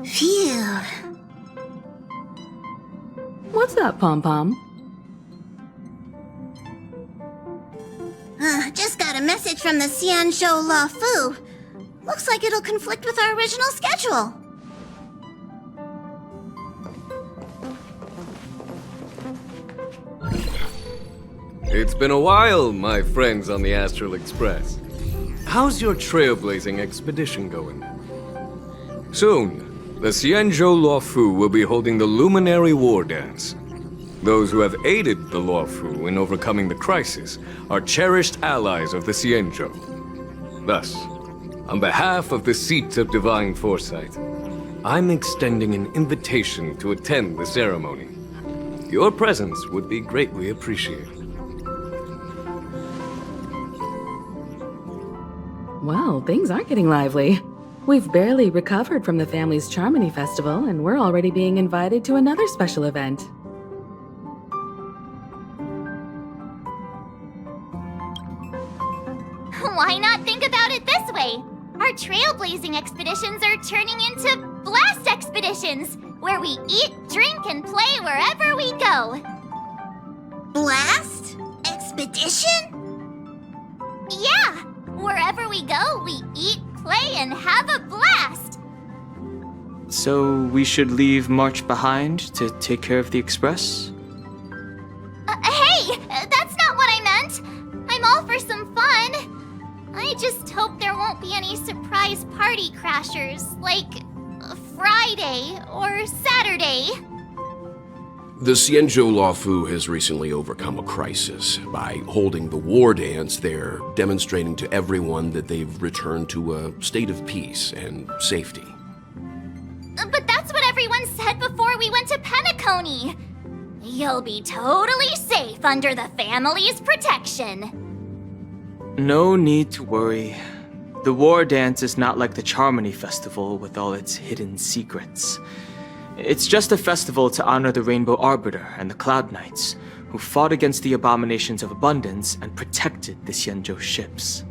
Phew. What's up, Pom Pom? Just got a message from the Xianzhou La Fu. Looks like it'll conflict with our original schedule. It's been a while, my friends on the Astral Express. How's your trailblazing expedition going? Soon, the Xianzhou Luofu will be holding the Luminary War Dance. Those who have aided the Luofu in overcoming the crisis are cherished allies of the Xianzhou. Thus, on behalf of the Seat of Divine Foresight, I'm extending an invitation to attend the ceremony. Your presence would be greatly appreciated. Well, things are getting lively. We've barely recovered from the family's Charmony Festival, and we're already being invited to another special event. Why not think about it this way? Our trailblazing expeditions are turning into blast expeditions, where we eat, drink, and play wherever we go. Blast? Expedition? Yeah! Wherever we go, we eat, play, and have a blast! So we should leave March behind to take care of the Express? Hey! That's not what I meant! I'm all for some fun! I just hope there won't be any surprise party crashers, like Friday or Saturday. The Xianzhou Luofu has recently overcome a crisis. By holding the war dance, they're demonstrating to everyone that they've returned to a state of peace and safety. But that's what everyone said before we went to Penacony. You'll be totally safe under the family's protection. No need to worry. The war dance is not like the Charmony Festival with all its hidden secrets. It's just a festival to honor the Rainbow Arbiter and the Cloud Knights, who fought against the abominations of abundance and protected the Xianzhou ships.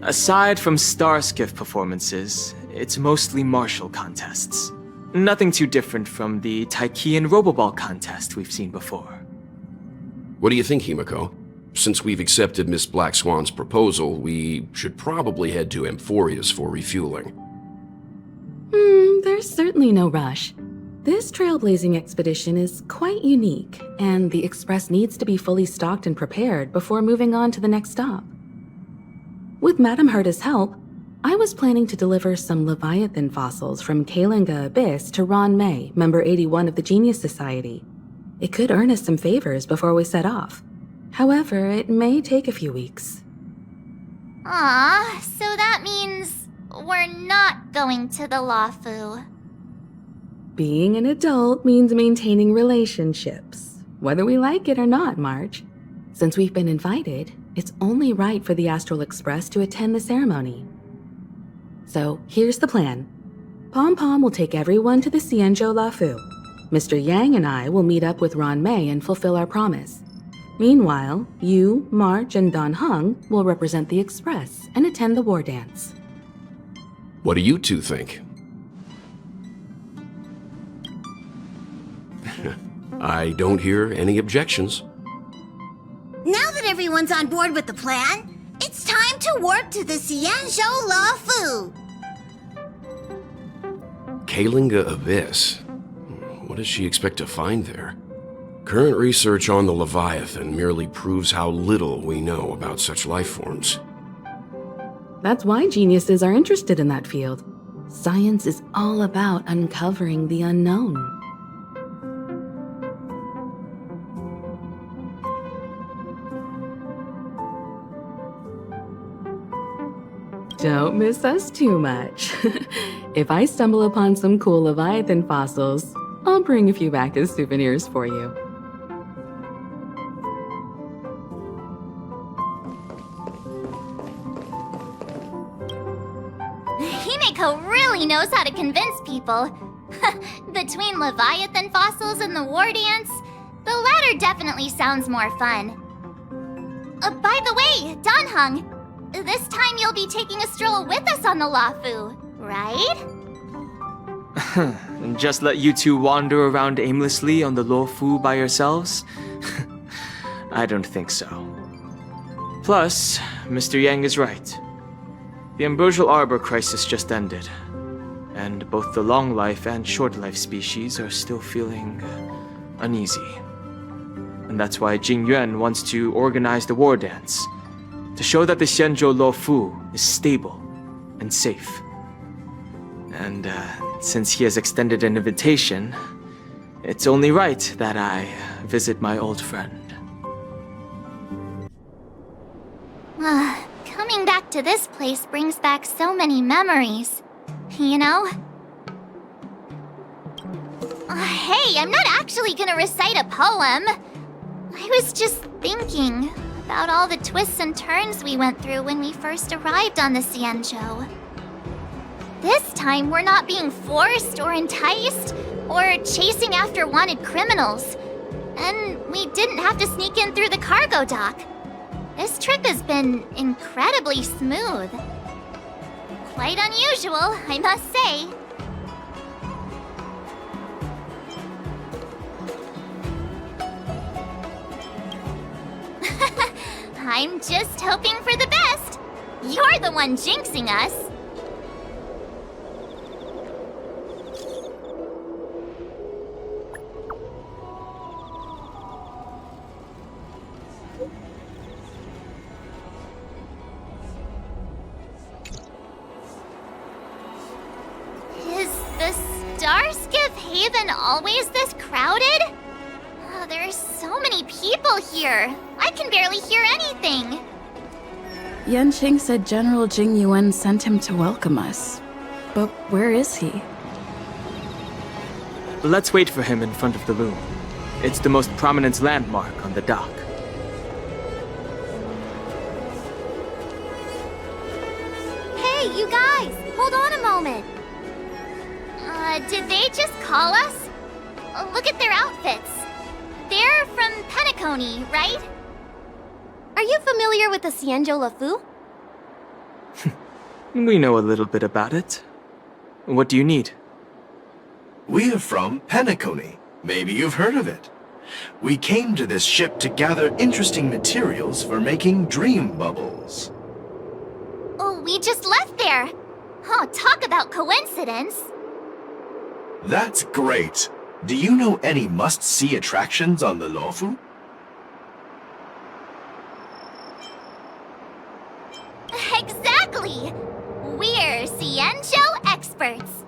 Aside from star skiff performances, it's mostly martial contests. Nothing too different from the Taiki and Roboball contest we've seen before. What do you think, Himiko? Since we've accepted Miss Black Swan's proposal, we should probably head to Amphorius for refueling. There's certainly no rush. This trailblazing expedition is quite unique, and the Express needs to be fully stocked and prepared before moving on to the next stop. With Madame Herta's help, I was planning to deliver some Leviathan fossils from Kalinga Abyss to Ron May, member 81 of the Genius Society. It could earn us some favors before we set off. However, it may take a few weeks. Aw, so that means we're not going to the Luofu. Being an adult means maintaining relationships, whether we like it or not, March. Since we've been invited, it's only right for the Astral Express to attend the ceremony. So here's the plan. Pom Pom will take everyone to the Xianzhou Luofu. Mr. Yang and I will meet up with Ron May and fulfill our promise. Meanwhile, you, March, and Don Hung will represent the Express and attend the war dance. What do you two think? I don't hear any objections. Now that everyone's on board with the plan, it's time to warp to the Xianzhou Luofu. Kalinga Abyss. What does she expect to find there? Current research on the Leviathan merely proves how little we know about such life forms. That's why geniuses are interested in that field. Science is all about uncovering the unknown. Don't miss us too much. If I stumble upon some cool Leviathan fossils, I'll bring a few back as souvenirs for you. Himiko really knows how to convince people. Between Leviathan fossils and the war dance, the latter definitely sounds more fun. By the way, Don Hung, this time you'll be taking a stroll with us on the Luofu. right? And just let you two wander around aimlessly on the Luofu by yourselves? I don't think so. Plus, Mr. Yang is right. The ambrosial arbor crisis just ended, and both the long life and short life species are still feeling uneasy. And that's why Jing Yuan wants to organize the war dance, to show that the Xianzhou Luofu is stable and safe. And since he has extended an invitation, it's only right that I visit my old friend. Coming back to this place brings back so many memories, you know? Hey, I'm not actually gonna recite a poem. I was just thinking about all the twists and turns we went through when we first arrived on the Xianzhou. This time, we're not being forced or enticed or chasing after wanted criminals. And we didn't have to sneak in through the cargo dock. This trip has been incredibly smooth. Quite unusual, I must say. I'm just hoping for the best. You're the one jinxing us. Is the Starskiff Haven always this crowded? Oh, there are so many people here. I can barely hear anything. Yanqing said General Jing Yuan sent him to welcome us. But where is he? Let's wait for him in front of the loom. It's the most prominent landmark on the dock. Hey, you guys! Hold on a moment. Did they just call us? Look at their outfits. They're from Penacony, right? Are you familiar with the Xianzhou Luofu? We know a little bit about it. What do you need? We are from Penacony. Maybe you've heard of it. We came to this ship to gather interesting materials for making dream bubbles. Oh, we just left there. Oh, talk about coincidence. That's great. Do you know any must-see attractions on the Luofu? Exactly! We're Xianzhou experts.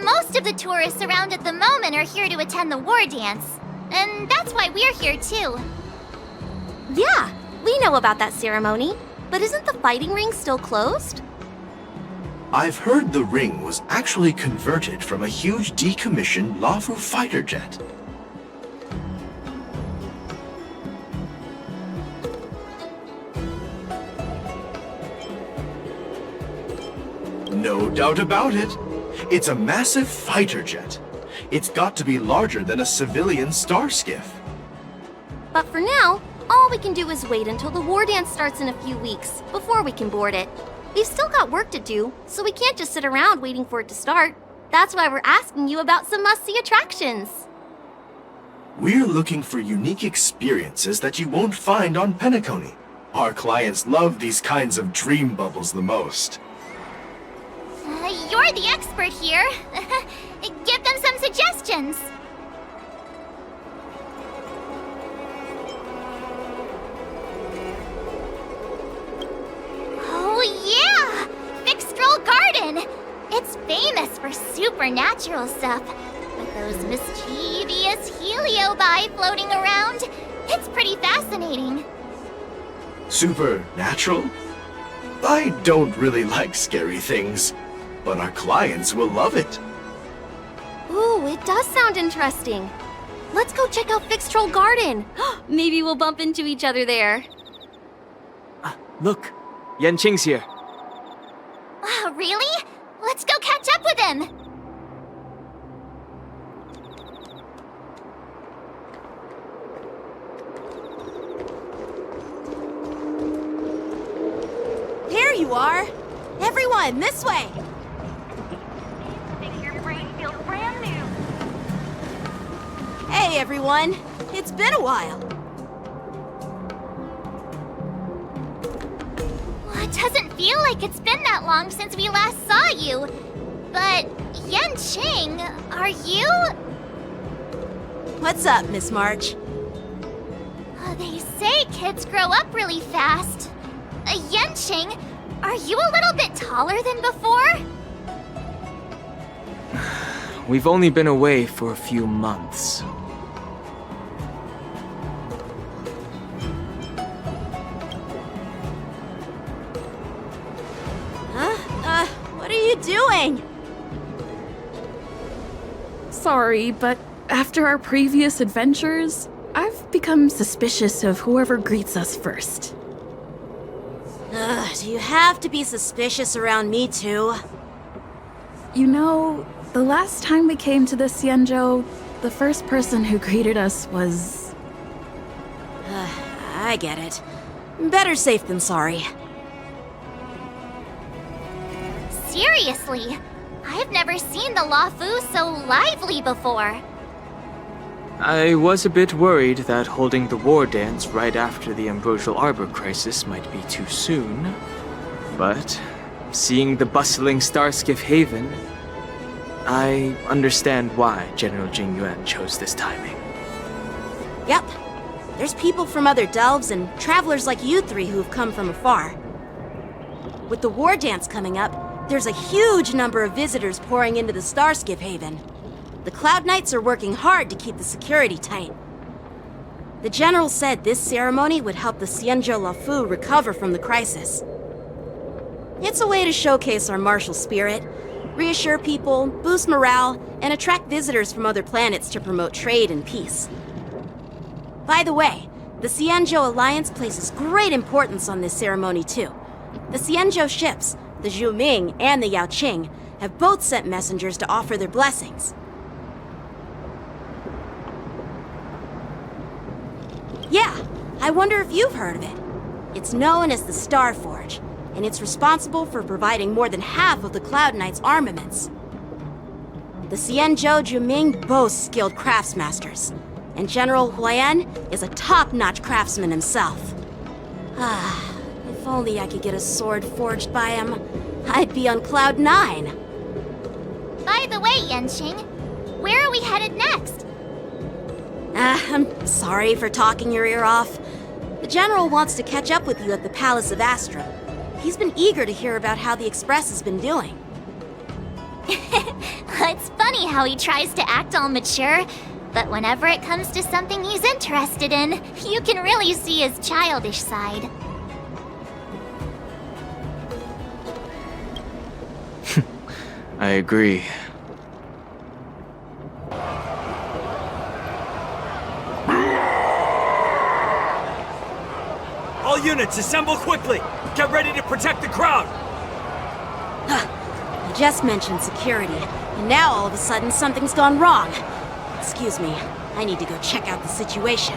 Most of the tourists around at the moment are here to attend the war dance. And that's why we're here too. Yeah, we know about that ceremony. But isn't the fighting ring still closed? I've heard the ring was actually converted from a huge decommissioned Luofu fighter jet. No doubt about it. It's a massive fighter jet. It's got to be larger than a civilian star skiff. But for now, all we can do is wait until the war dance starts in a few weeks before we can board it. We've still got work to do, so we can't just sit around waiting for it to start. That's why we're asking you about some must-see attractions. We're looking for unique experiences that you won't find on Penacony. Our clients love these kinds of dream bubbles the most. You're the expert here. Give them some suggestions. Oh yeah! Fixed-roll Garden! It's famous for supernatural stuff. With those mischievous heliobi floating around, it's pretty fascinating. Supernatural? I don't really like scary things, but our clients will love it. Ooh, it does sound interesting. Let's go check out Fixed-roll Garden. Maybe we'll bump into each other there. Look, Yanqing's here. Really? Let's go catch up with him! There you are! Everyone, on, this way! Your brain feels brand new. Hey everyone, it's been a while. Well, it doesn't feel like it's been that long since we last saw you. But, Yanqing, are you? What's up, Miss March? They say kids grow up really fast. Yanqing, are you a little bit taller than before? We've only been away for a few months. Huh? What are you doing? Sorry, but after our previous adventures, I've become suspicious of whoever greets us first. Do you have to be suspicious around me too? You know, the last time we came to the Xianzhou, the first person who greeted us was... I get it. Better safe than sorry. Seriously, I've never seen the Luofu so lively before. I was a bit worried that holding the war dance right after the Ambrosial Arbor crisis might be too soon. But seeing the bustling Starskiff Haven, I understand why General Jing Yuan chose this timing. Yep. There's people from other delves and travelers like you three who've come from afar. With the war dance coming up, there's a huge number of visitors pouring into the Starskiff Haven. The Cloud Knights are working hard to keep the security tight. The General said this ceremony would help the Xianzhou Luofu recover from the crisis. It's a way to showcase our martial spirit, reassure people, boost morale, and attract visitors from other planets to promote trade and peace. By the way, the Xianzhou Alliance places great importance on this ceremony too. The Xianzhou ships, the Zhuming and the Yaoqing, have both sent messengers to offer their blessings. Yeah, I wonder if you've heard of it. It's known as the Star Forge, and it's responsible for providing more than half of the Cloud Knights' armaments. The Xianzhou Zhuming boasts skilled craftsmasters, and General Huayan is a top-notch craftsman himself. If only I could get a sword forged by him, I'd be on Cloud 9. By the way, Yanqing, where are we headed next? I'm sorry for talking your ear off. The General wants to catch up with you at the Palace of Astro. He's been eager to hear about how the Express has been doing. It's funny how he tries to act all mature, but whenever it comes to something he's interested in, you can really see his childish side. I agree. All units, assemble quickly! Get ready to protect the crowd! I just mentioned security, and now all of a sudden something's gone wrong. Excuse me, I need to go check out the situation.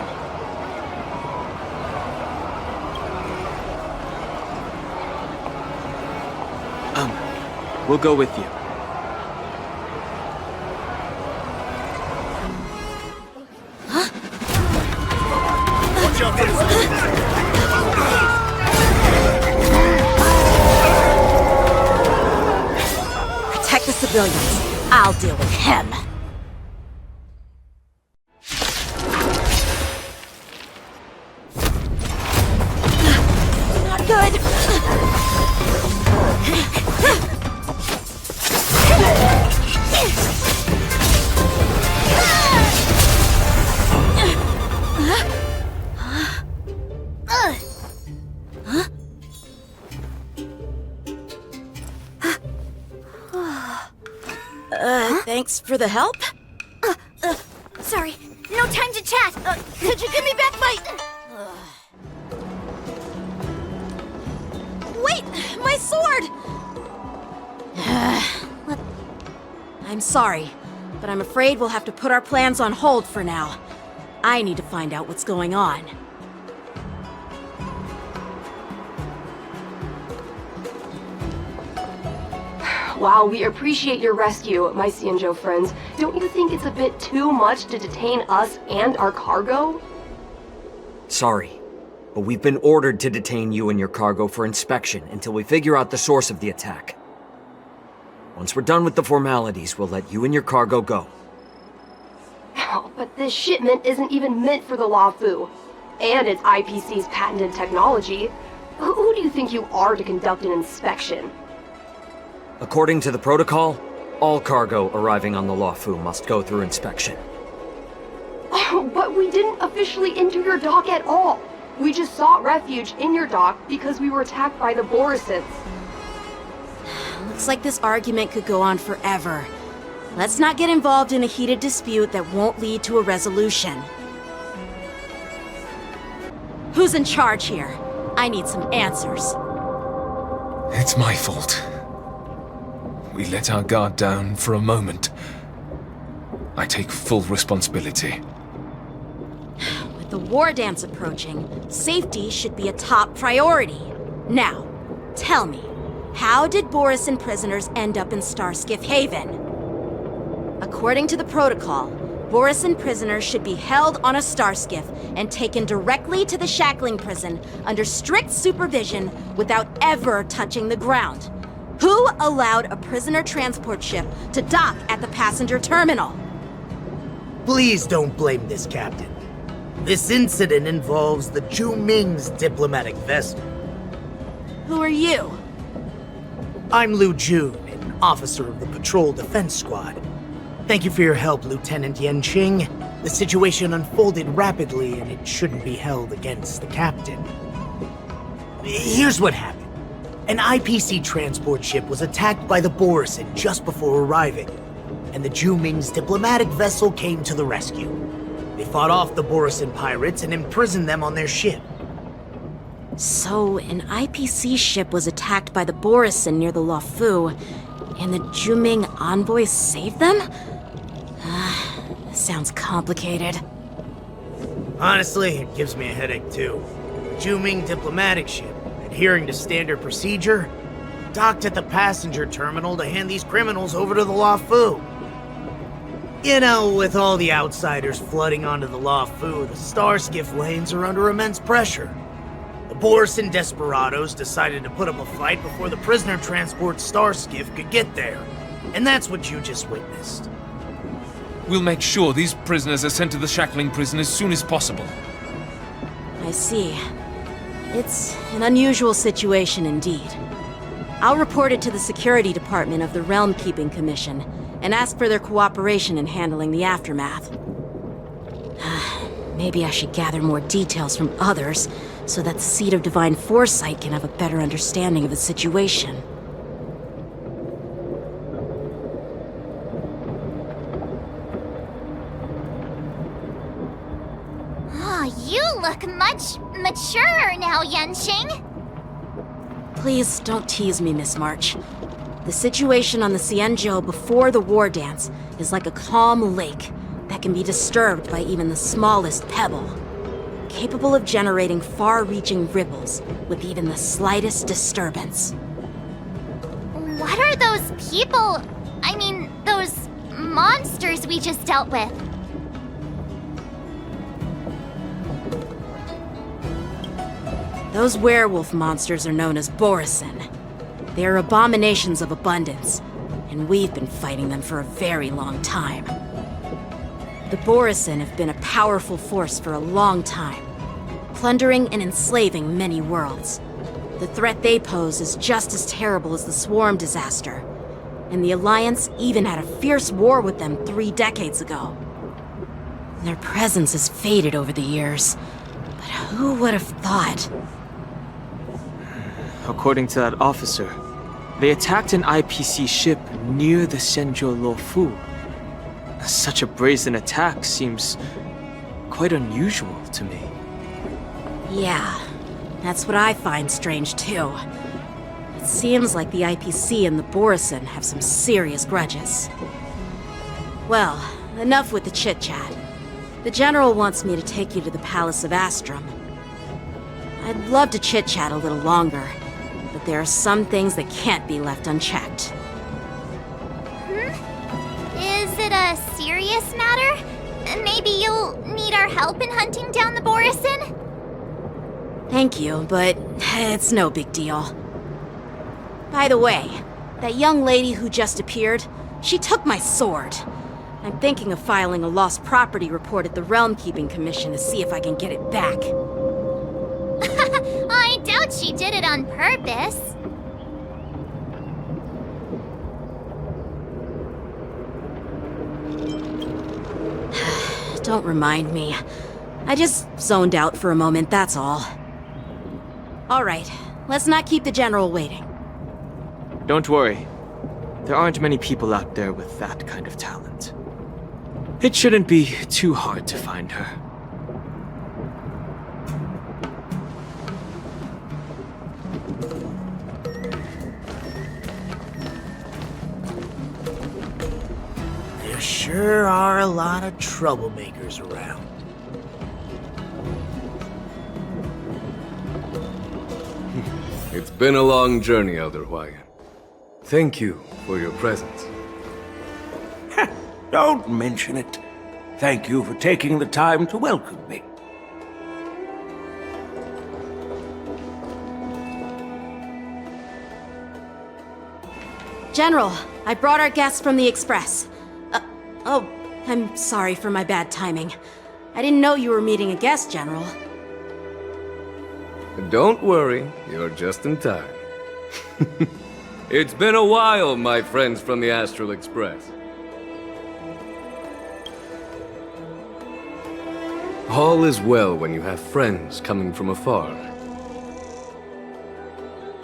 We'll go with you. Protect the civilians. I'll deal with him. Not good. Thanks for the help. Sorry, no time to chat. Could you give me back my... Wait, my sword! I'm sorry, but I'm afraid we'll have to put our plans on hold for now. I need to find out what's going on. While we appreciate your rescue, my Xianzhou friends, don't you think it's a bit too much to detain us and our cargo? Sorry, but we've been ordered to detain you and your cargo for inspection until we figure out the source of the attack. Once we're done with the formalities, we'll let you and your cargo go. Oh, but this shipment isn't even meant for the Luofu. And it's IPC's patented technology. Who do you think you are to conduct an inspection? According to the protocol, all cargo arriving on the Luofu must go through inspection. Oh, but we didn't officially enter your dock at all. We just sought refuge in your dock because we were attacked by the Borisons. Looks like this argument could go on forever. Let's not get involved in a heated dispute that won't lead to a resolution. Who's in charge here? I need some answers. It's my fault. We let our guard down for a moment. I take full responsibility. With the war dance approaching, safety should be a top priority. Now, tell me, how did Borisin prisoners end up in Starskiff Haven? According to the protocol, Borisin prisoners should be held on a starskiff and taken directly to the shackling prison under strict supervision without ever touching the ground. Who allowed a prisoner transport ship to dock at the passenger terminal? Please don't blame this, Captain. This incident involves the Zhu-Ming's diplomatic vessel. Who are you? I'm Liu Jun, an officer of the Patrol Defense Squad. Thank you for your help, Lieutenant Yanqing. The situation unfolded rapidly, and it shouldn't be held against the captain. Here's what happened. An IPC transport ship was attacked by the Borisin just before arriving, and the Zhu-Ming's diplomatic vessel came to the rescue. They fought off the Borisin pirates and imprisoned them on their ship. So, an IPC ship was attacked by the Borisin near the Luofu, and the Zhu-Ming envoys saved them? This sounds complicated. Honestly, it gives me a headache too. Zhu-Ming diplomatic ship, adhering to standard procedure, docked at the passenger terminal to hand these criminals over to the Luofu. You know, with all the outsiders flooding onto the Luofu, the Starskiff lanes are under immense pressure. The Borisin desperados decided to put up a fight before the prisoner transport Starskiff could get there. And that's what you just witnessed. We'll make sure these prisoners are sent to the shackling prison as soon as possible. I see. It's an unusual situation indeed. I'll report it to the security department of the Realm Keeping Commission and ask for their cooperation in handling the aftermath. Maybe I should gather more details from others so that the Seed of Divine Foresight can have a better understanding of the situation. You look much maturer now, Yanqing. Please don't tease me, Miss March. The situation on the Xianzhou before the war dance is like a calm lake that can be disturbed by even the smallest pebble, capable of generating far-reaching ripples with even the slightest disturbance. What are those people? I mean, those monsters we just dealt with? Those werewolf monsters are known as Borisin. They are abominations of abundance, and we've been fighting them for a very long time. The Borisin have been a powerful force for a long time, plundering and enslaving many worlds. The threat they pose is just as terrible as the Swarm disaster, and the Alliance even had a fierce war with them 3 decades ago. Their presence has faded over the years, but who would have thought? According to that officer, they attacked an IPC ship near the Xianzhou Luofu. Such a brazen attack seems quite unusual to me. Yeah, that's what I find strange too. It seems like the IPC and the Borisin have some serious grudges. Well, enough with the chit-chat. The General wants me to take you to the Palace of Astrum. I'd love to chit-chat a little longer, but there are some things that can't be left unchecked. it a serious matter? Maybe you'll need our help in hunting down the Borison? Thank you, but it's no big deal. By the way, that young lady who just appeared, she took my sword. I'm thinking of filing a lost property report at the Realm Keeping Commission to see if I can get it back. I doubt she did it on purpose. Don't remind me. I just zoned out for a moment, that's all. Alright, let's not keep the General waiting. Don't worry. There aren't many people out there with that kind of talent. It shouldn't be too hard to find her. There sure are a lot of troublemakers around. It's been a long journey, Elder Hwayan. Thank you for your presence. Don't mention it. Thank you for taking the time to welcome me. General, I brought our guests from the Express. Oh, I'm sorry for my bad timing. I didn't know you were meeting a guest, General. Don't worry, you're just in time. It's been a while, my friends from the Astral Express. All is well when you have friends coming from afar.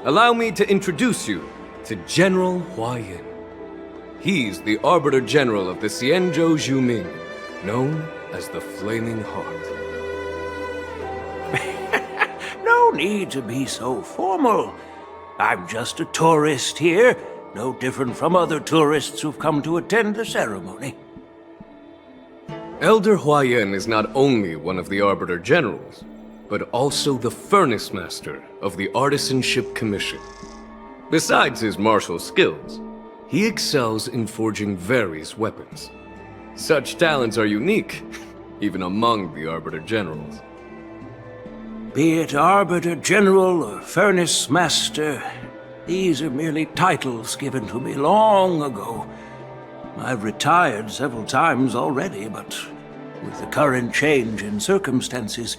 Allow me to introduce you to General Hwayan. He's the Arbiter General of the Xianzhou Zhuming, known as the Flaming Heart. No need to be so formal. I'm just a tourist here, no different from other tourists who've come to attend the ceremony. Elder Hwayan is not only one of the Arbiter Generals, but also the Furnace Master of the Artisanship Commission. Besides his martial skills, he excels in forging various weapons. Such talents are unique, even among the Arbiter Generals. Be it Arbiter General or Furnace Master, these are merely titles given to me long ago. I've retired several times already, but with the current change in circumstances,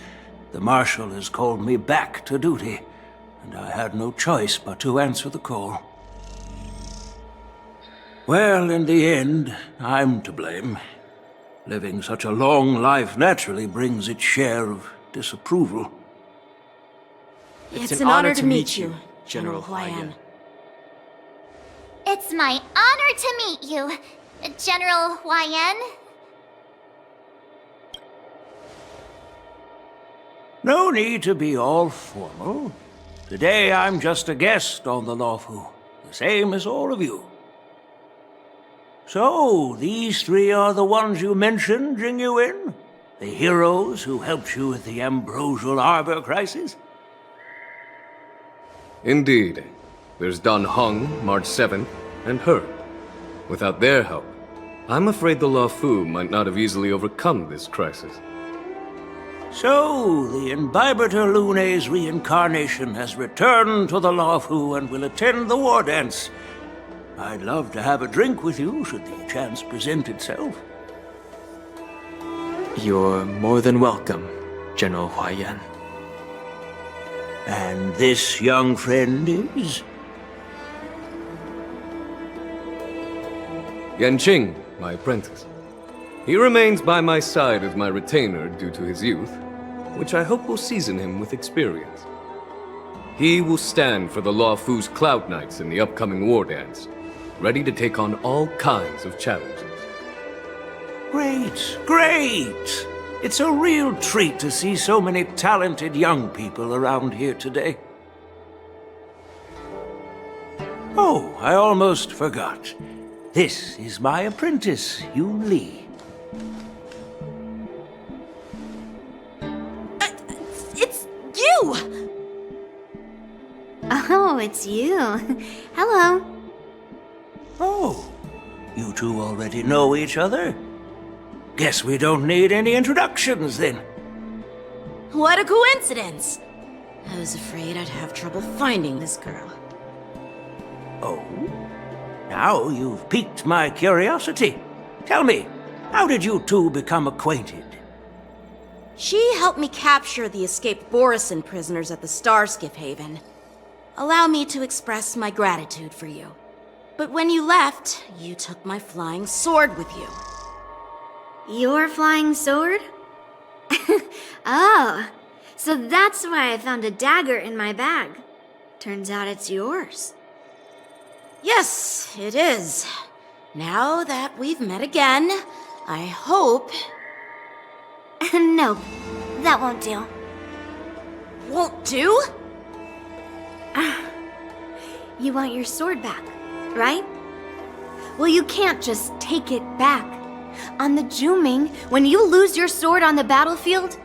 the Marshal has called me back to duty, and I had no choice but to answer the call. Well, in the end, I'm to blame. Living such a long life naturally brings its share of disapproval. It's an honor to meet you, General Hwayan. It's my honor to meet you, General Hwayan. No need to be all formal. Today I'm just a guest on the Luofu, the same as all of you. So, these three are the ones you mentioned, Jingyuin? The heroes who helped you with the Ambrosial Arbor crisis? Indeed. There's Dan Heng, March 7th, and her. Without their help, I'm afraid the Luofu might not have easily overcome this crisis. So, the Imbibitor Lune's reincarnation has returned to the Luofu and will attend the war dance. I'd love to have a drink with you should the chance present itself. You're more than welcome, General Hwayan. And this young friend is? Yanqing, my apprentice. He remains by my side as my retainer due to his youth, which I hope will season him with experience. He will stand for the Luofu's Cloud Knights in the upcoming war dance, ready to take on all kinds of challenges. Great, great! It's a real treat to see so many talented young people around here today. Oh, I almost forgot. This is my apprentice, Yoon Lee. It's you! Oh, it's you. Hello. Oh, you two already know each other. Guess we don't need any introductions then. What a coincidence! I was afraid I'd have trouble finding this girl. Oh? Now you've piqued my curiosity. Tell me, how did you two become acquainted? She helped me capture the escaped Borisin prisoners at the Starskiff Haven. Allow me to express my gratitude for you. But when you left, you took my flying sword with you. Your flying sword? Oh, so that's why I found a dagger in my bag. Turns out it's yours. Yes, it is. Now that we've met again, I hope... Nope, that won't do. Won't do? You want your sword back, right? Well, you can't just take it back. On the Juming, when you lose your sword on the battlefield,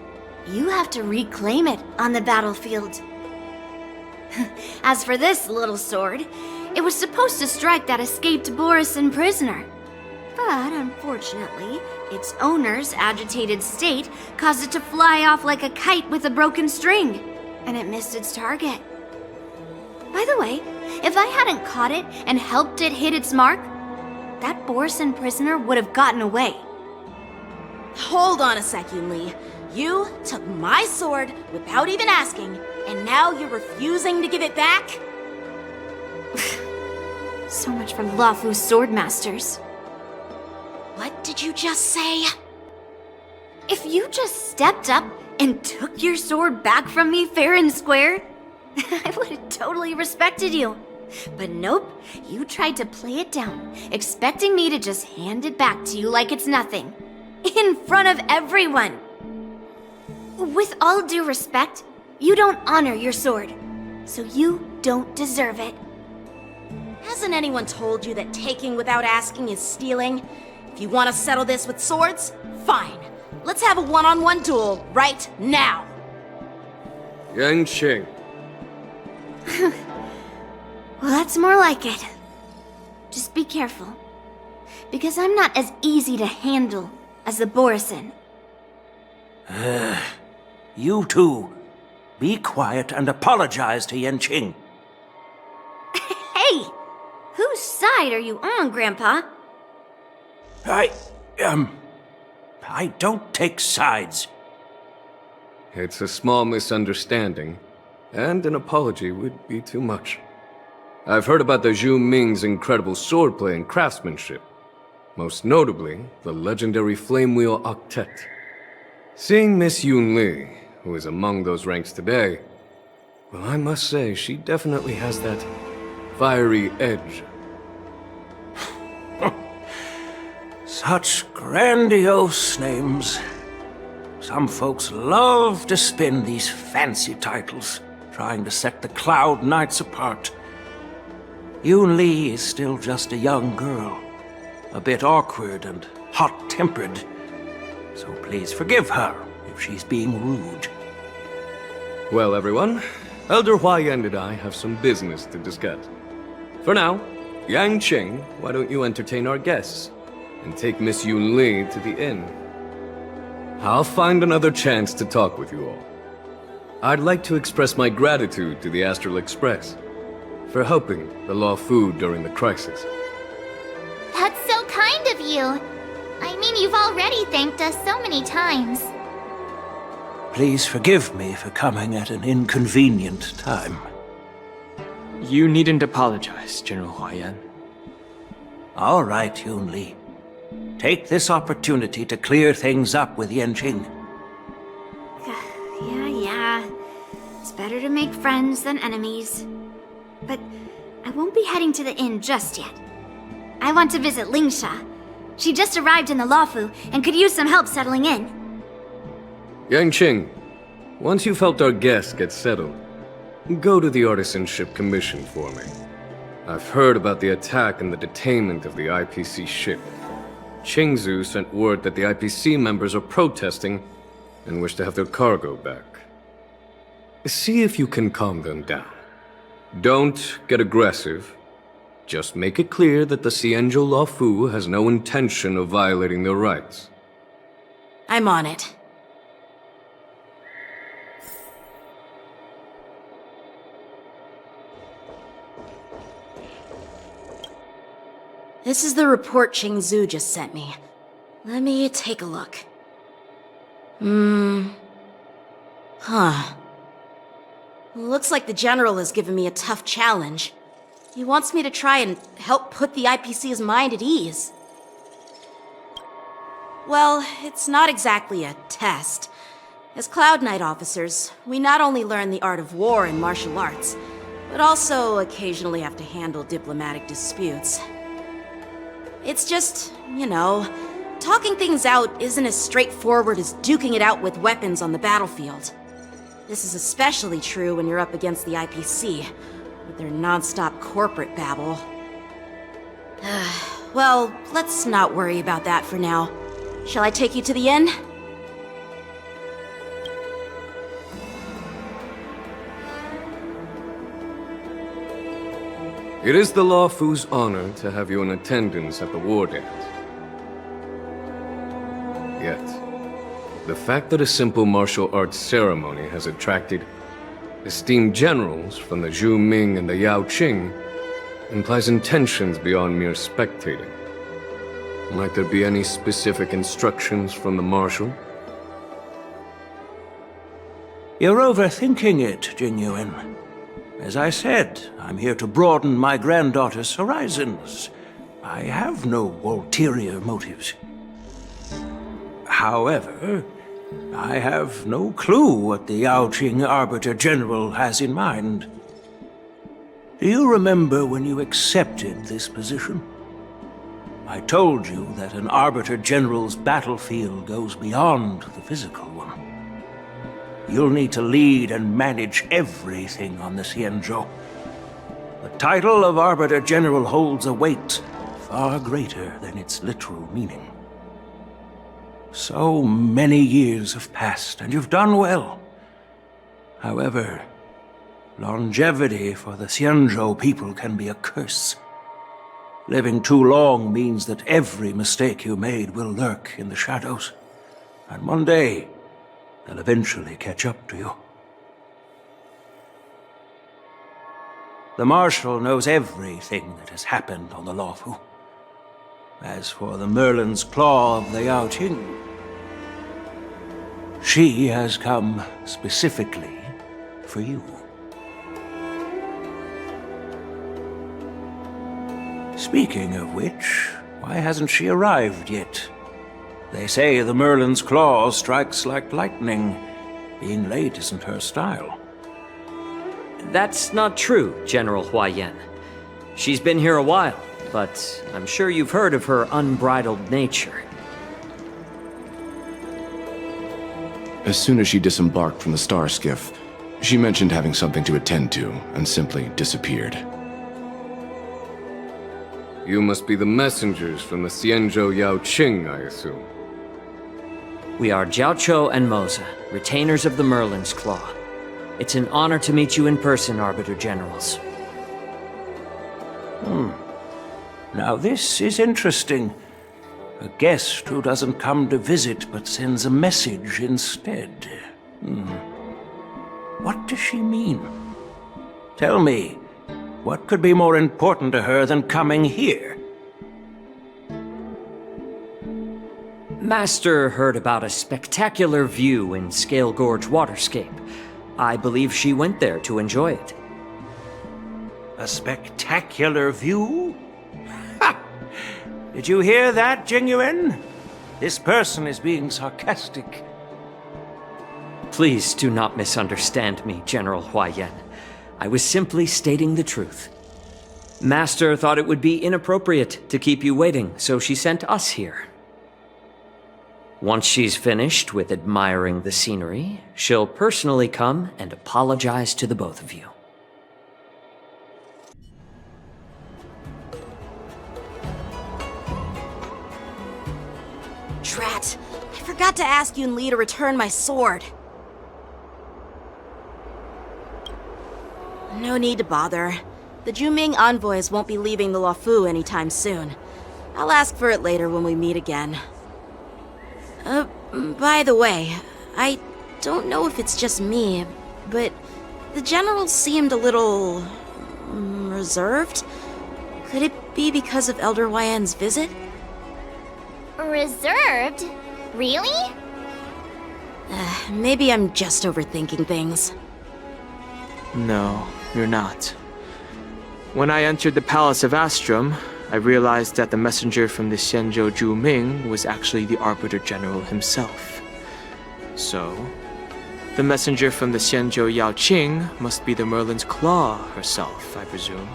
you have to reclaim it on the battlefield. As for this little sword, it was supposed to strike that escaped Borisin prisoner. But unfortunately, its owner's agitated state caused it to fly off like a kite with a broken string, and it missed its target. By the way, if I hadn't caught it and helped it hit its mark, that Borisin prisoner would have gotten away. Hold on a sec, Yunli. You took my sword without even asking, and now you're refusing to give it back? So much for Lafu swordmasters. What did you just say? If you just stepped up and took your sword back from me fair and square, I would have totally respected you. But nope, you tried to play it down, expecting me to just hand it back to you like it's nothing. In front of everyone. With all due respect, you don't honor your sword, so you don't deserve it. Hasn't anyone told you that taking without asking is stealing? If you want to settle this with swords, fine. Let's have a one-on-one duel right now. Yanqing. Well, that's more like it. Just be careful, because I'm not as easy to handle as the Borisin. You two, be quiet and apologize to Yanqing. Hey! Whose side are you on, Grandpa? I don't take sides. It's a small misunderstanding, and an apology would be too much. I've heard about the Zhu Ming's incredible swordplay and craftsmanship. Most notably, the legendary Flame Wheel Octet. Seeing Miss Yunli, who is among those ranks today, well, I must say, she definitely has that fiery edge. Such grandiose names. Some folks love to spin these fancy titles, trying to set the Cloud Knights apart. Yunli is still just a young girl, a bit awkward and hot-tempered, so please forgive her if she's being rude. Well, everyone, Elder Huayan and I have some business to discuss. For now, Yanqing, why don't you entertain our guests and take Miss Yunli to the inn? I'll find another chance to talk with you all. I'd like to express my gratitude to the Astral Express for helping the Luofu during the crisis. That's so kind of you. I mean, you've already thanked us so many times. Please forgive me for coming at an inconvenient time. You needn't apologize, General Huayan. All right, Yunli. Take this opportunity to clear things up with Yanqing. Yeah. It's better to make friends than enemies. But I won't be heading to the inn just yet. I want to visit Lingsha. She just arrived in the Luofu and could use some help settling in. Yanqing, once you've helped our guests get settled, go to the Artisanship Commission for me. I've heard about the attack and the detainment of the IPC ship. Qingzu sent word that the IPC members are protesting and wish to have their cargo back. See if you can calm them down. Don't get aggressive. Just make it clear that the Xianzhou Luofu has no intention of violating their rights. I'm on it. This is the report Qingzhu just sent me. Let me take a look. Looks like the General has given me a tough challenge. He wants me to try and help put the IPC's mind at ease. Well, it's not exactly a test. As Cloud Knight officers, we not only learn the art of war and martial arts, but also occasionally have to handle diplomatic disputes. It's just, you know, talking things out isn't as straightforward as duking it out with weapons on the battlefield. This is especially true when you're up against the IPC, with their non-stop corporate babble. Well, let's not worry about that for now. Shall I take you to the inn? It is the Luofu's honor to have you in attendance at the war dance. Yet, the fact that a simple martial arts ceremony has attracted esteemed generals from the Zhu Ming and the Yao Qing implies intentions beyond mere spectating. Might there be any specific instructions from the Marshal? You're overthinking it, Jingyuan. As I said, I'm here to broaden my granddaughter's horizons. I have no ulterior motives. However, I have no clue what the Yaoqing Arbiter General has in mind. Do you remember when you accepted this position? I told you that an Arbiter General's battlefield goes beyond the physical one. You'll need to lead and manage everything on the Xianzhou. The title of Arbiter General holds a weight far greater than its literal meaning. So many years have passed, and you've done well. However, longevity for the Xianzhou people can be a curse. Living too long means that every mistake you made will lurk in the shadows. And one day, they'll eventually catch up to you. The Marshal knows everything that has happened on the Luofu. As for the Merlin's Claw of the Yaoqing, she has come specifically for you. Speaking of which, why hasn't she arrived yet? They say the Merlin's Claw strikes like lightning. Being late isn't her style. That's not true, General Huaiyan. She's been here a while, but I'm sure you've heard of her unbridled nature. As soon as she disembarked from the star skiff, she mentioned having something to attend to and simply disappeared. You must be the messengers from the Xianzhou Yaoqing, I assume. We are Jiaoqiu and Moza, retainers of the Merlin's Claw. It's an honor to meet you in person, Arbiter Generals. Now this is interesting. A guest who doesn't come to visit but sends a message instead. What does she mean? Tell me, what could be more important to her than coming here? Master heard about a spectacular view in Scale Gorge Waterscape. I believe she went there to enjoy it. A spectacular view? Ha! Did you hear that, Jingyuan? This person is being sarcastic. Please do not misunderstand me, General Huaiyan. I was simply stating the truth. Master thought it would be inappropriate to keep you waiting, so she sent us here. Once she's finished with admiring the scenery, she'll personally come and apologize to the both of you. Drat! I forgot to ask Yun Li to return my sword. No need to bother. The Juming envoys won't be leaving the Luofu anytime soon. I'll ask for it later when we meet again. By the way, I don't know if it's just me, but the general seemed a little reserved. Could it be because of Elder Yan's visit? Reserved? Really? Maybe I'm just overthinking things. No, you're not. When I entered the Palace of Astrum, I realized that the messenger from the Xianzhou Juming was actually the Arbiter General himself. So, the messenger from the Xianzhou Yaoqing must be the Merlin's Claw herself, I presume.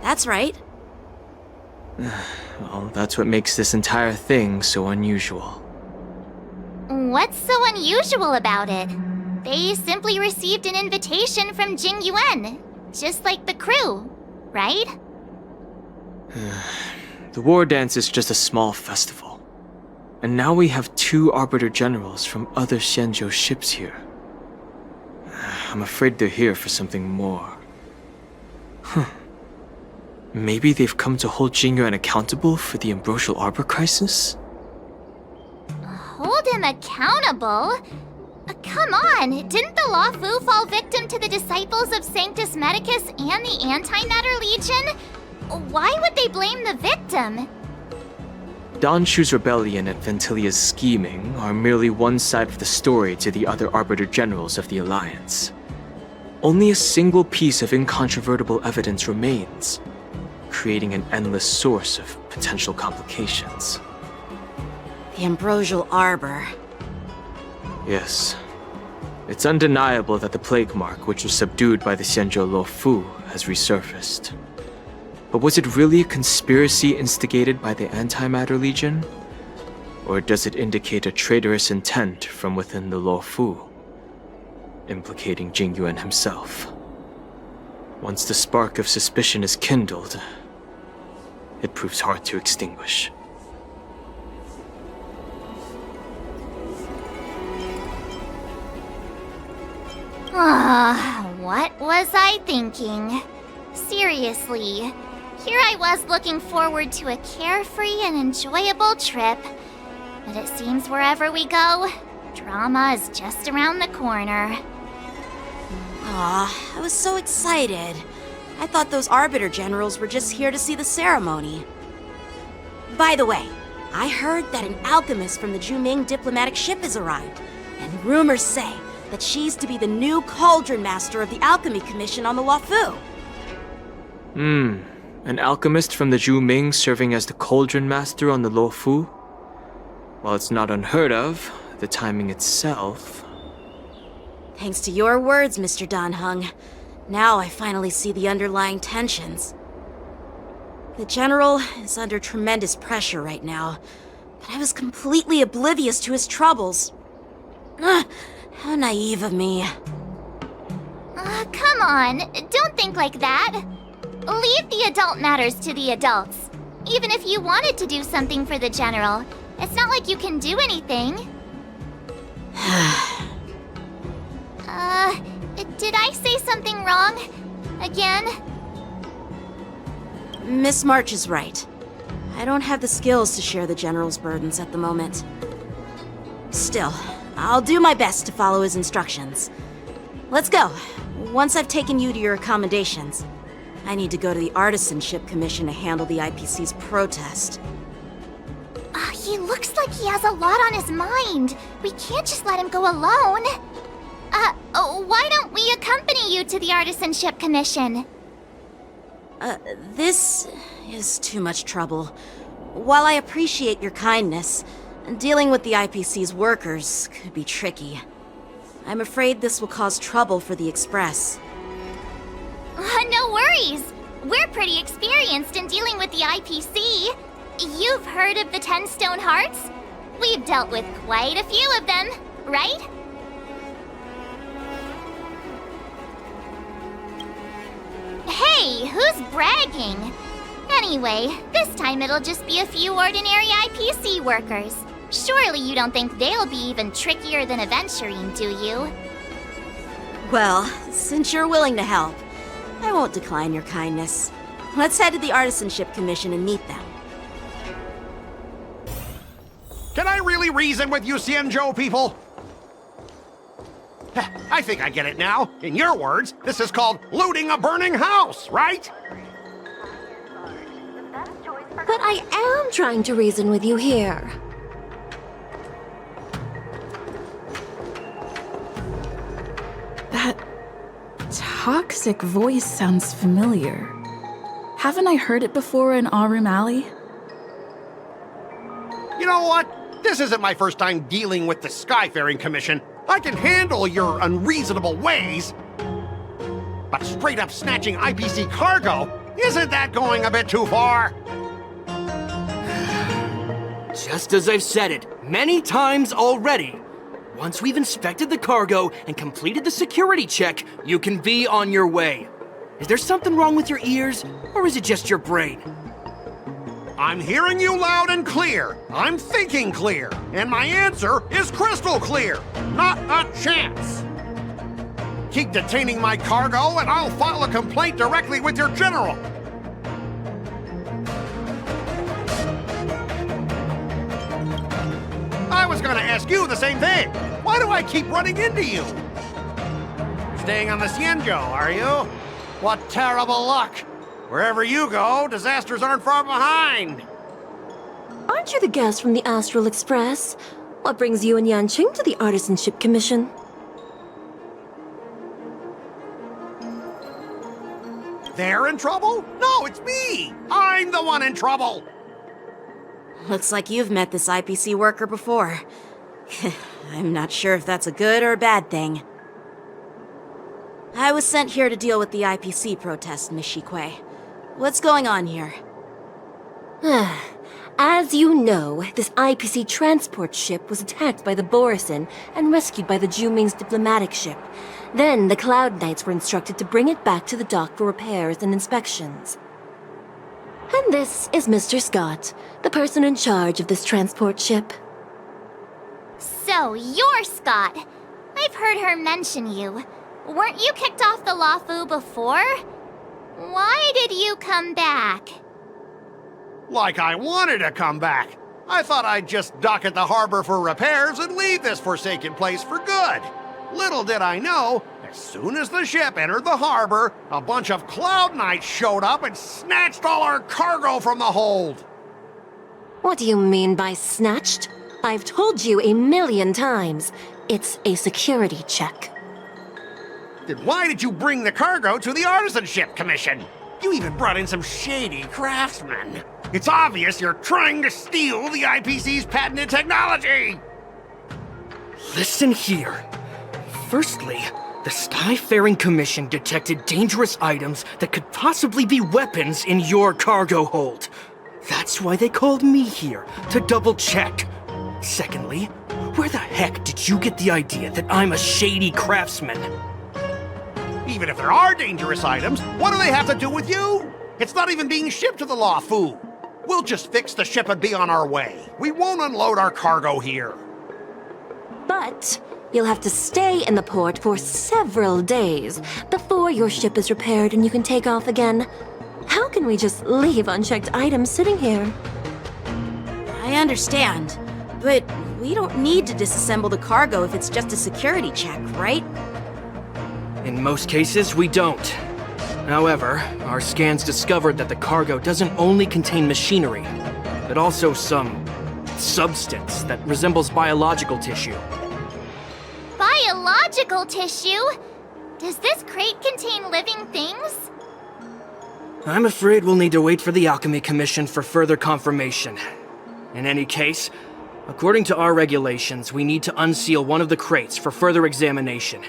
That's right. Well, that's what makes this entire thing so unusual. What's so unusual about it? They simply received an invitation from Jing Yuan, just like the crew, right? The war dance is just a small festival. And now we have 2 Arbiter Generals from other Xianzhou ships here. I'm afraid they're here for something more. Maybe they've come to hold Jing Yuan accountable for the Ambrosial Arbor crisis? Hold him accountable? Come on, didn't the Luofu fall victim to the disciples of Sanctus Medicus and the Antimatter Legion? Why would they blame the victim? Donshu's rebellion and Ventilia's scheming are merely one side of the story to the other Arbiter Generals of the Alliance. Only a single piece of incontrovertible evidence remains, creating an endless source of potential complications. The Ambrosial Arbor. Yes. It's undeniable that the plague mark, which was subdued by the Xianzhou Luofu, has resurfaced. But was it really a conspiracy instigated by the Antimatter Legion? Or does it indicate a traitorous intent from within the Luofu, implicating Jing Yuan himself? Once the spark of suspicion is kindled, it proves hard to extinguish. What was I thinking? Seriously, here I was looking forward to a carefree and enjoyable trip. But it seems wherever we go, drama is just around the corner. Aw, I was so excited. I thought those Arbiter Generals were just here to see the ceremony. By the way, I heard that an alchemist from the Juming diplomatic ship has arrived, and rumors say that she's to be the new Cauldron Master of the Alchemy Commission on the Luofu. An alchemist from the Juming serving as the Cauldron Master on the Luofu? While it's not unheard of, the timing itself... Thanks to your words, Mr. Danheng. Now I finally see the underlying tensions. The General is under tremendous pressure right now, but I was completely oblivious to his troubles. How naive of me. Come on, don't think like that. Leave the adult matters to the adults. Even if you wanted to do something for the General, it's not like you can do anything. Did I say something wrong? Again? Miss March is right. I don't have the skills to share the General's burdens at the moment. Still, I'll do my best to follow his instructions. Let's go. Once I've taken you to your accommodations, I need to go to the Artisanship Commission to handle the IPC's protest. He looks like he has a lot on his mind. We can't just let him go alone. Why don't we accompany you to the Artisanship Commission? This is too much trouble. While I appreciate your kindness, dealing with the IPC's workers could be tricky. I'm afraid this will cause trouble for the Express. No worries. We're pretty experienced in dealing with the IPC. You've heard of the 10 Stone Hearts? We've dealt with quite a few of them, right? Hey, who's bragging? Anyway, this time it'll just be a few ordinary IPC workers. Surely you don't think they'll be even trickier than Aventurine, do you? Well, since you're willing to help, I won't decline your kindness. Let's head to the Artisanship Commission and meet them. Can I really reason with you Xianzhou people? I think I get it now. In your words, this is called looting a burning house, right? But I am trying to reason with you here. That toxic voice sounds familiar. Haven't I heard it before in Aurum Alley? You know what? This isn't my first time dealing with the Skyfaring Commission. I can handle your unreasonable ways. But straight up snatching IPC cargo, isn't that going a bit too far? Just as I've said it many times already. Once we've inspected the cargo and completed the security check, you can be on your way. Is there something wrong with your ears, or is it just your brain? I'm hearing you loud and clear. I'm thinking clear. And my answer is crystal clear. Not a chance. Keep detaining my cargo and I'll file a complaint directly with your general. I was gonna ask you the same thing. Why do I keep running into you? You're staying on the Xianzhou, are you? What terrible luck. Wherever you go, disasters aren't far behind. Aren't you the guest from the Astral Express? What brings you and Yanqing to the Artisanship Commission? They're in trouble? No, it's me! I'm the one in trouble! Looks like you've met this IPC worker before. I'm not sure if that's a good or a bad thing. I was sent here to deal with the IPC protest, Miss Shikui. What's going on here? As you know, this IPC transport ship was attacked by the Borisin and rescued by the Juming's diplomatic ship. Then the Cloud Knights were instructed to bring it back to the dock for repairs and inspections. And this is Mr. Scott, the person in charge of this transport ship. So, you're Scott. I've heard her mention you. Weren't you kicked off the Luofu before? Why did you come back? Like I wanted to come back. I thought I'd just dock at the harbor for repairs and leave this forsaken place for good. Little did I know, as soon as the ship entered the harbor, a bunch of Cloud Knights showed up and snatched all our cargo from the hold. What do you mean by snatched? I've told you 1,000,000 times. It's a security check. Then why did you bring the cargo to the Artisanship Commission? You even brought in some shady craftsmen. It's obvious you're trying to steal the IPC's patented technology! Listen here. Firstly, the Skyfaring Commission detected dangerous items that could possibly be weapons in your cargo hold. That's why they called me here, to double-check. Secondly, where the heck did you get the idea that I'm a shady craftsman? Even if there are dangerous items, what do they have to do with you? It's not even being shipped to the Luofu. We'll just fix the ship and be on our way. We won't unload our cargo here. But you'll have to stay in the port for several days before your ship is repaired and you can take off again. How can we just leave unchecked items sitting here? I understand, but we don't need to disassemble the cargo if it's just a security check, right? In most cases, we don't. However, our scans discovered that the cargo doesn't only contain machinery, but also some substance that resembles biological tissue. Biological tissue? Does this crate contain living things? I'm afraid we'll need to wait for the Alchemy Commission for further confirmation. In any case, according to our regulations, we need to unseal one of the crates for further examination.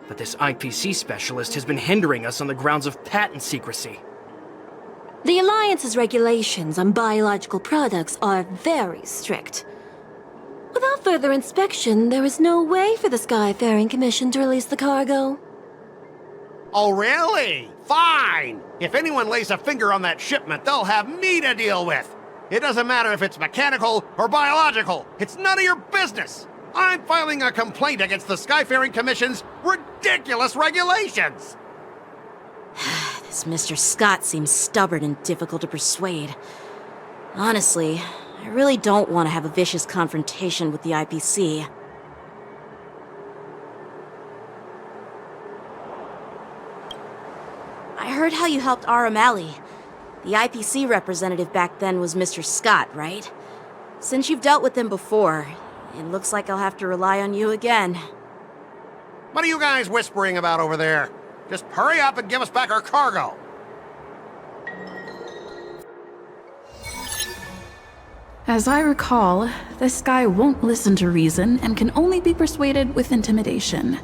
But this IPC specialist has been hindering us on the grounds of patent secrecy. The Alliance's regulations on biological products are very strict. Without further inspection, there is no way for the Skyfaring Commission to release the cargo. Oh, really? Fine! If anyone lays a finger on that shipment, they'll have me to deal with. It doesn't matter if it's mechanical or biological. It's none of your business. I'm filing a complaint against the Skyfaring Commission's ridiculous regulations. This Mr. Scott seems stubborn and difficult to persuade. Honestly, I really don't want to have a vicious confrontation with the IPC. I heard how you helped R. O'Malley. The IPC representative back then was Mr. Scott, right? Since you've dealt with him before, it looks like I'll have to rely on you again. What are you guys whispering about over there? Just hurry up and give us back our cargo. As I recall, this guy won't listen to reason and can only be persuaded with intimidation.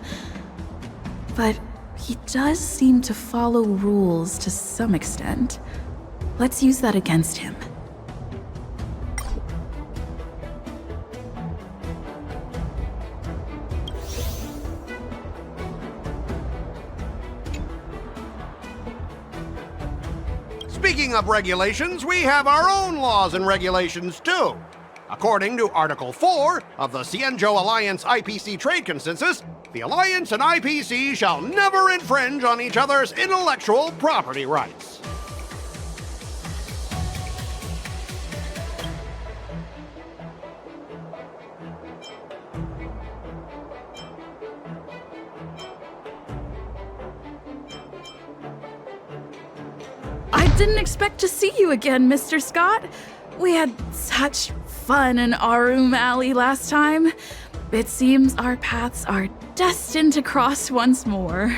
But he does seem to follow rules to some extent. Let's use that against him. Speaking of regulations, we have our own laws and regulations too. According to Article 4 of the Xianzhou Alliance IPC Trade Consensus, the Alliance and IPC shall never infringe on each other's intellectual property rights. I didn't expect to see you again, Mr. Scott. We had such fun in Arum Alley last time. It seems our paths are destined to cross once more.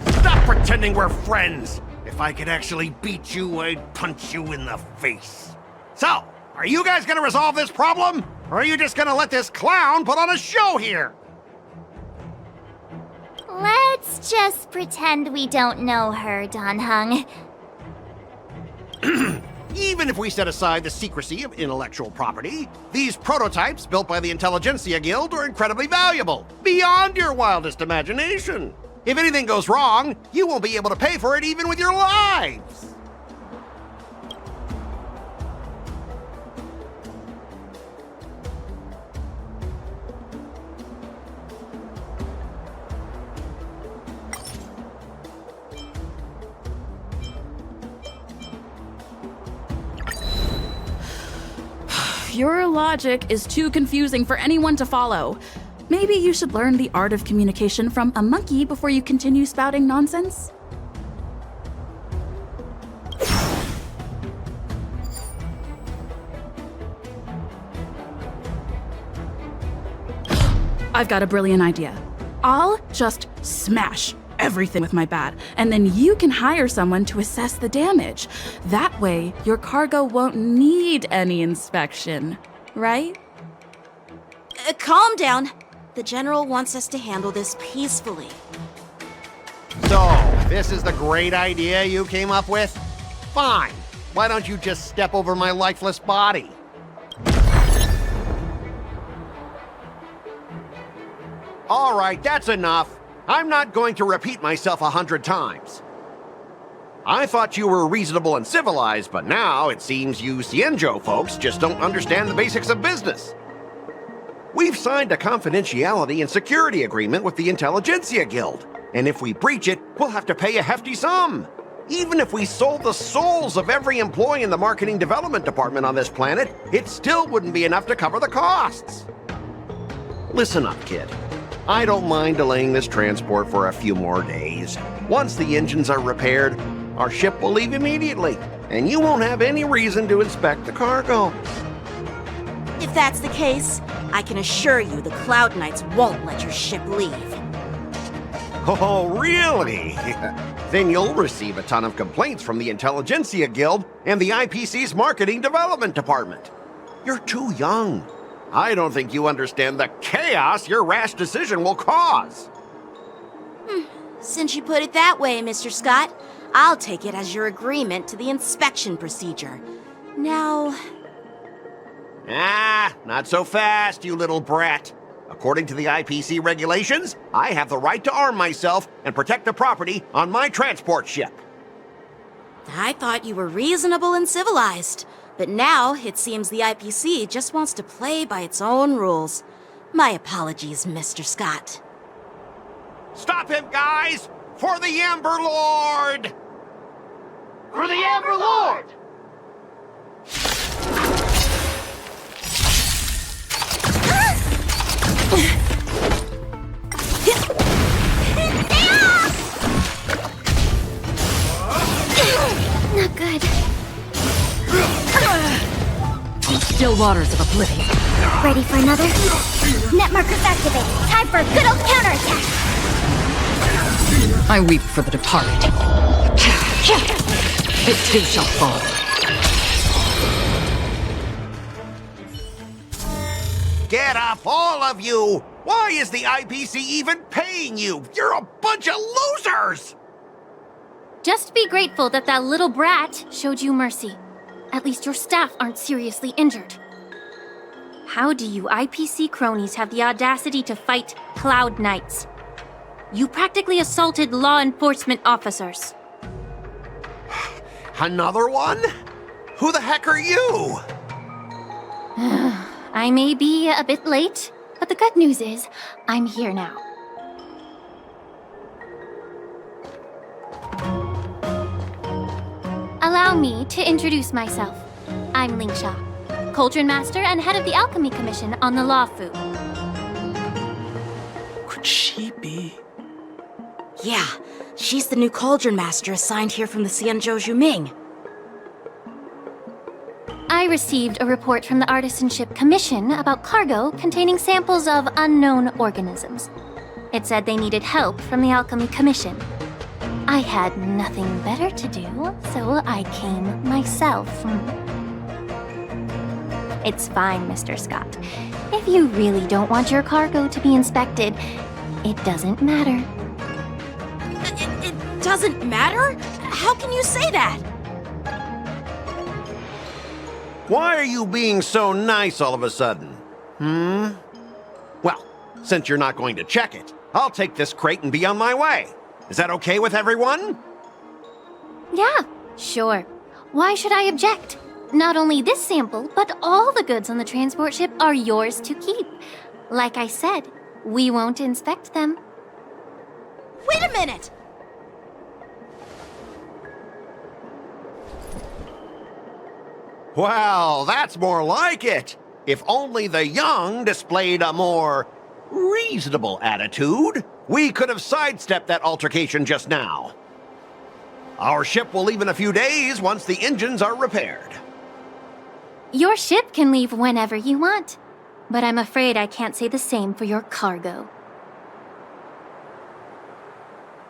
Stop pretending we're friends! If I could actually beat you, I'd punch you in the face. So, are you guys gonna resolve this problem? Or are you just gonna let this clown put on a show here? Let's just pretend we don't know her, Don Hung. Even if we set aside the secrecy of intellectual property, these prototypes built by the Intelligentsia Guild are incredibly valuable, beyond your wildest imagination. If anything goes wrong, you won't be able to pay for it even with your lives. Your logic is too confusing for anyone to follow. Maybe you should learn the art of communication from a monkey before you continue spouting nonsense? I've got a brilliant idea. I'll just smash everything with my bat, and then you can hire someone to assess the damage. That way, your cargo won't need any inspection, right? Calm down. The General wants us to handle this peacefully. So, this is the great idea you came up with? Fine. Why don't you just step over my lifeless body? All right, that's enough. I'm not going to repeat myself 100 times. I thought you were reasonable and civilized, but now it seems you Xianzhou folks just don't understand the basics of business. We've signed a confidentiality and security agreement with the Intelligentsia Guild, and if we breach it, we'll have to pay a hefty sum. Even if we sold the souls of every employee in the marketing development department on this planet, it still wouldn't be enough to cover the costs. Listen up, kid. I don't mind delaying this transport for a few more days. Once the engines are repaired, our ship will leave immediately, and you won't have any reason to inspect the cargo. If that's the case, I can assure you the Cloud Knights won't let your ship leave. Oh, really? Then you'll receive a ton of complaints from the Intelligentsia Guild and the IPC's Marketing Development Department. You're too young. I don't think you understand the chaos your rash decision will cause. Since you put it that way, Mr. Scott, I'll take it as your agreement to the inspection procedure. Now... Not so fast, you little brat. According to the IPC regulations, I have the right to arm myself and protect the property on my transport ship. I thought you were reasonable and civilized. But now, it seems the IPC just wants to play by its own rules. My apologies, Mr. Scott. Stop him, guys! For the Amber Lord! For the Amber Lord! Not good. Still waters of oblivion. Ready for another? Net markers activate. Time for a good old counterattack. I weep for the departed. It too shall fall. Get up, all of you! Why is the IPC even paying you? You're a bunch of losers! Just be grateful that that little brat showed you mercy. At least your staff aren't seriously injured. How do you IPC cronies have the audacity to fight Cloud Knights? You practically assaulted law enforcement officers. Another one? Who the heck are you? I may be a bit late, but the good news is I'm here now. Allow me to introduce myself. I'm Lingsha, Cauldron Master and head of the Alchemy Commission on the Lawfu. Could she be? Yeah, she's the new Cauldron Master assigned here from the Xianzhou Zhuming. I received a report from the Artisanship Commission about cargo containing samples of unknown organisms. It said they needed help from the Alchemy Commission. I had nothing better to do, so I came myself. It's fine, Mr. Scott. If you really don't want your cargo to be inspected, it doesn't matter. It doesn't matter? How can you say that? Why are you being so nice all of a sudden? Well, since you're not going to check it, I'll take this crate and be on my way. Is that okay with everyone? Yeah, sure. Why should I object? Not only this sample, but all the goods on the transport ship are yours to keep. Like I said, we won't inspect them. Wait a minute! Well, that's more like it. If only the young displayed a more reasonable attitude, we could have sidestepped that altercation just now. Our ship will leave in a few days once the engines are repaired. Your ship can leave whenever you want, but I'm afraid I can't say the same for your cargo.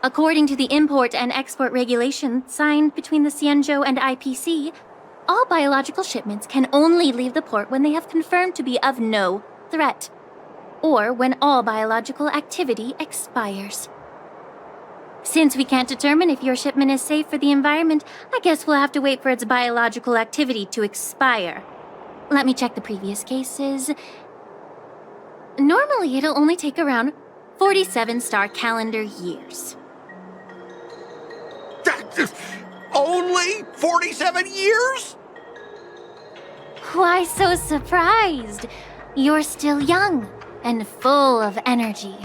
According to the import and export regulations signed between the Xianzhou and IPC, all biological shipments can only leave the port when they have confirmed to be of no threat, or when all biological activity expires. Since we can't determine if your shipment is safe for the environment, I guess we'll have to wait for its biological activity to expire. Let me check the previous cases. Normally, it'll only take around 47 star calendar years. Only 47 years? Why so surprised? You're still young and full of energy.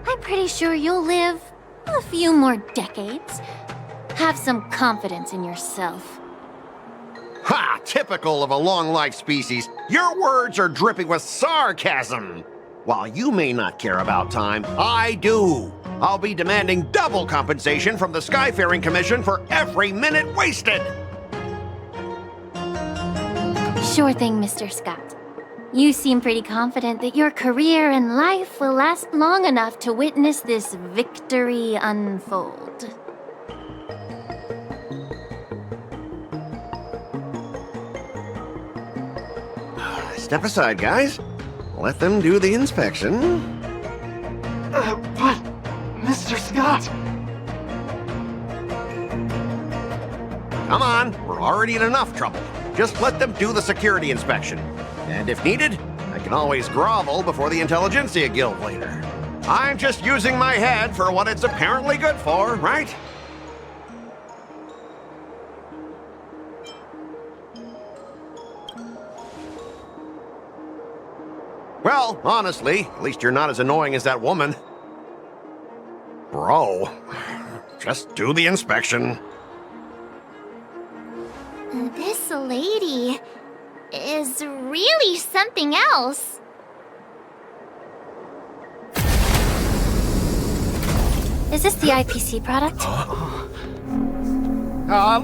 I'm pretty sure you'll live a few more decades. Have some confidence in yourself. Ha! Typical of a long-life species. Your words are dripping with sarcasm. While you may not care about time, I do. I'll be demanding double compensation from the Skyfaring Commission for every minute wasted. Sure thing, Mr. Scott. You seem pretty confident that your career and life will last long enough to witness this victory unfold. Step aside, guys. Let them do the inspection. But, Mr. Scott... Come on, we're already in enough trouble. Just let them do the security inspection. And if needed, I can always grovel before the Intelligentsia Guild later. I'm just using my head for what it's apparently good for, right? Well, honestly, at least you're not as annoying as that woman. Bro. Just do the inspection. This lady is really something else. Is this the IPC product?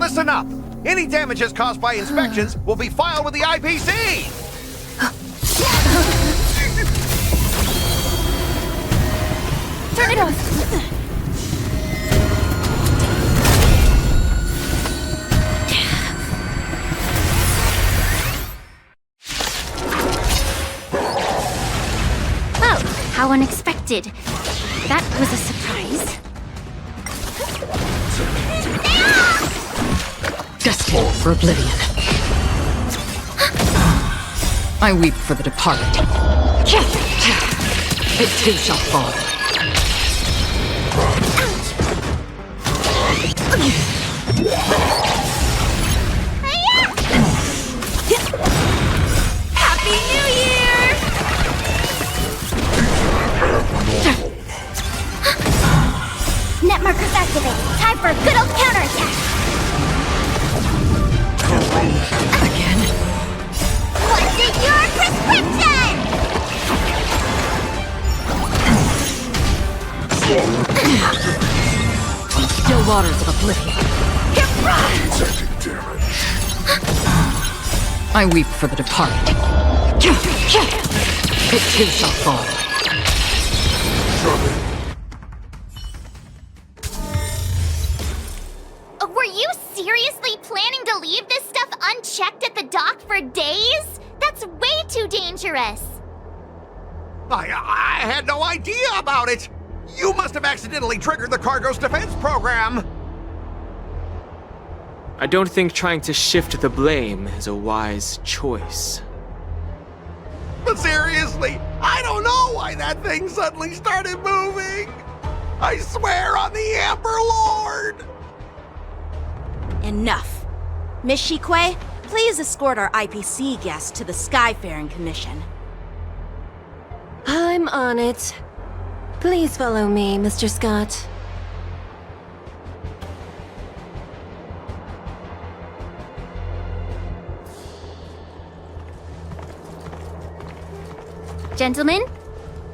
Listen up. Any damages caused by inspections will be filed with the IPC. Turn it off! Oh, how unexpected. That was a surprise. Destined for oblivion. I weep for the departed. It too shall fall. Happy New Year! Net markers activated. Time for a good old counterattack. Again? What's in your prescription? Still waters of oblivion. I weep for the departed. It too shall fall. Were you seriously planning to leave this stuff unchecked at the dock for days? That's way too dangerous. I had no idea about it. You must have accidentally triggered the cargo's defense program. I don't think trying to shift the blame is a wise choice. But seriously, I don't know why that thing suddenly started moving. I swear on the Amber Lord. Enough. Miss Shikwe, please escort our IPC guests to the Skyfaring Commission. I'm on it. Please follow me, Mr. Scott. Gentlemen,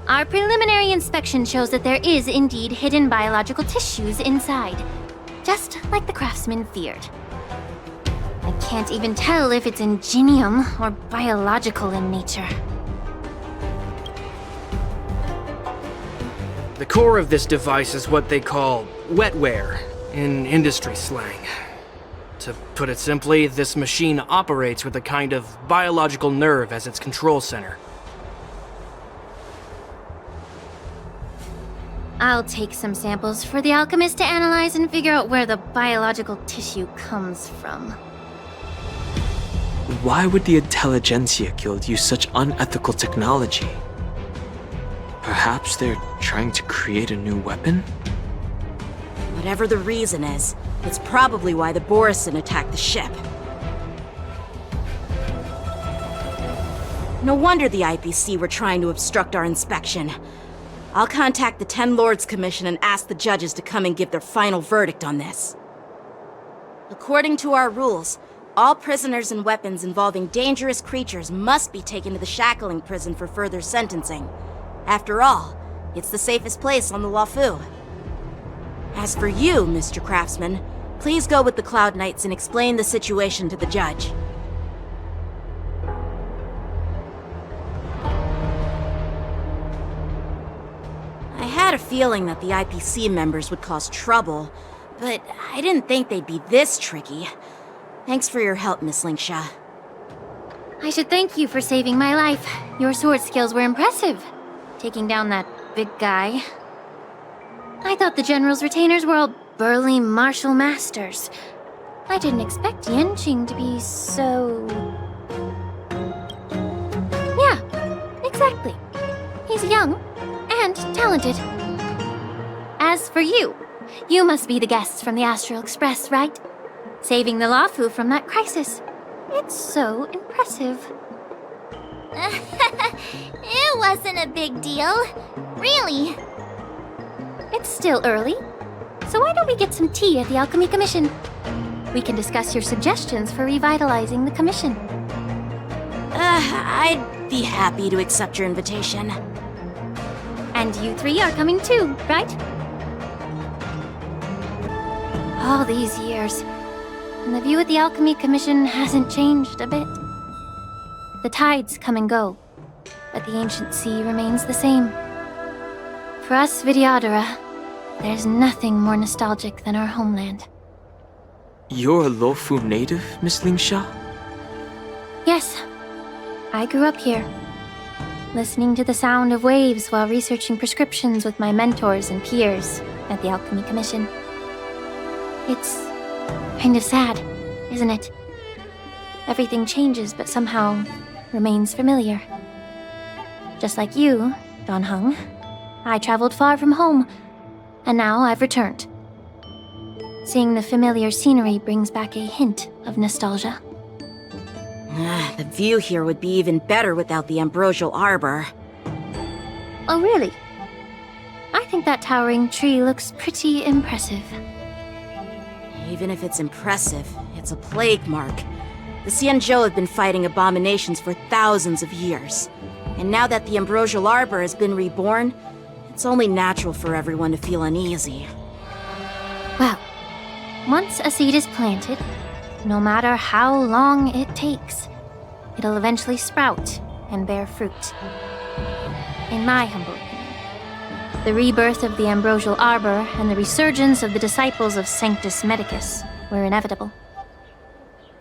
our preliminary inspection shows that there is indeed hidden biological tissues inside, just like the craftsman feared. I can't even tell if it's ingenium or biological in nature. The core of this device is what they call wetware in industry slang. To put it simply, this machine operates with a kind of biological nerve as its control center. I'll take some samples for the alchemist to analyze and figure out where the biological tissue comes from. Why would the Intelligentsia Guild use such unethical technology? Perhaps they're trying to create a new weapon? Whatever the reason is, it's probably why the Borison attacked the ship. No wonder the IPC were trying to obstruct our inspection. I'll contact the Ten Lords Commission and ask the judges to come and give their final verdict on this. According to our rules, all prisoners and weapons involving dangerous creatures must be taken to the shackling prison for further sentencing. After all, it's the safest place on the Luofu. As for you, Mr. Craftsman, please go with the Cloud Knights and explain the situation to the judge. I had a feeling that the IPC members would cause trouble, but I didn't think they'd be this tricky. Thanks for your help, Miss Lingsha. I should thank you for saving my life. Your sword skills were impressive. Taking down that big guy. I thought the General's retainers were all burly martial masters. I didn't expect Yenqing to be so... Yeah, exactly. He's young and talented. As for you, you must be the guests from the Astral Express, right? Saving the Luofu from that crisis. It's so impressive. It wasn't a big deal. Really. It's still early. So why don't we get some tea at the Alchemy Commission? We can discuss your suggestions for revitalizing the commission. I'd be happy to accept your invitation. And you three are coming too, right? All these years, and the view at the Alchemy Commission hasn't changed a bit. The tides come and go, but the ancient sea remains the same. For us Vidyadhara, there's nothing more nostalgic than our homeland. You're a Lofu native, Miss Lingsha? Yes, I grew up here, listening to the sound of waves while researching prescriptions with my mentors and peers at the Alchemy Commission. It's kind of sad, isn't it? Everything changes but somehow remains familiar. Just like you, Dan Heng, I traveled far from home, and now I've returned. Seeing the familiar scenery brings back a hint of nostalgia. The view here would be even better without the ambrosial arbor. Oh, really? I think that towering tree looks pretty impressive. Even if it's impressive, it's a plague mark. The Xianzhou have been fighting abominations for thousands of years. And now that the ambrosial arbor has been reborn, it's only natural for everyone to feel uneasy. Well, once a seed is planted, no matter how long it takes, it'll eventually sprout and bear fruit. In my humble opinion, the rebirth of the ambrosial arbor and the resurgence of the disciples of Sanctus Medicus were inevitable.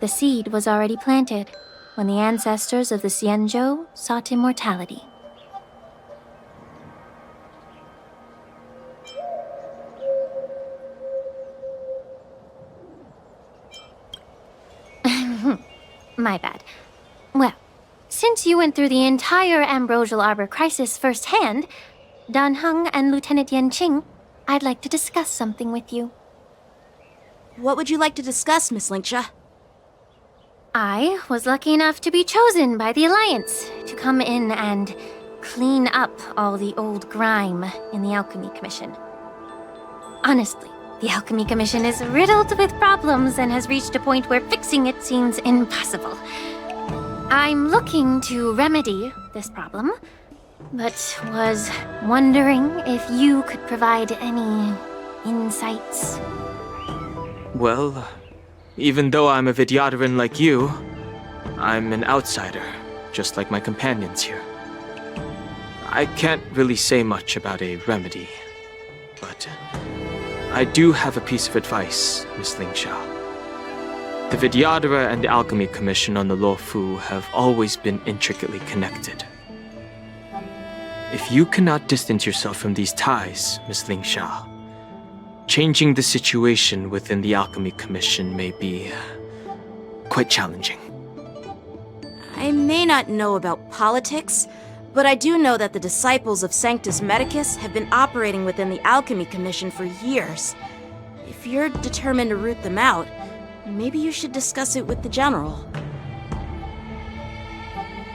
The seed was already planted when the ancestors of the Xianzhou sought immortality. My bad. Well, since you went through the entire Ambrosial Arbor crisis firsthand, Dan Heng and Lieutenant Yan Qing, I'd like to discuss something with you. What would you like to discuss, Miss Lingsha? I was lucky enough to be chosen by the Alliance to come in and clean up all the old grime in the Alchemy Commission. Honestly, the Alchemy Commission is riddled with problems and has reached a point where fixing it seems impossible. I'm looking to remedy this problem, but was wondering if you could provide any insights. Well, even though I'm a Vidyadharan like you, I'm an outsider, just like my companions here. I can't really say much about a remedy, but I do have a piece of advice, Miss Lingsha. The Vidyadhara and the Alchemy Commission on the Luofu have always been intricately connected. If you cannot distance yourself from these ties, Miss Lingsha, changing the situation within the Alchemy Commission may be quite challenging. I may not know about politics, but I do know that the disciples of Sanctus Medicus have been operating within the Alchemy Commission for years. If you're determined to root them out, maybe you should discuss it with the General.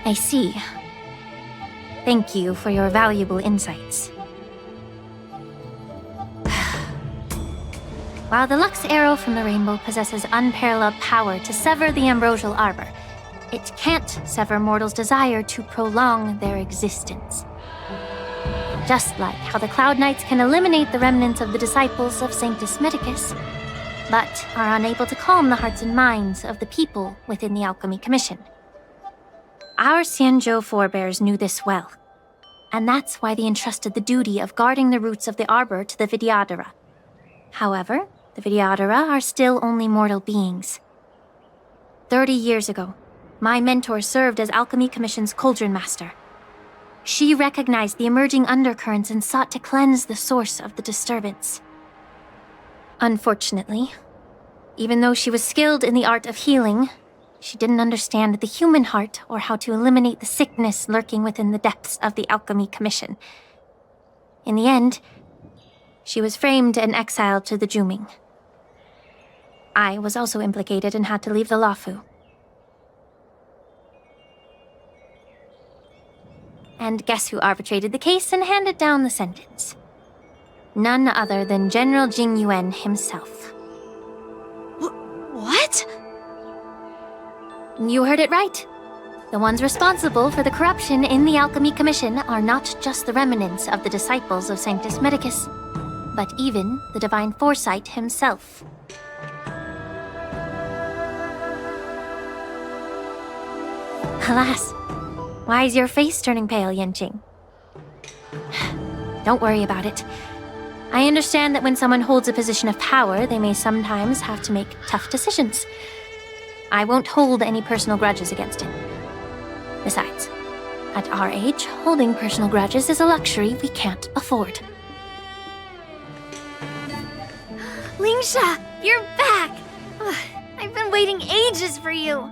I see. Thank you for your valuable insights. While the Lux Arrow from the Rainbow possesses unparalleled power to sever the Ambrosial Arbor, it can't sever mortals' desire to prolong their existence. Just like how the Cloud Knights can eliminate the remnants of the disciples of Sanctus Medicus, but are unable to calm the hearts and minds of the people within the Alchemy Commission. Our Xianzhou forebears knew this well, and that's why they entrusted the duty of guarding the roots of the Arbor to the Vidyadhara. However, the Vidyadhara are still only mortal beings. 30 years ago, my mentor served as Alchemy Commission's Cauldron Master. She recognized the emerging undercurrents and sought to cleanse the source of the disturbance. Unfortunately, even though she was skilled in the art of healing, she didn't understand the human heart or how to eliminate the sickness lurking within the depths of the Alchemy Commission. In the end, she was framed and exiled to the Juming. I was also implicated and had to leave the Luofu. And guess who arbitrated the case and handed down the sentence? None other than General Jing Yuan himself. What? You heard it right. The ones responsible for the corruption in the Alchemy Commission are not just the remnants of the disciples of Sanctus Medicus, but even the Divine Foresight himself. Alas, why is your face turning pale, Yanqing? Don't worry about it. I understand that when someone holds a position of power, they may sometimes have to make tough decisions. I won't hold any personal grudges against him. Besides, at our age, holding personal grudges is a luxury we can't afford. Lingsha, you're back! Ugh, I've been waiting ages for you.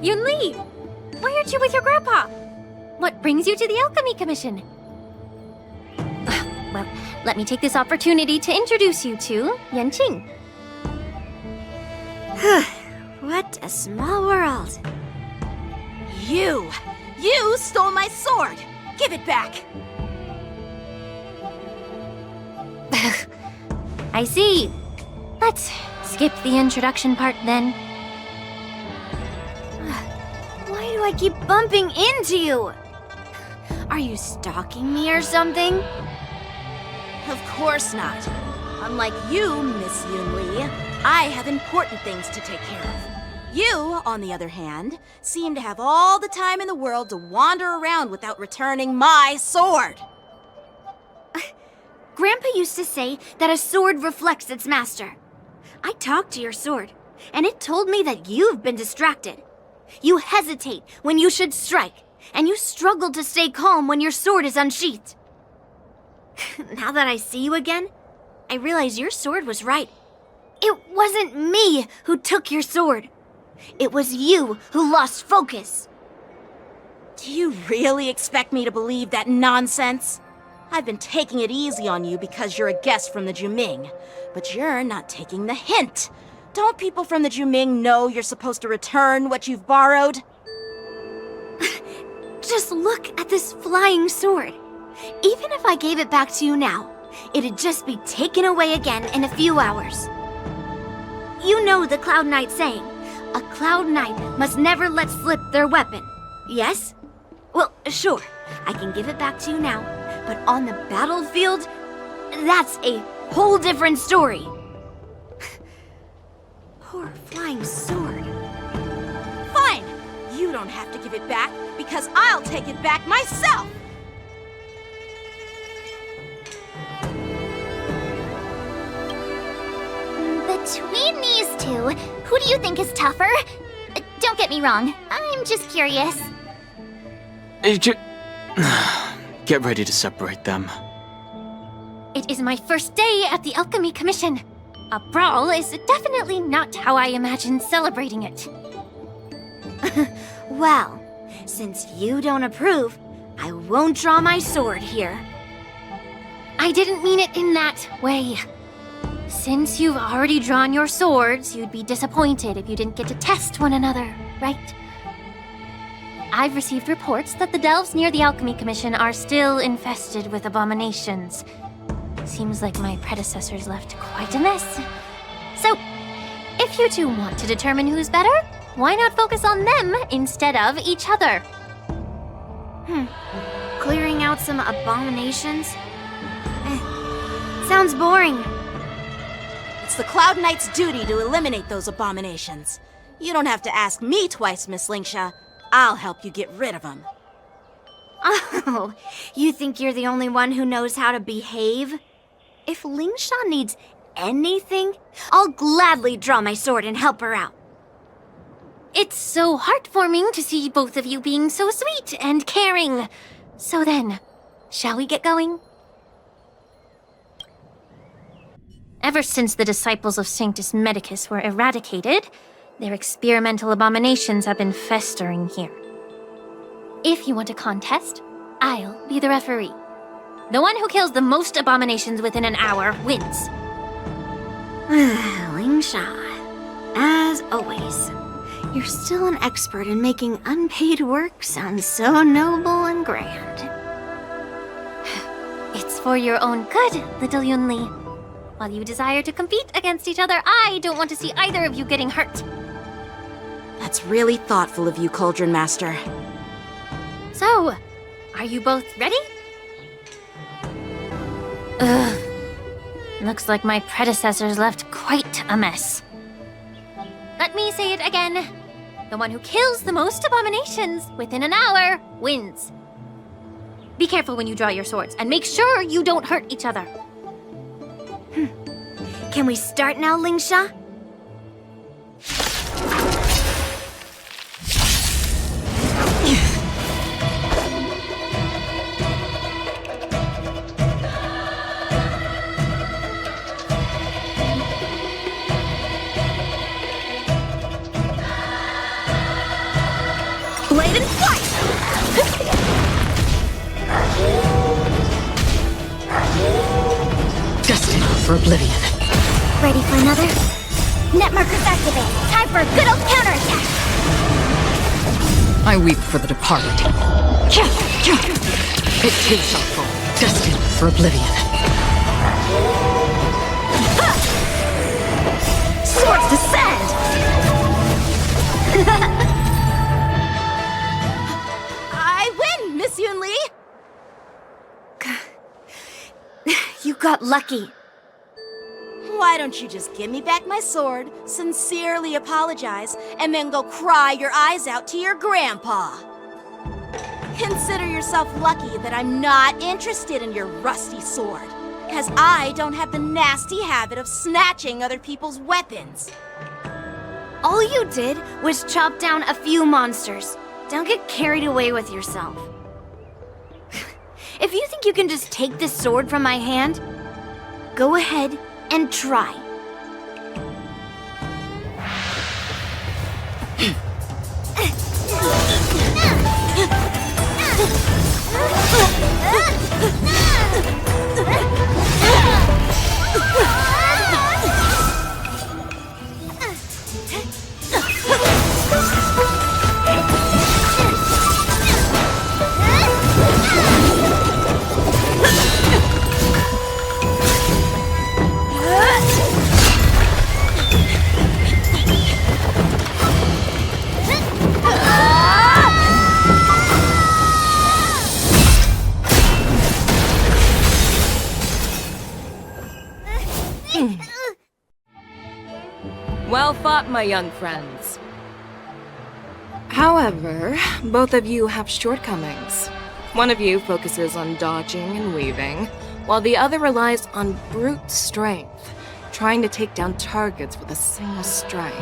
Yunli! Why aren't you with your grandpa? What brings you to the Alchemy Commission? Well, let me take this opportunity to introduce you to Yanqing. What a small world. You stole my sword! Give it back! I see. Let's skip the introduction part then. Why do I keep bumping into you? Are you stalking me or something? Of course not. Unlike you, Miss Yunli, I have important things to take care of. You, on the other hand, seem to have all the time in the world to wander around without returning my sword. Grandpa used to say that a sword reflects its master. I talked to your sword, and it told me that you've been distracted. You hesitate when you should strike, and you struggle to stay calm when your sword is unsheathed. Now that I see you again, I realize your sword was right. It wasn't me who took your sword. It was you who lost focus. Do you really expect me to believe that nonsense? I've been taking it easy on you because you're a guest from the Juming, but you're not taking the hint. Don't people from the Juming know you're supposed to return what you've borrowed? Just look at this flying sword. Even if I gave it back to you now, it'd just be taken away again in a few hours. You know the Cloud Knight saying, a Cloud Knight must never let slip their weapon, yes? Well, sure, I can give it back to you now, but on the battlefield, that's a whole different story. Poor flying sword. Fine! You don't have to give it back, because I'll take it back myself! Between these two, who do you think is tougher? Don't get me wrong, I'm just curious. Get ready to separate them. It is my first day at the Alchemy Commission. A brawl is definitely not how I imagine celebrating it. Well, since you don't approve, I won't draw my sword here. I didn't mean it in that way. Since you've already drawn your swords, you'd be disappointed if you didn't get to test one another, right? I've received reports that the delves near the Alchemy Commission are still infested with abominations. Seems like my predecessors left quite a mess. So, if you two want to determine who's better, why not focus on them instead of each other? Clearing out some abominations? Sounds boring. It's the Cloud Knight's duty to eliminate those abominations. You don't have to ask me twice, Miss Lingsha. I'll help you get rid of them. Oh, you think you're the only one who knows how to behave? If Lingsha needs anything, I'll gladly draw my sword and help her out. It's so heartwarming to see both of you being so sweet and caring. So then, shall we get going? Ever since the disciples of Sanctus Medicus were eradicated, their experimental abominations have been festering here. If you want a contest, I'll be the referee. The one who kills the most abominations within an hour wins. Lingsha, as always, You're still an expert in making unpaid work sound so noble and grand. It's for your own good, little Yunli. While you desire to compete against each other, I don't want to see either of you getting hurt. That's really thoughtful of you, Cauldron Master. So, are you both ready? Ugh. Looks like my predecessors left quite a mess. Let me say it again. The one who kills the most abominations within an hour wins. Be careful when you draw your swords, and make sure you don't hurt each other. Can we start now, Lingsha? Blade and fight! Destined for oblivion. Ready for another? Net markers activate. Time for a good old counterattack. I weep for the departed. It too shall fall, destined for oblivion. Swords descend! I win, Miss Yunli! You got lucky. Why don't you just give me back my sword, sincerely apologize, and then go cry your eyes out to your grandpa? Consider yourself lucky that I'm not interested in your rusty sword, because I don't have the nasty habit of snatching other people's weapons. All you did was chop down a few monsters. Don't get carried away with yourself. If you think you can just take this sword from my hand, go ahead and try. Well fought, my young friends. However, both of you have shortcomings. One of you focuses on dodging and weaving, while the other relies on brute strength, trying to take down targets with a single strike.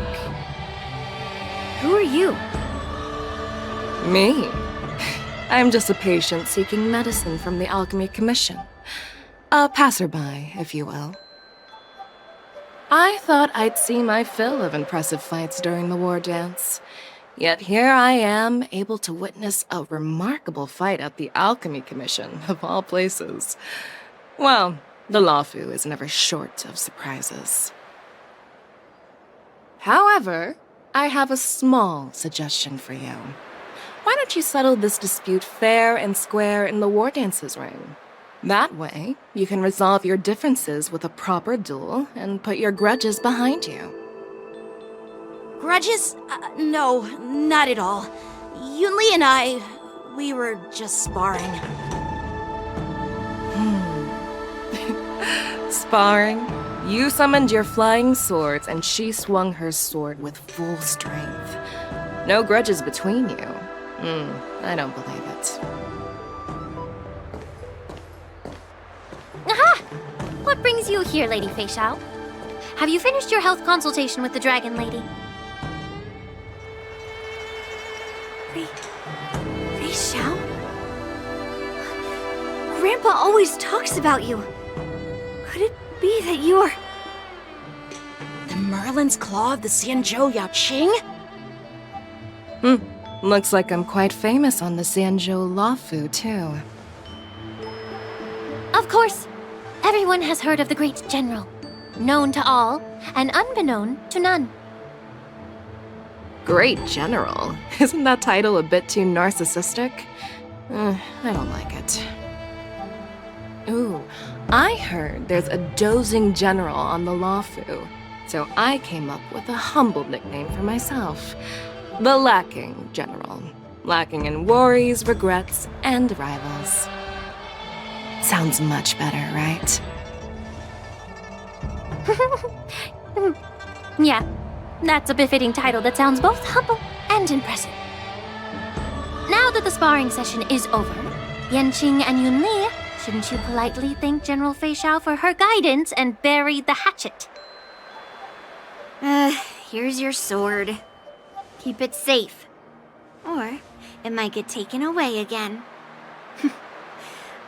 Who are you? Me? I'm just a patient seeking medicine from the Alchemy Commission. A passerby, if you will. I thought I'd see my fill of impressive fights during the war dance. Yet here I am, able to witness a remarkable fight at the Alchemy Commission, of all places. Well, the Lawfu is never short of surprises. However, I have a small suggestion for you. Why don't you settle this dispute fair and square in the war dance's ring? That way, you can resolve your differences with a proper duel and put your grudges behind you. Grudges? No, not at all. Yunli and we were just sparring. Sparring? You summoned your flying swords and she swung her sword with full strength. No grudges between you. I don't believe it. Aha! What brings you here, Lady Fei Xiao? Have you finished your health consultation with the Dragon Lady? Fei Xiao? Grandpa always talks about you. Could it be that you're... The Merlin's Claw of the Xianzhou Yaoqing? Looks like I'm quite famous on the Xianzhou Lawfu, too. Of course. Everyone has heard of the great general. Known to all, and unbeknown to none. Great General. Isn't that title a bit too narcissistic? I don't like it. Ooh, I heard there's a dozing general on the Lawfu, so I came up with a humble nickname for myself. The Lacking General. Lacking in worries, regrets, and rivals. Sounds much better, right? Yeah, that's a befitting title that sounds both humble and impressive. Now that the sparring session is over, Yanqing and Yunli, shouldn't you politely thank General Fei Xiao for her guidance and bury the hatchet? Here's your sword. Keep it safe. Or it might get taken away again.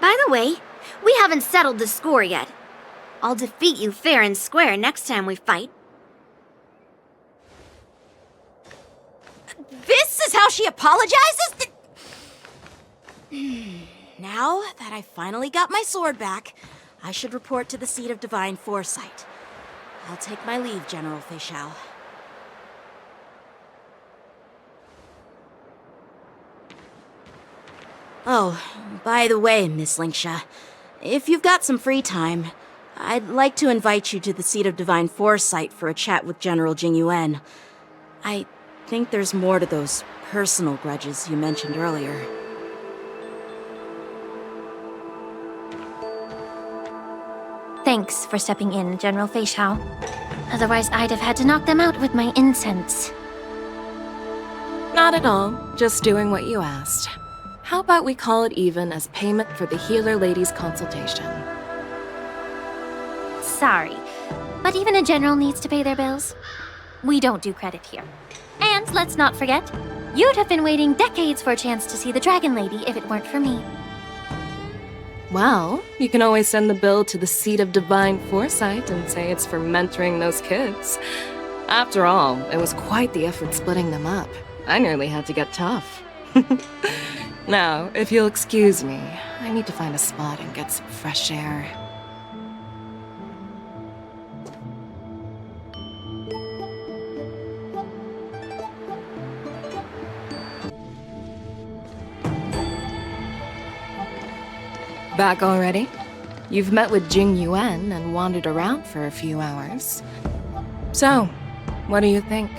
By the way, we haven't settled the score yet. I'll defeat you fair and square next time we fight. This is how she apologizes? Now that I finally got my sword back, I should report to the seat of divine foresight. I'll take my leave, General Fei Xiao. Oh, by the way, Miss Linksha, if you've got some free time, I'd like to invite you to the seat of divine foresight for a chat with General Jingyuan. I think there's more to those personal grudges you mentioned earlier. Thanks for stepping in, General Fei Xiao. Otherwise, I'd have had to knock them out with my incense. Not at all. Just doing what you asked. How about we call it even as payment for the healer lady's consultation? Sorry, but even a general needs to pay their bills. We don't do credit here. And let's not forget, you'd have been waiting decades for a chance to see the Dragon Lady if it weren't for me. Well, you can always send the bill to the seat of divine foresight and say it's for mentoring those kids. After all, it was quite the effort splitting them up. I nearly had to get tough. Now, if you'll excuse me, I need to find a spot and get some fresh air. Back already? You've met with Jing Yuan and wandered around for a few hours. So, what do you think?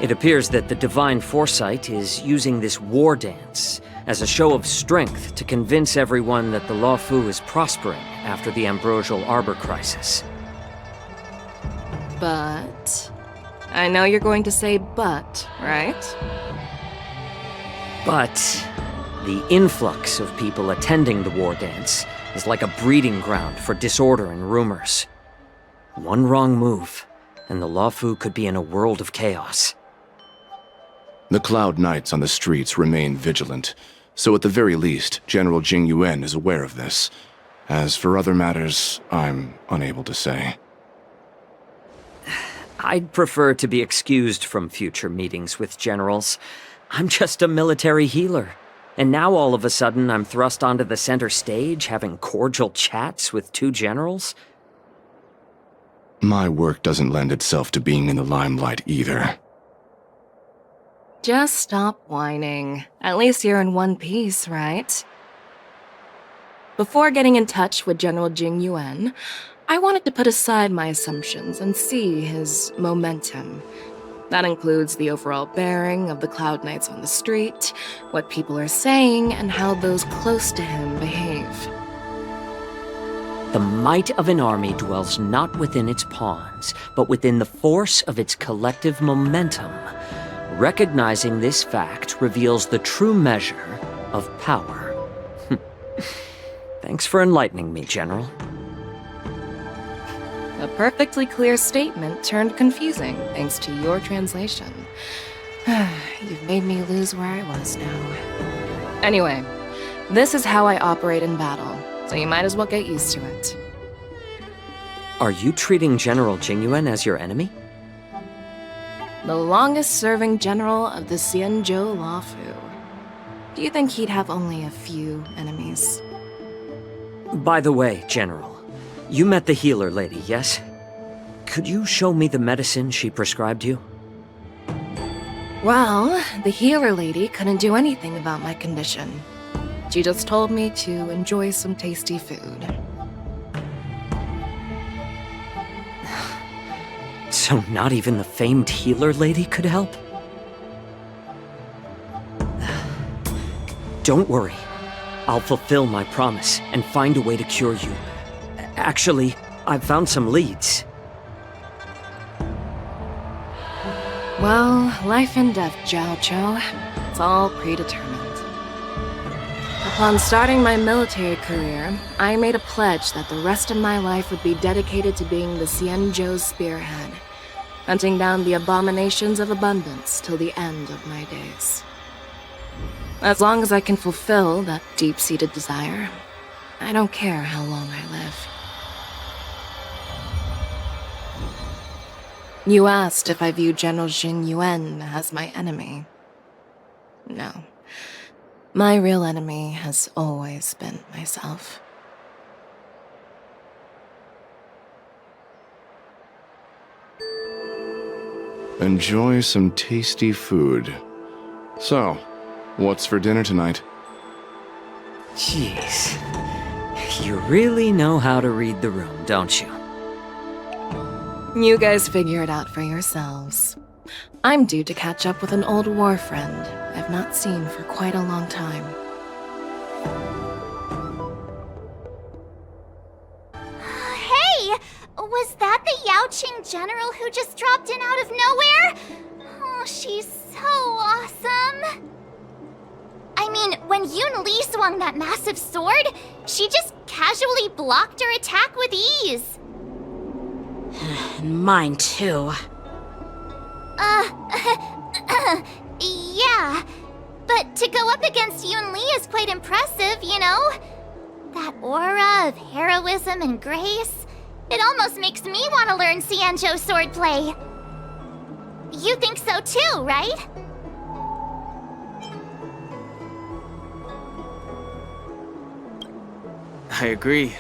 It appears that the Divine Foresight is using this war dance as a show of strength to convince everyone that the Lawfu is prospering after the Ambrosial Arbor crisis. But... I know you're going to say but, right? But the influx of people attending the war dance is like a breeding ground for disorder and rumors. One wrong move, and the Lawfu could be in a world of chaos. The Cloud Knights on the streets remain vigilant, so at the very least, General Jingyuan is aware of this. As for other matters, I'm unable to say. I'd prefer to be excused from future meetings with generals. I'm just a military healer. And now all of a sudden I'm thrust onto the center stage having cordial chats with two generals? My work doesn't lend itself to being in the limelight either. Just stop whining. At least you're in one piece, right? Before getting in touch with General Jing Yuan, I wanted to put aside my assumptions and see his momentum. That includes the overall bearing of the Cloud Knights on the street, what people are saying, and how those close to him behave. The might of an army dwells not within its pawns, but within the force of its collective momentum. Recognizing this fact reveals the true measure of power. Thanks for enlightening me, General. A perfectly clear statement turned confusing thanks to your translation. You've made me lose where I was now. Anyway, this is how I operate in battle, so you might as well get used to it. Are you treating General Jingyuan as your enemy? The longest-serving general of the Xianzhou Lawfu. Do you think he'd have only a few enemies? By the way, General, you met the healer lady, yes? Could you show me the medicine she prescribed you? Well, the healer lady couldn't do anything about my condition. She just told me to enjoy some tasty food. So not even the famed healer lady could help? Don't worry. I'll fulfill my promise and find a way to cure you. Actually, I've found some leads. Well, life and death, Jiao Cho. It's all predetermined. Upon starting my military career, I made a pledge that the rest of my life would be dedicated to being the Xianzhou's spearhead, hunting down the abominations of abundance till the end of my days. As long as I can fulfill that deep-seated desire, I don't care how long I live. You asked if I view General Jing Yuan as my enemy. No. My real enemy has always been myself. Enjoy some tasty food. So, what's for dinner tonight? Jeez. You really know how to read the room, don't you? You guys figure it out for yourselves. I'm due to catch up with an old war friend I've not seen for quite a long time. Hey! Was that the Yaoqing general who just dropped in out of nowhere? Oh, she's so awesome! I mean, when Yun Li swung that massive sword, she just casually blocked her attack with ease. Mine too. Yeah. But to go up against Yun Li is quite impressive, you know? That aura of heroism and grace, it almost makes me want to learn Xianzhou swordplay. You think so too, right? I agree.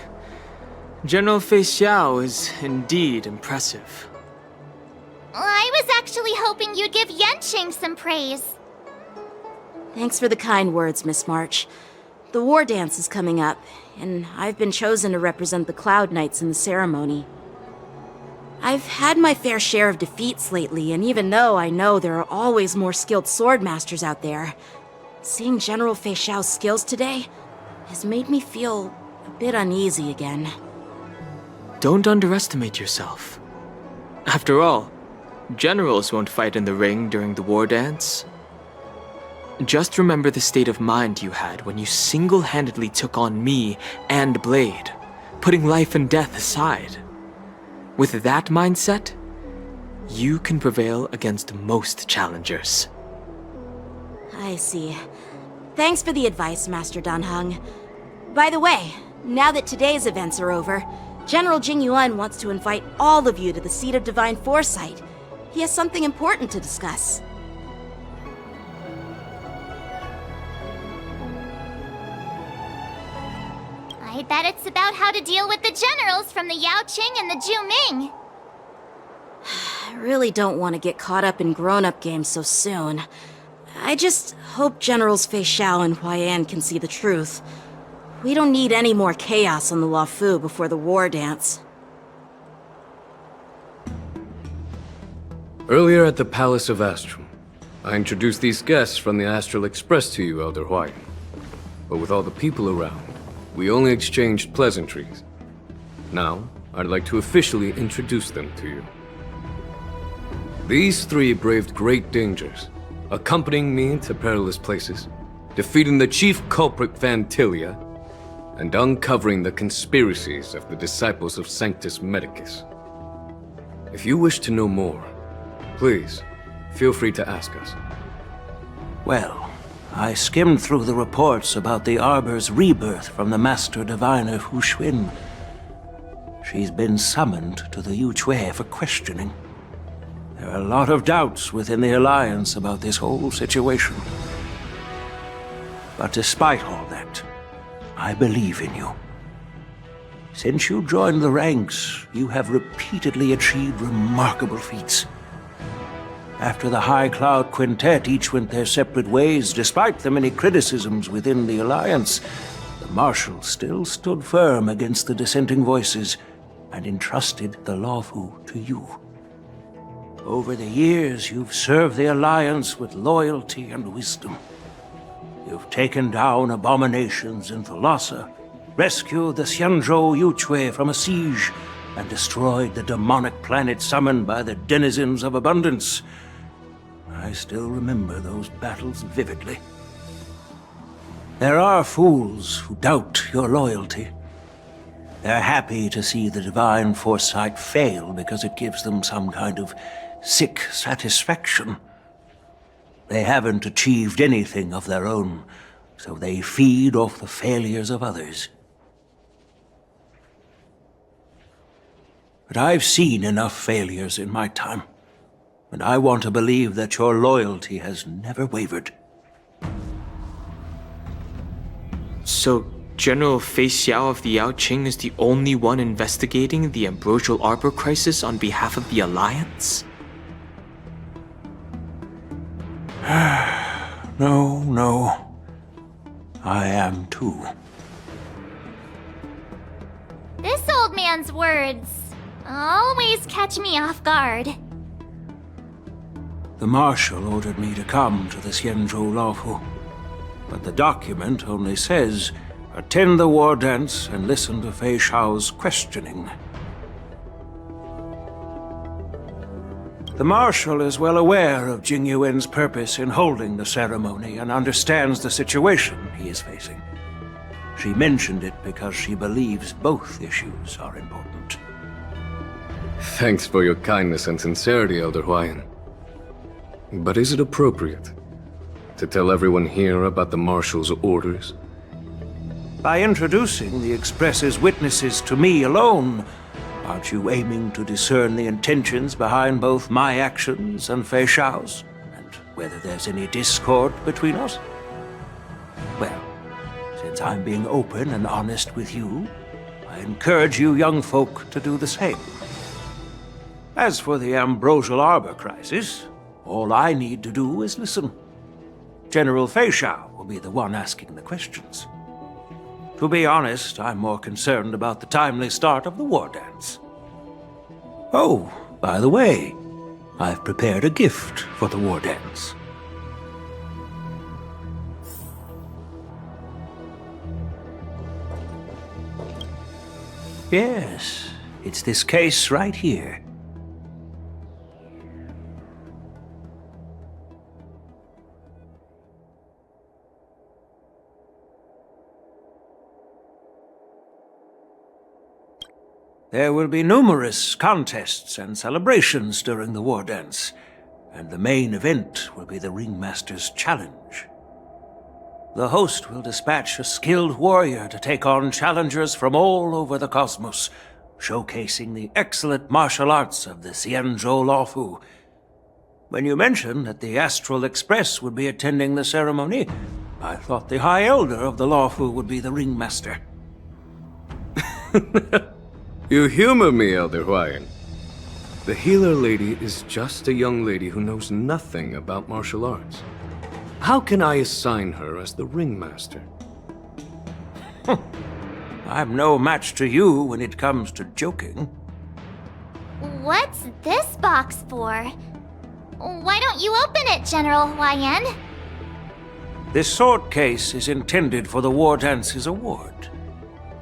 General Fei Xiao is indeed impressive. I was actually hoping you'd give Yanqing some praise. Thanks for the kind words, Miss March. The war dance is coming up, and I've been chosen to represent the Cloud Knights in the ceremony. I've had my fair share of defeats lately, and even though I know there are always more skilled swordmasters out there, seeing General Fei Xiao's skills today has made me feel a bit uneasy again. Don't underestimate yourself. After all, generals won't fight in the ring during the war dance. Just remember the state of mind you had when you single-handedly took on me and Blade, putting life and death aside. With that mindset, you can prevail against most challengers. I see. Thanks for the advice, Master Danheng. By the way, now that today's events are over, General Jing Yuan wants to invite all of you to the Seat of Divine Foresight. He has something important to discuss. I bet it's about how to deal with the generals from the Yaoqing and the Zhuming. I really don't want to get caught up in grown-up games so soon. I just hope Generals Fei Xiao and Huaiyan can see the truth. We don't need any more chaos on the Luofu before the war dance. Earlier at the Palace of Astrum, I introduced these guests from the Astral Express to you, Elder Huaiyan. But with all the people around, we only exchanged pleasantries. Now, I'd like to officially introduce them to you. These three braved great dangers, accompanying me to perilous places, defeating the chief culprit Vantilia, and uncovering the conspiracies of the disciples of Sanctus Medicus. If you wish to know more, please, feel free to ask us. Well, I skimmed through the reports about the Arbor's rebirth from the Master Diviner Hu Xuan. She's been summoned to the Yu Chui for questioning. There are a lot of doubts within the Alliance about this whole situation. But despite all that, I believe in you. Since you joined the ranks, you have repeatedly achieved remarkable feats. After the High Cloud Quintet each went their separate ways, despite the many criticisms within the Alliance, the Marshal still stood firm against the dissenting voices and entrusted the Lawfu to you. Over the years, you've served the Alliance with loyalty and wisdom. You've taken down abominations in Thalassa, rescued the Xianzhou Yuchue from a siege, and destroyed the demonic planet summoned by the denizens of abundance. I still remember those battles vividly. There are fools who doubt your loyalty. They're happy to see the divine foresight fail because it gives them some kind of sick satisfaction. They haven't achieved anything of their own, so they feed off the failures of others. But I've seen enough failures in my time, and I want to believe that your loyalty has never wavered. So, General Fei Xiao of the Yaoqing is the only one investigating the Ambrosial Arbor crisis on behalf of the Alliance? No. I am too. This old man's words always catch me off guard. The Marshal ordered me to come to the Xianzhou Lawfu, but the document only says, attend the war dance and listen to Fei Xiao's questioning. The Marshal is well aware of Jing Yuan's purpose in holding the ceremony and understands the situation he is facing. She mentioned it because she believes both issues are important. Thanks for your kindness and sincerity, Elder Huayan. But is it appropriate to tell everyone here about the Marshal's orders? By introducing the Express's witnesses to me alone, aren't you aiming to discern the intentions behind both my actions and Fei Xiao's, and whether there's any discord between us? Well, since I'm being open and honest with you, I encourage you young folk to do the same. As for the Ambrosial Arbor crisis, all I need to do is listen. General Fei Xiao will be the one asking the questions. To be honest, I'm more concerned about the timely start of the war dance. Oh, by the way, I've prepared a gift for the war dance. Yes, it's this case right here. There will be numerous contests and celebrations during the war dance, and the main event will be the Ringmaster's Challenge. The host will dispatch a skilled warrior to take on challengers from all over the cosmos, showcasing the excellent martial arts of the Xianzhou Lawfu. When you mentioned that the Astral Express would be attending the ceremony, I thought the High Elder of the Lawfu would be the Ringmaster. You humor me, Elder Huayan. The healer lady is just a young lady who knows nothing about martial arts. How can I assign her as the ringmaster? I'm no match to you when it comes to joking. What's this box for? Why don't you open it, General Huayan? This sword case is intended for the War Dance's award.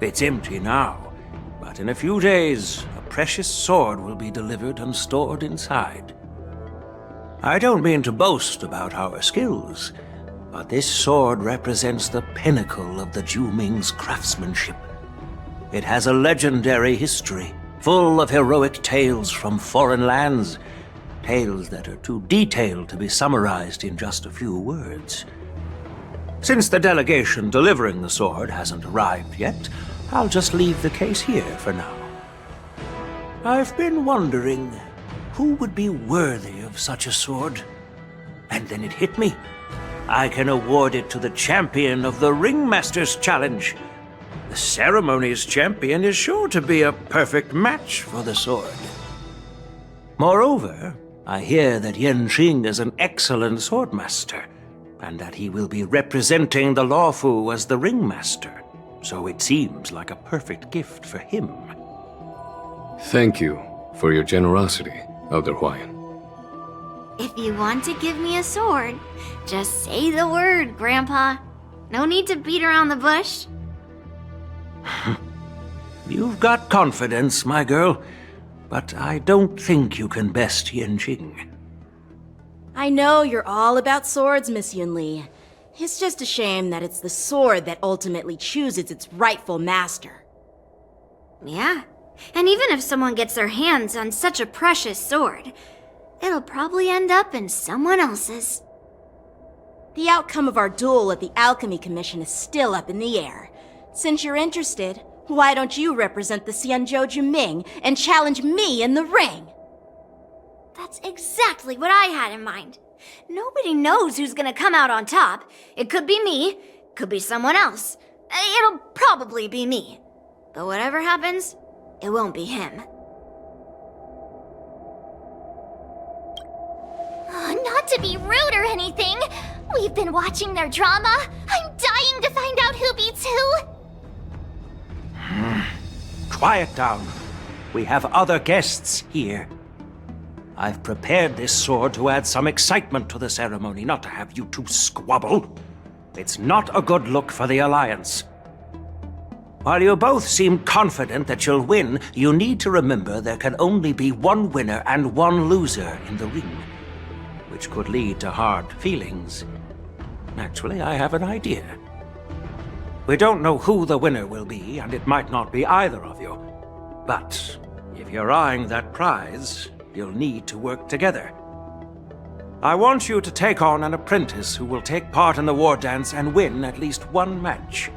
It's empty now. But in a few days, a precious sword will be delivered and stored inside. I don't mean to boast about our skills, but this sword represents the pinnacle of the Zhuming's craftsmanship. It has a legendary history, full of heroic tales from foreign lands, tales that are too detailed to be summarized in just a few words. Since the delegation delivering the sword hasn't arrived yet, I'll just leave the case here for now. I've been wondering who would be worthy of such a sword. And then it hit me. I can award it to the champion of the Ringmaster's Challenge, the The ceremony's champion is sure to be a perfect match for the sword. Moreover, I hear that Yenqing is an excellent swordmaster, and that he will be representing the Luofu as the ringmaster, so it seems like a perfect gift for him. Thank you for your generosity, Elder Huayan. If you want to give me a sword, just say the word, Grandpa. No need to beat around the bush. You've got confidence, my girl, but I don't think you can best Yenqing. I know you're all about swords, Miss Yunli. It's just a shame that it's the sword that ultimately chooses its rightful master. Yeah, and even if someone gets their hands on such a precious sword, it'll probably end up in someone else's. The outcome of our duel at the Alchemy Commission is still up in the air. Since you're interested, why don't you represent the Xianzhou Juming and challenge me in the ring? That's exactly what I had in mind. Nobody knows who's gonna come out on top. It could be me, could be someone else. It'll probably be me. But whatever happens, it won't be him. Not to be rude or anything, we've been watching their drama. I'm dying to find out who beats who. Quiet down. We have other guests here. I've prepared this sword to add some excitement to the ceremony, not to have you two squabble. It's not a good look for the Alliance. While you both seem confident that you'll win, you need to remember there can only be one winner and one loser in the ring, which could lead to hard feelings. Actually, I have an idea. We don't know who the winner will be, and it might not be either of you. But if you're eyeing that prize, you'll need to work together. I want you to take on an apprentice who will take part in the war dance and win at least one match.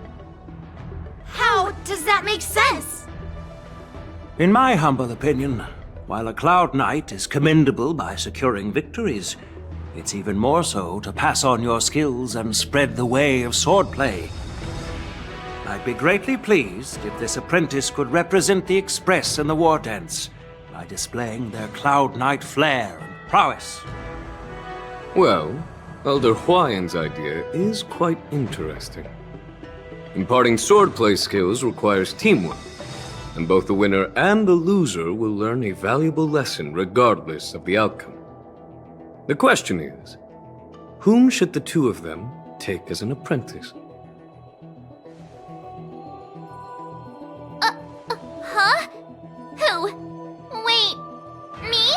How does that make sense? In my humble opinion, while a Cloud Knight is commendable by securing victories, it's even more so to pass on your skills and spread the way of swordplay. I'd be greatly pleased if this apprentice could represent the Express in the war dance by displaying their Cloud Knight flair and prowess. Well, Elder Huayan's idea is quite interesting. Imparting swordplay skills requires teamwork, and both the winner and the loser will learn a valuable lesson regardless of the outcome. The question is, whom should the two of them take as an apprentice? Huh? Who? Wait, me?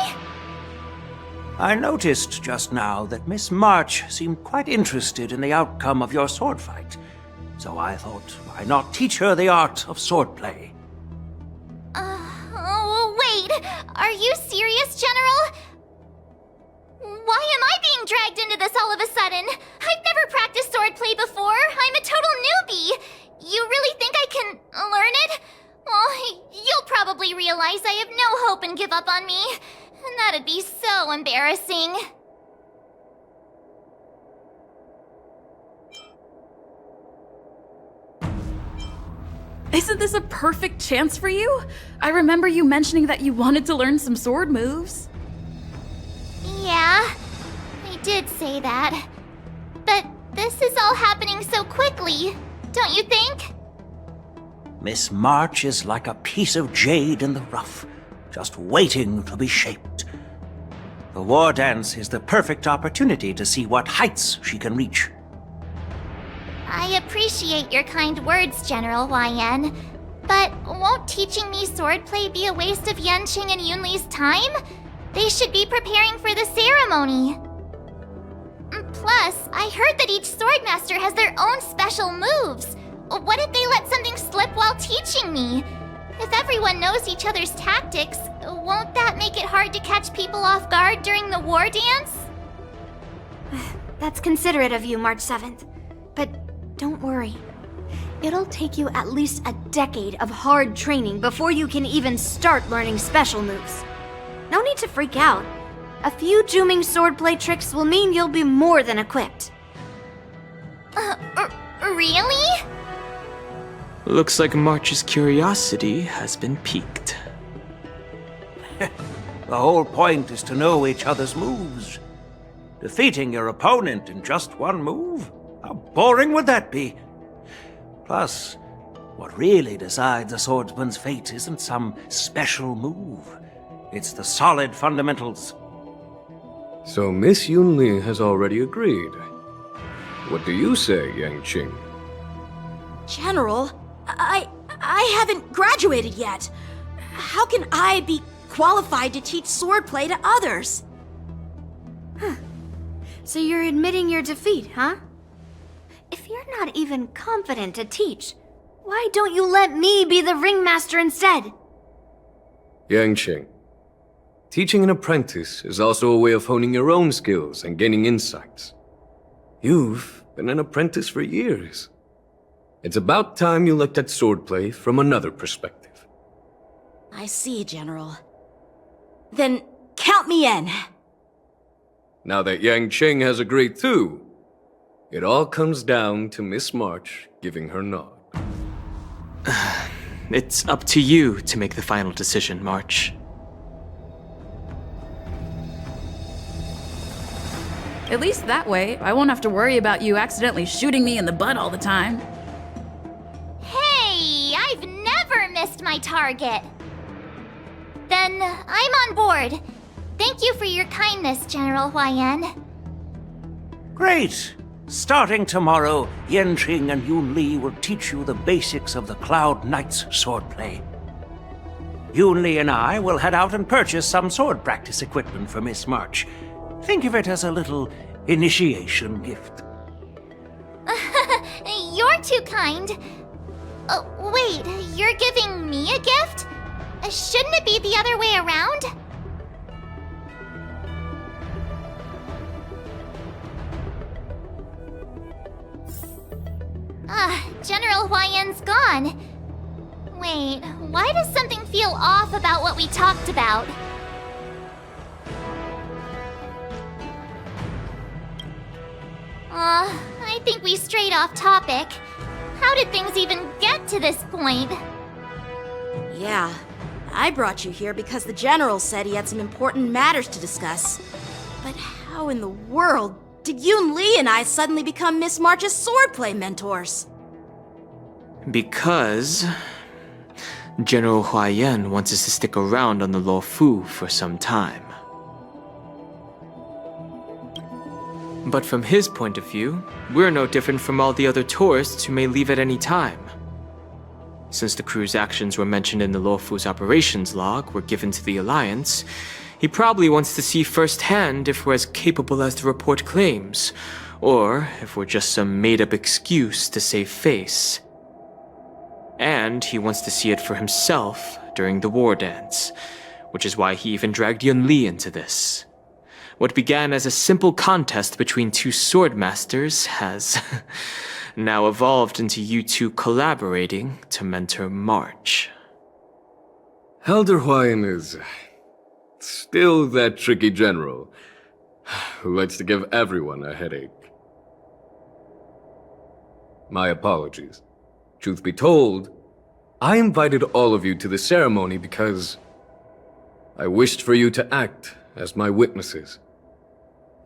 I noticed just now that Miss March seemed quite interested in the outcome of your sword fight. So I thought, why not teach her the art of swordplay? Wait, are you serious, General? Why am I being dragged into this all of a sudden? I've never practiced swordplay before. I'm a total newbie. You really think I can learn it? Well, you'll probably realize I have no hope and give up on me. And that'd be so embarrassing. Isn't this a perfect chance for you? I remember you mentioning that you wanted to learn some sword moves. Yeah, I did say that. But this is all happening so quickly, don't you think? Miss March is like a piece of jade in the rough, just waiting to be shaped. The war dance is the perfect opportunity to see what heights she can reach. I appreciate your kind words, General Huayan. But won't teaching me swordplay be a waste of Yenqing and Yunli's time? They should be preparing for the ceremony. Plus, I heard that each swordmaster has their own special moves. What if they let something slip while teaching me? If everyone knows each other's tactics, won't that make it hard to catch people off guard during the war dance? That's considerate of you, March 7th. But don't worry. It'll take you at least a decade of hard training before you can even start learning special moves. No need to freak out. A few Juming swordplay tricks will mean you'll be more than equipped. Really? Looks like March's curiosity has been piqued. The whole point is to know each other's moves. Defeating your opponent in just one move? How boring would that be? Plus, what really decides a swordsman's fate isn't some special move. It's the solid fundamentals. So Miss Yunli has already agreed. What do you say, Yang Qing? General, I haven't graduated yet. How can I be qualified to teach swordplay to others? So you're admitting your defeat, huh? If you're not even confident to teach, why don't you let me be the ringmaster instead? Yang Qing, teaching an apprentice is also a way of honing your own skills and gaining insights. You've been an apprentice for years. It's about time you looked at swordplay from another perspective. I see, General. Then count me in. Now that Yang Qing has agreed too, it all comes down to Miss March giving her nod. It's up to you to make the final decision, March. At least that way, I won't have to worry about you accidentally shooting me in the butt all the time. Hey, I've never missed my target. Then I'm on board. Thank you for your kindness, General Huaiyan. Great! Starting tomorrow, Yanqing and Yunli will teach you the basics of the Cloud Knight's swordplay. Yunli and I will head out and purchase some sword practice equipment for Miss March. Think of it as a little initiation gift. You're too kind. Wait, you're giving me a gift? Shouldn't it be the other way around? General Huaiyan's gone. Wait, why does something feel off about what we talked about? I think we strayed off topic. How did things even get to this point? Yeah, I brought you here because the General said he had some important matters to discuss. But how in the world did Yunli and I suddenly become Miss March's swordplay mentors? Because General Huaiyan wants us to stick around on the Luofu for some time. But from his point of view, we're no different from all the other tourists who may leave at any time. Since the crew's actions were mentioned in the Luofu's operations log were given to the Alliance, he probably wants to see firsthand if we're as capable as the report claims, or if we're just some made-up excuse to save face. And he wants to see it for himself during the war dance, which is why he even dragged Yunli into this. What began as a simple contest between two swordmasters has now evolved into you two collaborating to mentor March. Elder Huaiyan is still that tricky general who likes to give everyone a headache. My apologies. Truth be told, I invited all of you to the ceremony because I wished for you to act as my witnesses.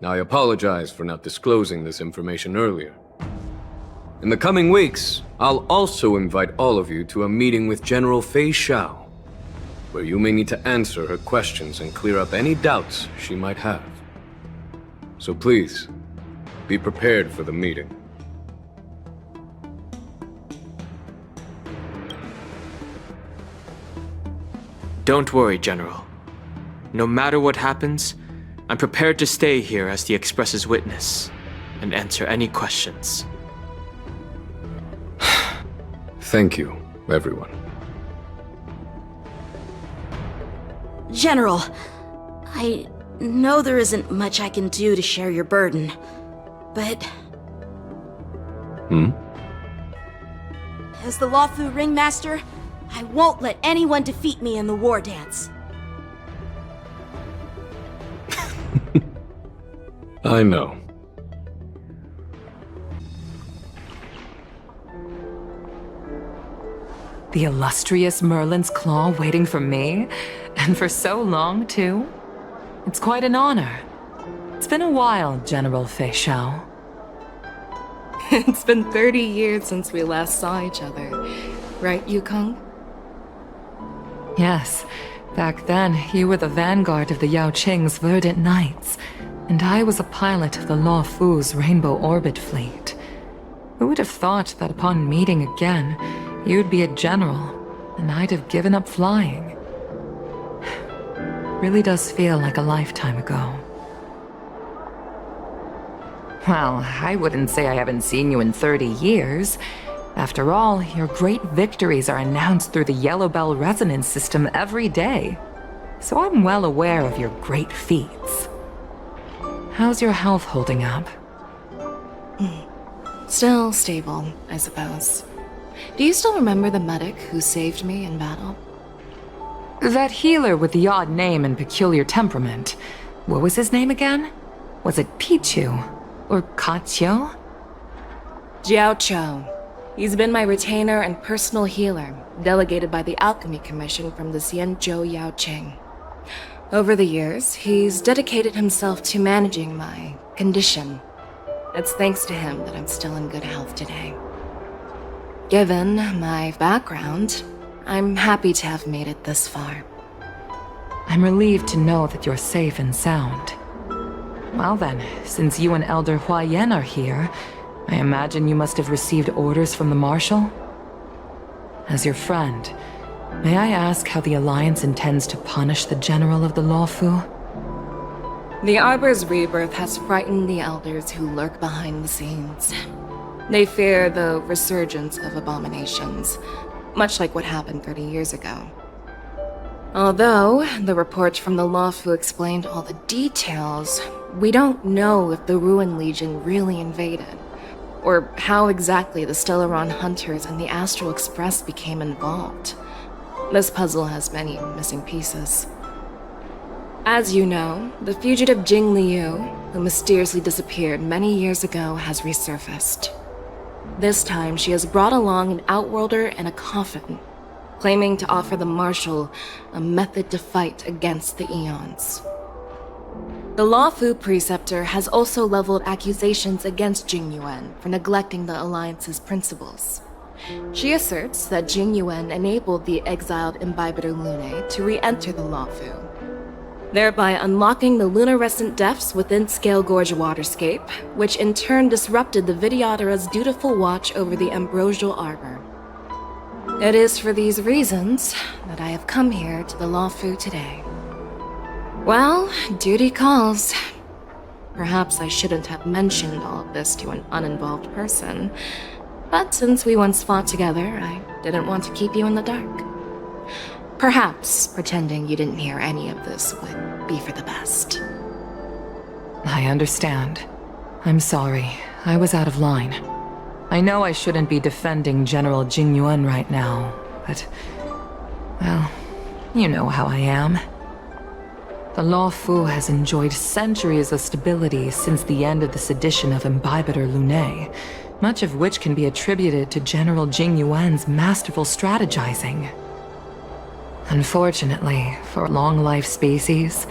Now, I apologize for not disclosing this information earlier. In the coming weeks, I'll also invite all of you to a meeting with General Fei Xiao, where you may need to answer her questions and clear up any doubts she might have. So please, be prepared for the meeting. Don't worry, General. No matter what happens, I'm prepared to stay here as the Express's witness and answer any questions. Thank you, everyone. General, I know there isn't much I can do to share your burden, but... As the Luofu ringmaster, I won't let anyone defeat me in the war dance. I know. The illustrious Merlin's Claw waiting for me? And for so long, too? It's quite an honor. It's been a while, General Fei Shao. It's been 30 years since we last saw each other. Right, Yukong? Yes. Back then, you were the vanguard of the Yao Qing's Verdant Knights, and I was a pilot of the Law Fu's Rainbow Orbit Fleet. Who would have thought that upon meeting again, you'd be a general, and I'd have given up flying? Really does feel like a lifetime ago. Well, I wouldn't say I haven't seen you in 30 years. After all, your great victories are announced through the Yellow Bell resonance system every day. So I'm well aware of your great feats. How's your health holding up? Still stable, I suppose. Do you still remember the medic who saved me in battle? That healer with the odd name and peculiar temperament. What was his name again? Was it Pichu? Or Kachio? Jiao Cho. He's been my retainer and personal healer, delegated by the Alchemy Commission from the Xianzhou Yao Qing. Over the years, he's dedicated himself to managing my condition. It's thanks to him that I'm still in good health today. Given my background, I'm happy to have made it this far. I'm relieved to know that you're safe and sound. Well then, since you and Elder Hua Yan are here, I imagine you must have received orders from the Marshal? As your friend, may I ask how the Alliance intends to punish the General of the Lawfu? The Arbor's rebirth has frightened the elders who lurk behind the scenes. They fear the resurgence of abominations, much like what happened 30 years ago. Although the report from the Lawfu explained all the details, we don't know if the Ruin Legion really invaded, or how exactly the Stellaron Hunters and the Astral Express became involved. This puzzle has many missing pieces. As you know, the fugitive Jing Liu, who mysteriously disappeared many years ago, has resurfaced. This time, she has brought along an Outworlder and a coffin, claiming to offer the Marshal a method to fight against the Eons. The Lawfu Preceptor has also leveled accusations against Jing Yuan for neglecting the Alliance's principles. She asserts that Jing Yuan enabled the exiled Imbibitor Lunae to re-enter the Lawfu, thereby unlocking the lunarescent depths within Scale Gorge Waterscape, which in turn disrupted the Vidyadhara's dutiful watch over the Ambrosial Arbor. It is for these reasons that I have come here to the Lawfu today. Well, duty calls. Perhaps I shouldn't have mentioned all of this to an uninvolved person, but since we once fought together, I didn't want to keep you in the dark. Perhaps pretending you didn't hear any of this would be for the best. I understand. I'm sorry. I was out of line. I know I shouldn't be defending General Jing Yuan right now, but... well, you know how I am. The Lawfu has enjoyed centuries of stability since the end of the sedition of Imbibitor Lunae, much of which can be attributed to General Jing Yuan's masterful strategizing. Unfortunately, for long-life species,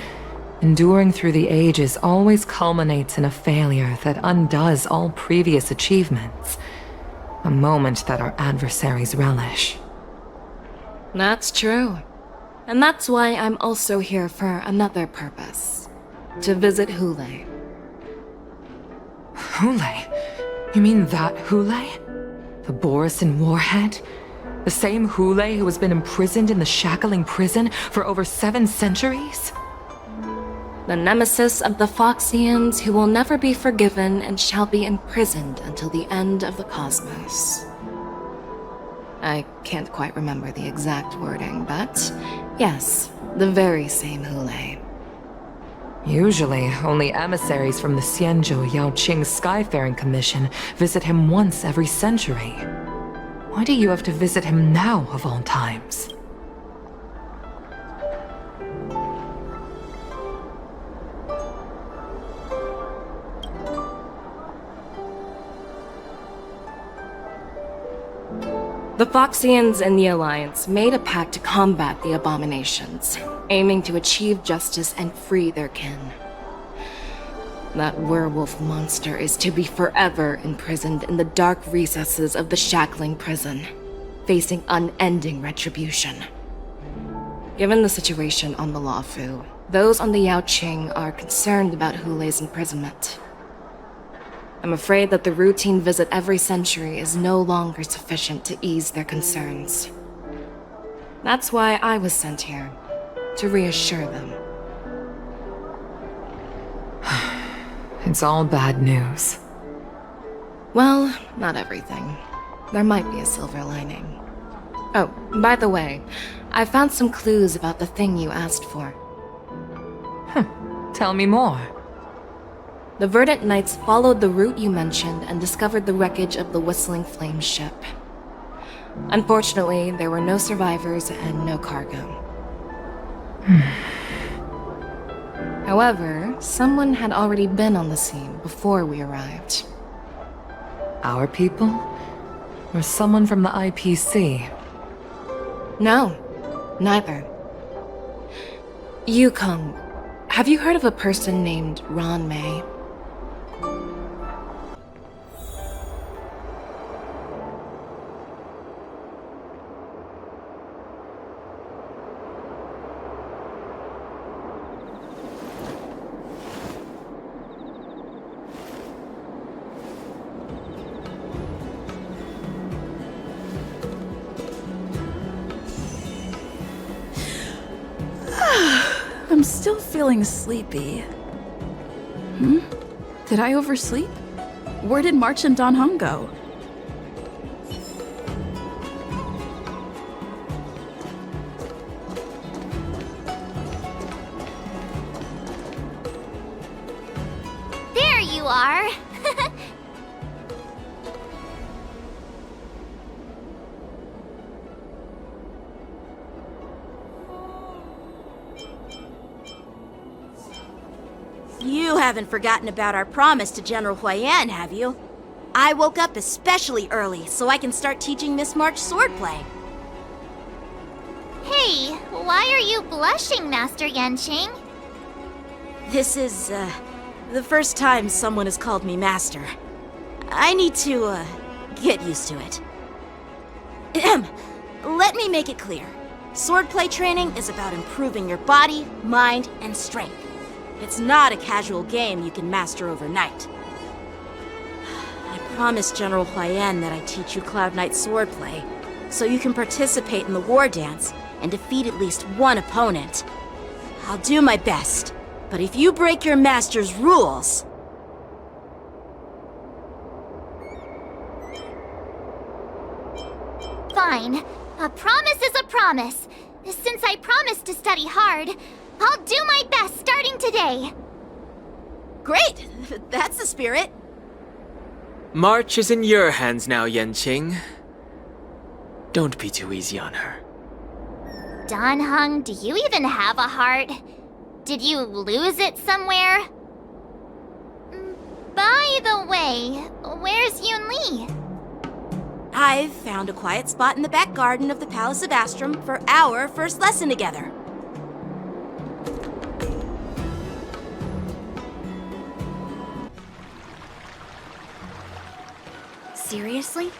enduring through the ages always culminates in a failure that undoes all previous achievements, a moment that our adversaries relish. That's true. And that's why I'm also here for another purpose. To visit Hule. Hule? You mean that Hule? The Borisin warhead? The same Hule who has been imprisoned in the shackling prison for over 7 centuries? The nemesis of the Foxians who will never be forgiven and shall be imprisoned until the end of the cosmos. I can't quite remember the exact wording, but yes, the very same Hule. Usually, only emissaries from the Xianzhou Yao Qing Skyfaring Commission visit him once every century. Why do you have to visit him now, of all times? The Foxians and the Alliance made a pact to combat the abominations, aiming to achieve justice and free their kin. That werewolf monster is to be forever imprisoned in the dark recesses of the shackling prison, facing unending retribution. Given the situation on the Luofu, those on the Yaoqing are concerned about Hulei's imprisonment. I'm afraid that the routine visit every century is no longer sufficient to ease their concerns. That's why I was sent here, to reassure them. It's all bad news. Well, not everything. There might be a silver lining. Oh, by the way, I found some clues about the thing you asked for. Tell me more. The Verdant Knights followed the route you mentioned and discovered the wreckage of the Whistling Flame ship. Unfortunately, there were no survivors and no cargo. However, someone had already been on the scene before we arrived. Our people? Or someone from the IPC? No, neither. Yukong, have you heard of a person named Ron May? I'm still feeling sleepy. Did I oversleep? Where did March and Don Hung go? There you are! You haven't forgotten about our promise to General Huayan, have you? I woke up especially early so I can start teaching Miss March swordplay. Hey, why are you blushing, Master Yanqing? This is, the first time someone has called me Master. I need to, get used to it. Let me make it clear. Swordplay training is about improving your body, mind, and strength. It's not a casual game you can master overnight. I promised General Huayan that I teach you Cloud Knight swordplay, so you can participate in the war dance and defeat at least one opponent. I'll do my best, but if you break your master's rules... Fine. A promise is a promise. Since I promised to study hard, I'll do my best starting today. Great! That's the spirit. March is in your hands now, Yanqing. Don't be too easy on her. Don Hung, do you even have a heart? Did you lose it somewhere? By the way, where's Yun Li? I've found a quiet spot in the back garden of the Palace of Astrum for our first lesson together. Seriously?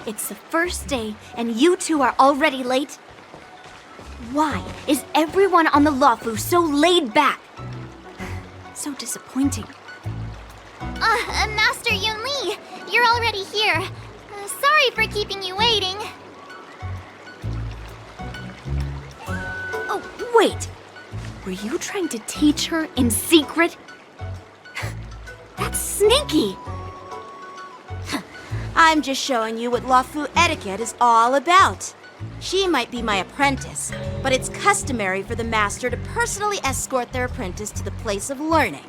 It's the first day, and you two are already late? Why is everyone on the Luofu so laid back? So disappointing. Master Yun Li, you're already here. Sorry for keeping you waiting. Oh, wait! Were you trying to teach her in secret? That's sneaky! I'm just showing you what Luofu etiquette is all about. She might be my apprentice, but it's customary for the master to personally escort their apprentice to the place of learning.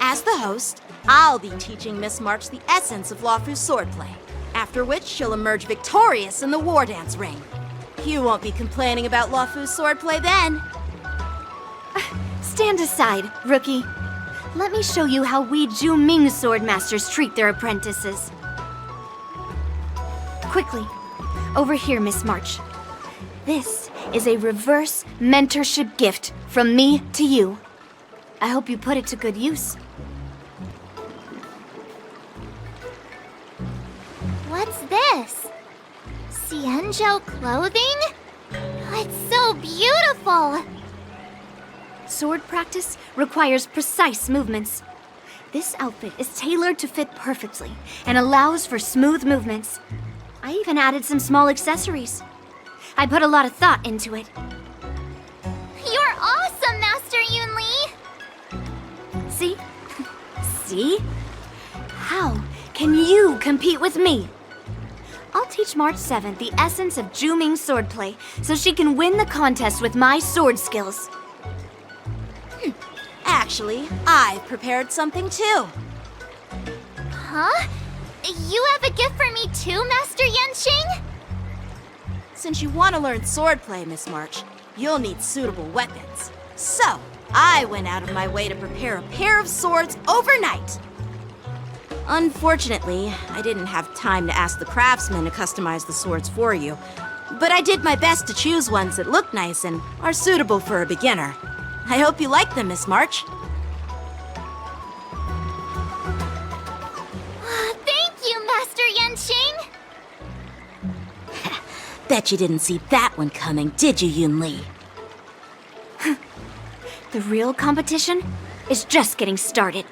As the host, I'll be teaching Miss March the essence of Luofu's swordplay, after which she'll emerge victorious in the war dance ring. You won't be complaining about Luofu's swordplay then. Stand aside, rookie. Let me show you how we Zhu Ming sword masters treat their apprentices. Quickly. Over here, Miss March. This is a reverse mentorship gift from me to you. I hope you put it to good use. What's this? Cienjo clothing? It's so beautiful! Sword practice requires precise movements. This outfit is tailored to fit perfectly and allows for smooth movements. I even added some small accessories. I put a lot of thought into it. You're awesome, Master Yunli! See? See? How can you compete with me? I'll teach March 7th the essence of Juming's swordplay so she can win the contest with my sword skills. Actually, I've prepared something too. Huh? You have a gift for me too, Master Yenshing? Since you want to learn swordplay, Miss March, you'll need suitable weapons. So, I went out of my way to prepare a pair of swords overnight. Unfortunately, I didn't have time to ask the craftsman to customize the swords for you, but I did my best to choose ones that look nice and are suitable for a beginner. I hope you like them, Miss March. Thank you, Master Yenshing! Bet you didn't see that one coming, did you, Yunli? The real competition is just getting started.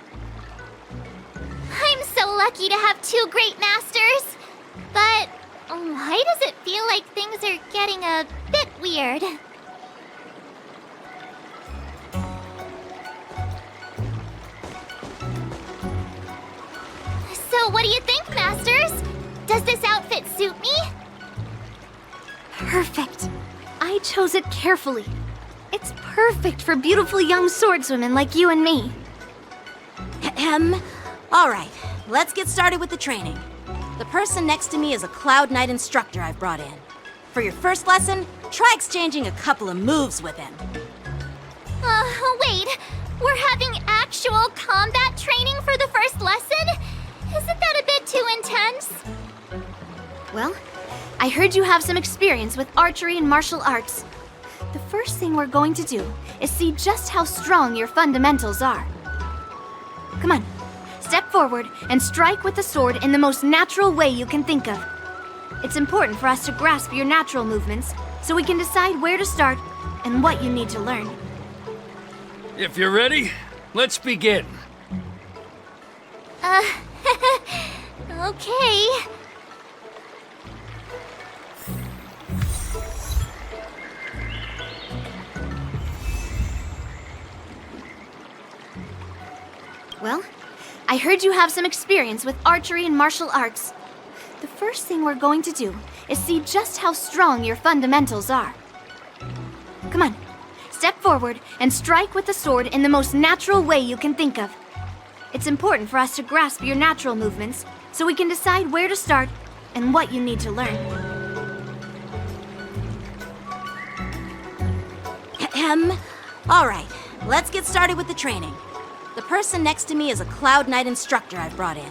I'm so lucky to have two great masters. But why does it feel like things are getting a bit weird? So what do you think, Masters? Does this outfit suit me? Perfect. I chose it carefully. It's perfect for beautiful young swordswomen like you and me. All right, let's get started with the training. The person next to me is a Cloud Knight instructor I've brought in. For your first lesson, try exchanging a couple of moves with him. Wait. We're having actual combat training for the first lesson? Isn't that a bit too intense? Well, I heard you have some experience with archery and martial arts. The first thing we're going to do is see just how strong your fundamentals are. Come on, step forward and strike with the sword in the most natural way you can think of. It's important for us to grasp your natural movements so we can decide where to start and what you need to learn. If you're ready, let's begin. Okay. Well, I heard you have some experience with archery and martial arts. The first thing we're going to do is see just how strong your fundamentals are. Come on, step forward and strike with the sword in the most natural way you can think of. It's important for us to grasp your natural movements so we can decide where to start and what you need to learn. All right, let's get started with the training. The person next to me is a Cloud Knight instructor I've brought in.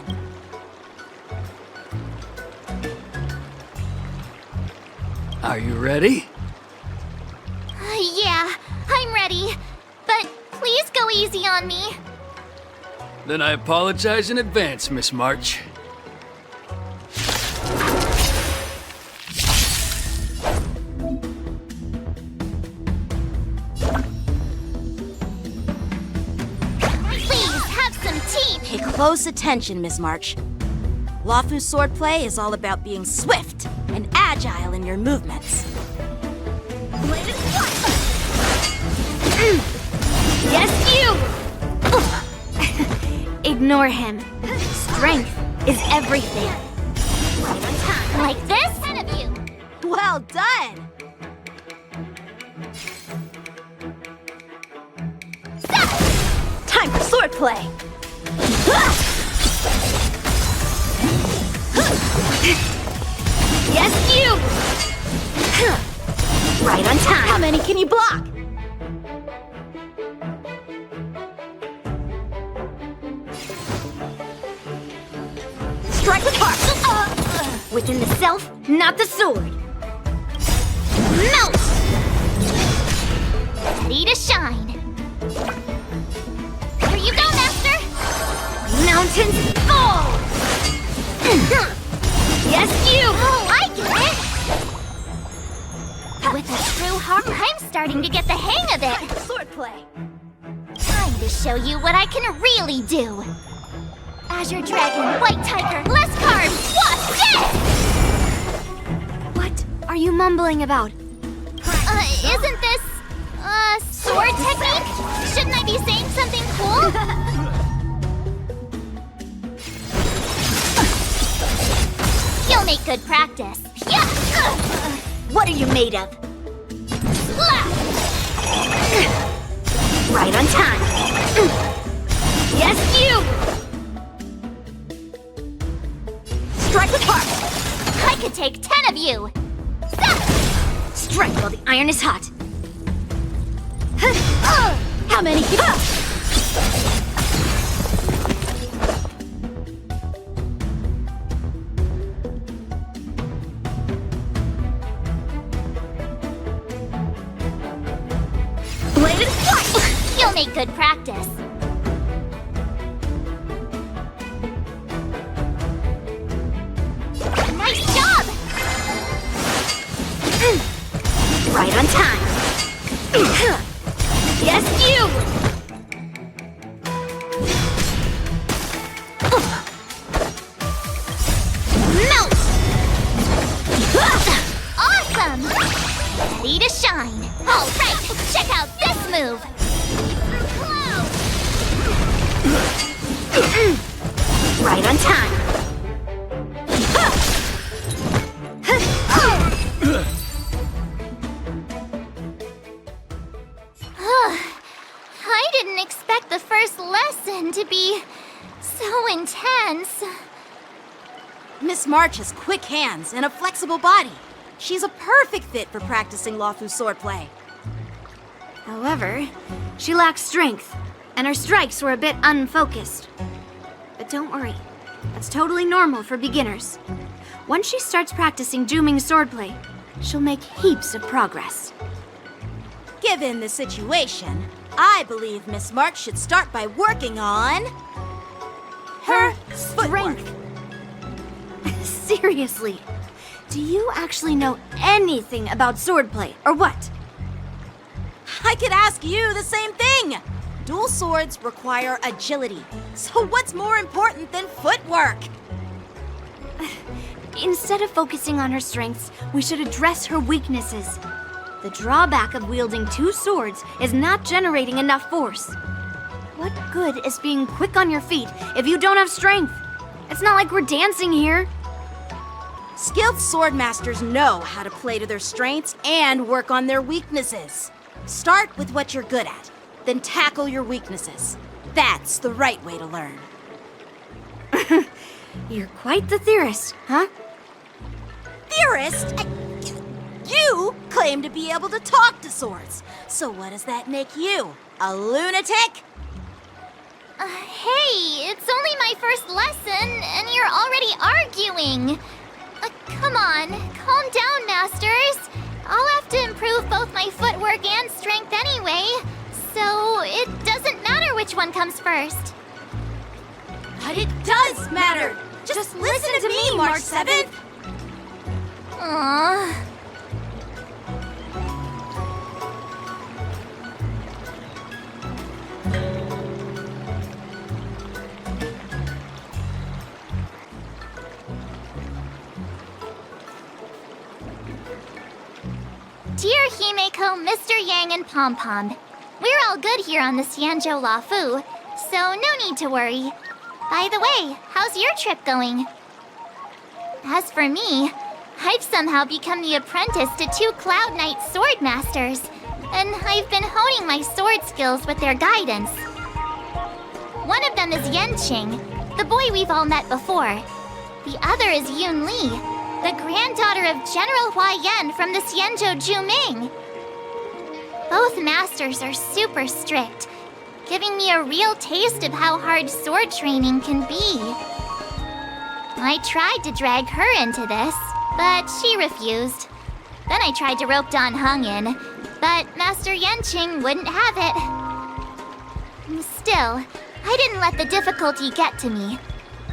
Are you ready? Yeah, I'm ready. But please go easy on me. Then I apologize in advance, Miss March. Please, have some tea. Pay close attention, Miss March. Luofu's swordplay is all about being swift and agile in your movements. Yes, you! Ignore him. Strength is everything. Like this? 10 of you. Well done! Time for swordplay! Yes, you! Right on time. How many can you block? Strike with heart. Within the self, not the sword. Melt! Ready to shine. Here you go, Master! Mountains fall! Yes, you! Oh, I get it! With a true heart, I'm starting to get the hang of it. Swordplay. Time to show you what I can really do. Azure Dragon, White Tiger, less carbs, what's this? What are you mumbling about? Isn't this, sword technique? Shouldn't I be saying something cool? You'll make good practice. Yeah! What are you made of? Right on time. Yes, you! Strike with heart! I could take 10 of you! Strike while the iron is hot. How many? Bladed flight! You'll make good practice. Nice job! Right on time. Yes, you! Melt! Awesome! Ready to shine. All right, check out this move. Right on time. I didn't expect the first lesson to be so intense. Miss March has quick hands and a flexible body. She's a perfect fit for practicing Lawfu swordplay. However, she lacks strength, and her strikes were a bit unfocused. But don't worry, that's totally normal for beginners. Once she starts practicing Juming swordplay, she'll make heaps of progress. Given the situation, I believe Miss March should start by working on her strength. Seriously, do you actually know anything about swordplay, or what? I could ask you the same thing! Dual swords require agility, so what's more important than footwork? Instead of focusing on her strengths, we should address her weaknesses. The drawback of wielding two swords is not generating enough force. What good is being quick on your feet if you don't have strength? It's not like we're dancing here. Skilled sword masters know how to play to their strengths and work on their weaknesses. Start with what you're good at, then tackle your weaknesses. That's the right way to learn. You're quite the theorist, huh? Theorist? You claim to be able to talk to swords. So what does that make you? A lunatic? Hey, it's only my first lesson, and you're already arguing. Come on, calm down, masters. I'll have to improve both my footwork and strength anyway, so it doesn't matter which one comes first. But it does matter! Just listen to me, March 7th! Aww. Dear Himeko, Mr. Yang, and Pom Pom, we're all good here on the Xianzhou Lawfu, so no need to worry. By the way, how's your trip going? As for me, I've somehow become the apprentice to 2 Cloud Knight sword masters, and I've been honing my sword skills with their guidance. One of them is Yanqing, the boy we've all met before. The other is Yun Li, the granddaughter of General Hua Yan from the Xianzhou Juming. Both masters are super strict, giving me a real taste of how hard sword training can be. I tried to drag her into this, but she refused. Then I tried to rope Dan Heng in, but Master Yanqing wouldn't have it. Still, I didn't let the difficulty get to me.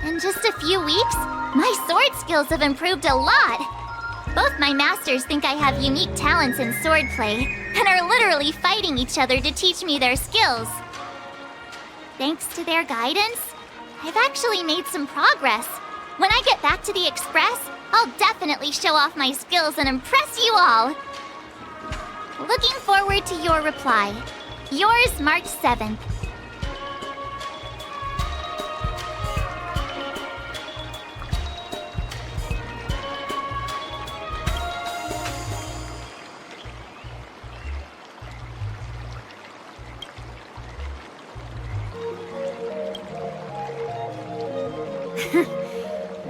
In just a few weeks, my sword skills have improved a lot. Both my masters think I have unique talents in swordplay, and are literally fighting each other to teach me their skills. Thanks to their guidance, I've actually made some progress. When I get back to the Express, I'll definitely show off my skills and impress you all. Looking forward to your reply. Yours, March 7th.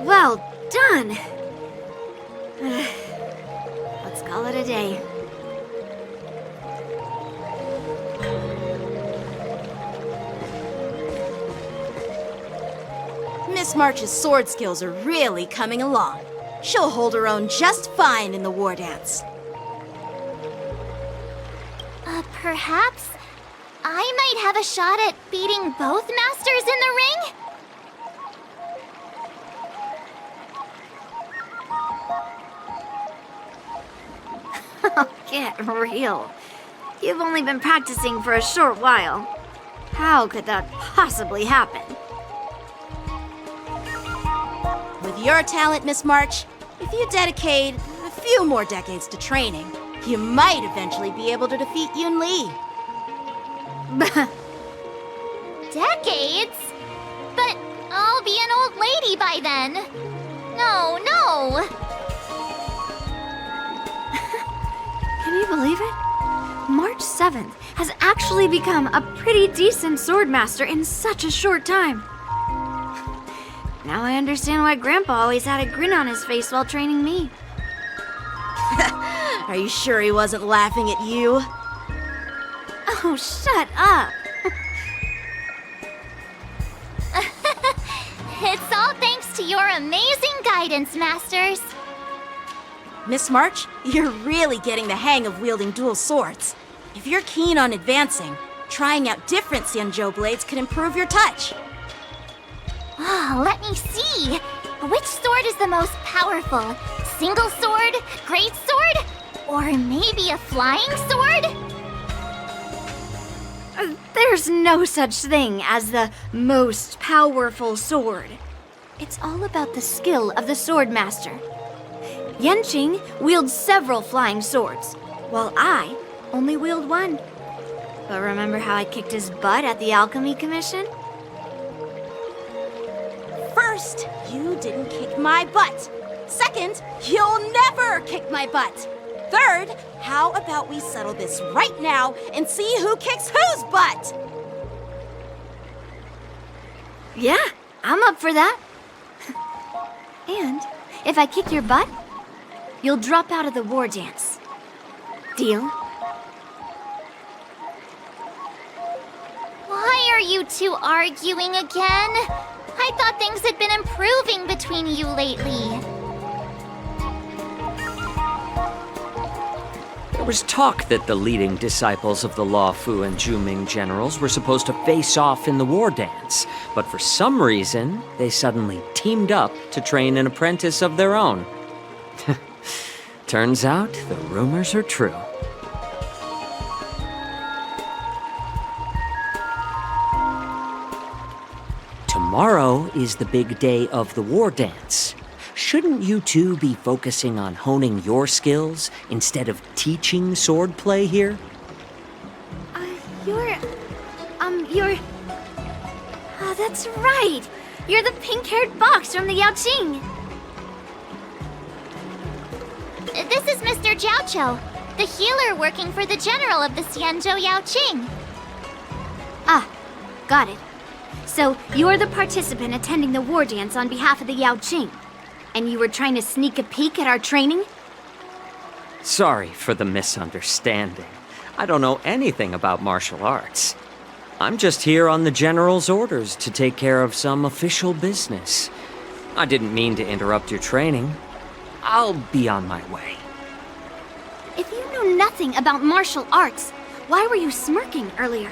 Well done! Let's call it a day. Miss March's sword skills are really coming along. She'll hold her own just fine in the war dance. Perhaps I might have a shot at beating both masters in the ring? Get real. You've only been practicing for a short while. How could that possibly happen? With your talent, Miss March, if you dedicate a few more decades to training, you might eventually be able to defeat Yun Li. Decades? But I'll be an old lady by then. No. Can you believe it? March 7th has actually become a pretty decent swordmaster in such a short time. Now I understand why Grandpa always had a grin on his face while training me. Are you sure he wasn't laughing at you? Oh, shut up! It's all thanks to your amazing guidance, Masters. Miss March, you're really getting the hang of wielding dual swords. If you're keen on advancing, trying out different Xianzhou blades could improve your touch. Let me see. Which sword is the most powerful? Single sword? Great sword? Or maybe a flying sword? There's no such thing as the most powerful sword. It's all about the skill of the swordmaster. Yanqing wields several flying swords, while I only wield one. But remember how I kicked his butt at the Alchemy Commission? First, you didn't kick my butt. Second, you'll never kick my butt. Third, how about we settle this right now and see who kicks whose butt? Yeah, I'm up for that. And if I kick your butt, you'll drop out of the war dance. Deal? Why are you two arguing again? I thought things had been improving between you lately. There was talk that the leading disciples of the Luofu and Zhuming generals were supposed to face off in the war dance, but for some reason, they suddenly teamed up to train an apprentice of their own. Turns out, the rumors are true. Tomorrow is the big day of the war dance. Shouldn't you two be focusing on honing your skills instead of teaching swordplay here? You're... Oh, that's right! You're the pink-haired box from the Yaoqing! This is Mr. Jiaoqiu, the healer working for the general of the Xianzhou Yaoqing. Ah, got it. So, you're the participant attending the war dance on behalf of the Yaoqing. And you were trying to sneak a peek at our training? Sorry for the misunderstanding. I don't know anything about martial arts. I'm just here on the general's orders to take care of some official business. I didn't mean to interrupt your training. I'll be on my way. If you know nothing about martial arts, why were you smirking earlier?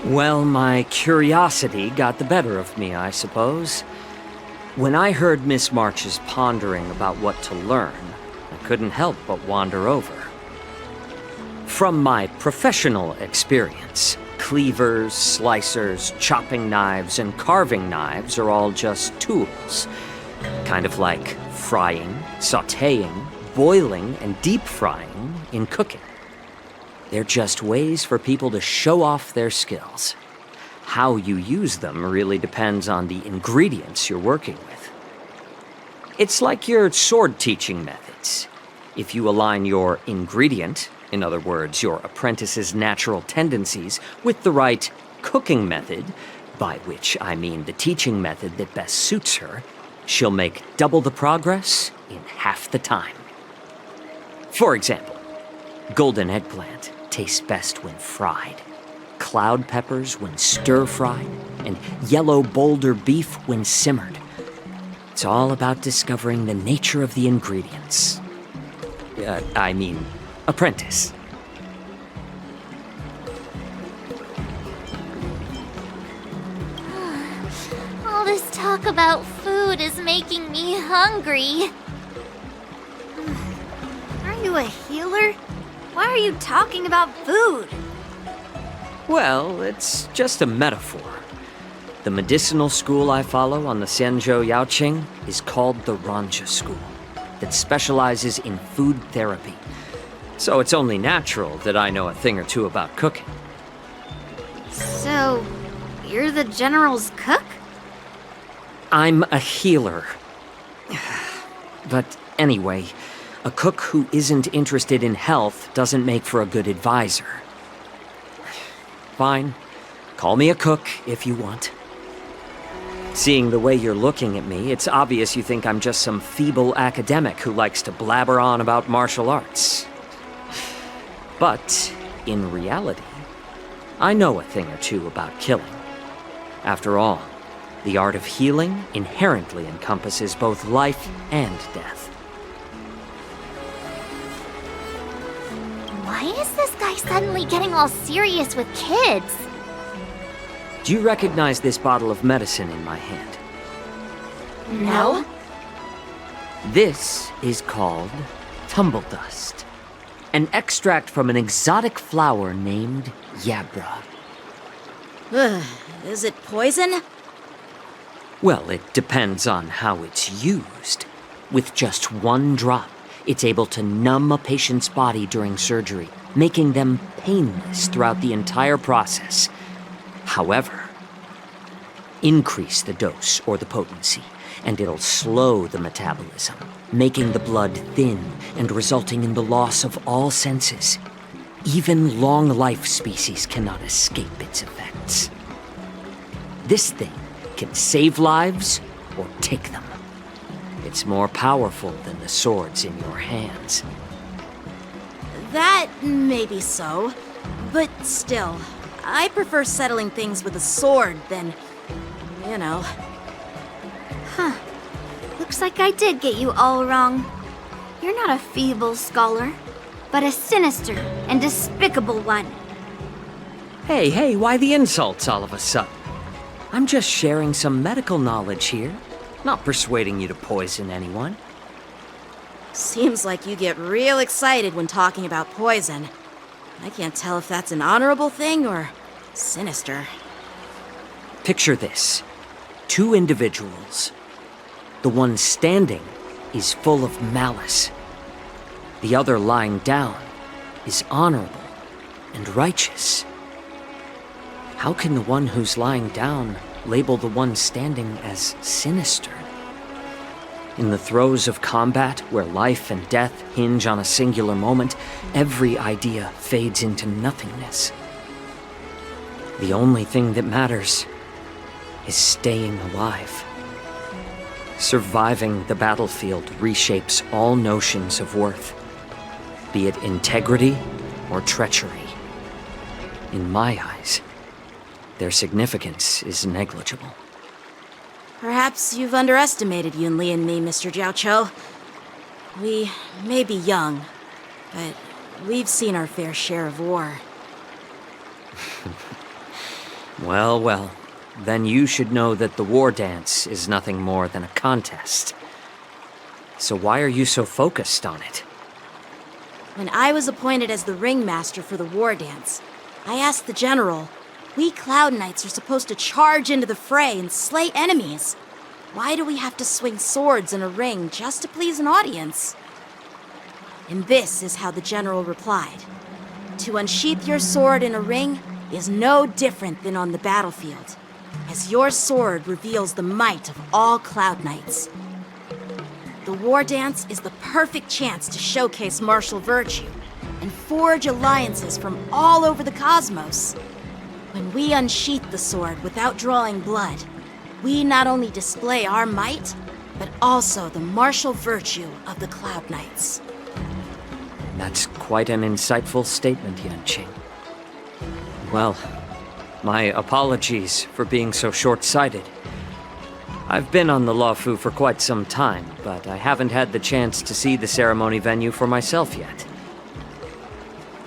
Well, my curiosity got the better of me, I suppose. When I heard Miss March's pondering about what to learn, I couldn't help but wander over. From my professional experience, cleavers, slicers, chopping knives, and carving knives are all just tools. Kind of like frying, sautéing, boiling, and deep frying in cooking. They're just ways for people to show off their skills. How you use them really depends on the ingredients you're working with. It's like your sword teaching methods. If you align your ingredient, in other words, your apprentice's natural tendencies, with the right cooking method, by which I mean the teaching method that best suits her, she'll make double the progress in half the time. For example, golden eggplant tastes best when fried, cloud peppers when stir-fried, and yellow boulder beef when simmered. It's all about discovering the nature of the ingredients. Apprentice. All this talk about food is making me hungry. Are you a healer? Why are you talking about food? Well, it's just a metaphor. The medicinal school I follow on the Xianzhou Yaoqing is called the Ranja School, that specializes in food therapy. So it's only natural that I know a thing or two about cooking. So, you're the General's cook? I'm a healer. But anyway, a cook who isn't interested in health doesn't make for a good advisor. Fine. Call me a cook if you want. Seeing the way you're looking at me, it's obvious you think I'm just some feeble academic who likes to blabber on about martial arts. But, in reality, I know a thing or two about killing. After all, the art of healing inherently encompasses both life and death. Why is this guy suddenly getting all serious with kids? Do you recognize this bottle of medicine in my hand? No. This is called tumble dust, an extract from an exotic flower named Yabra. Is it poison? Well, it depends on how it's used. With just one drop, it's able to numb a patient's body during surgery, making them painless throughout the entire process. However, increase the dose or the potency, and it'll slow the metabolism, making the blood thin and resulting in the loss of all senses. Even long-life species cannot escape its effects. This thing can save lives or take them. It's more powerful than the swords in your hands. That may be so, but still, I prefer settling things with a sword than, you know. Huh. Looks like I did get you all wrong. You're not a feeble scholar, but a sinister and despicable one. Hey, why the insults all of a sudden? I'm just sharing some medical knowledge here, not persuading you to poison anyone. Seems like you get real excited when talking about poison. I can't tell if that's an honorable thing or sinister. Picture this. 2 individuals. The one standing is full of malice. The other lying down is honorable and righteous. How can the one who's lying down label the one standing as sinister? In the throes of combat, where life and death hinge on a singular moment, every idea fades into nothingness. The only thing that matters is staying alive. Surviving the battlefield reshapes all notions of worth, be it integrity or treachery. In my eyes, their significance is negligible. Perhaps you've underestimated Yunli and me, Mr. Jiaoqiu. We may be young, but we've seen our fair share of war. Well, well. Then you should know that the war dance is nothing more than a contest. So why are you so focused on it? When I was appointed as the ringmaster for the war dance, I asked the general, we Cloud Knights are supposed to charge into the fray and slay enemies. Why do we have to swing swords in a ring just to please an audience? And this is how the general replied. To unsheath your sword in a ring is no different than on the battlefield, as your sword reveals the might of all Cloud Knights. The war dance is the perfect chance to showcase martial virtue and forge alliances from all over the cosmos. When we unsheath the sword without drawing blood, we not only display our might, but also the martial virtue of the Cloud Knights. That's quite an insightful statement, Yanqing. Well, my apologies for being so short-sighted. I've been on the Luofu for quite some time, but I haven't had the chance to see the ceremony venue for myself yet.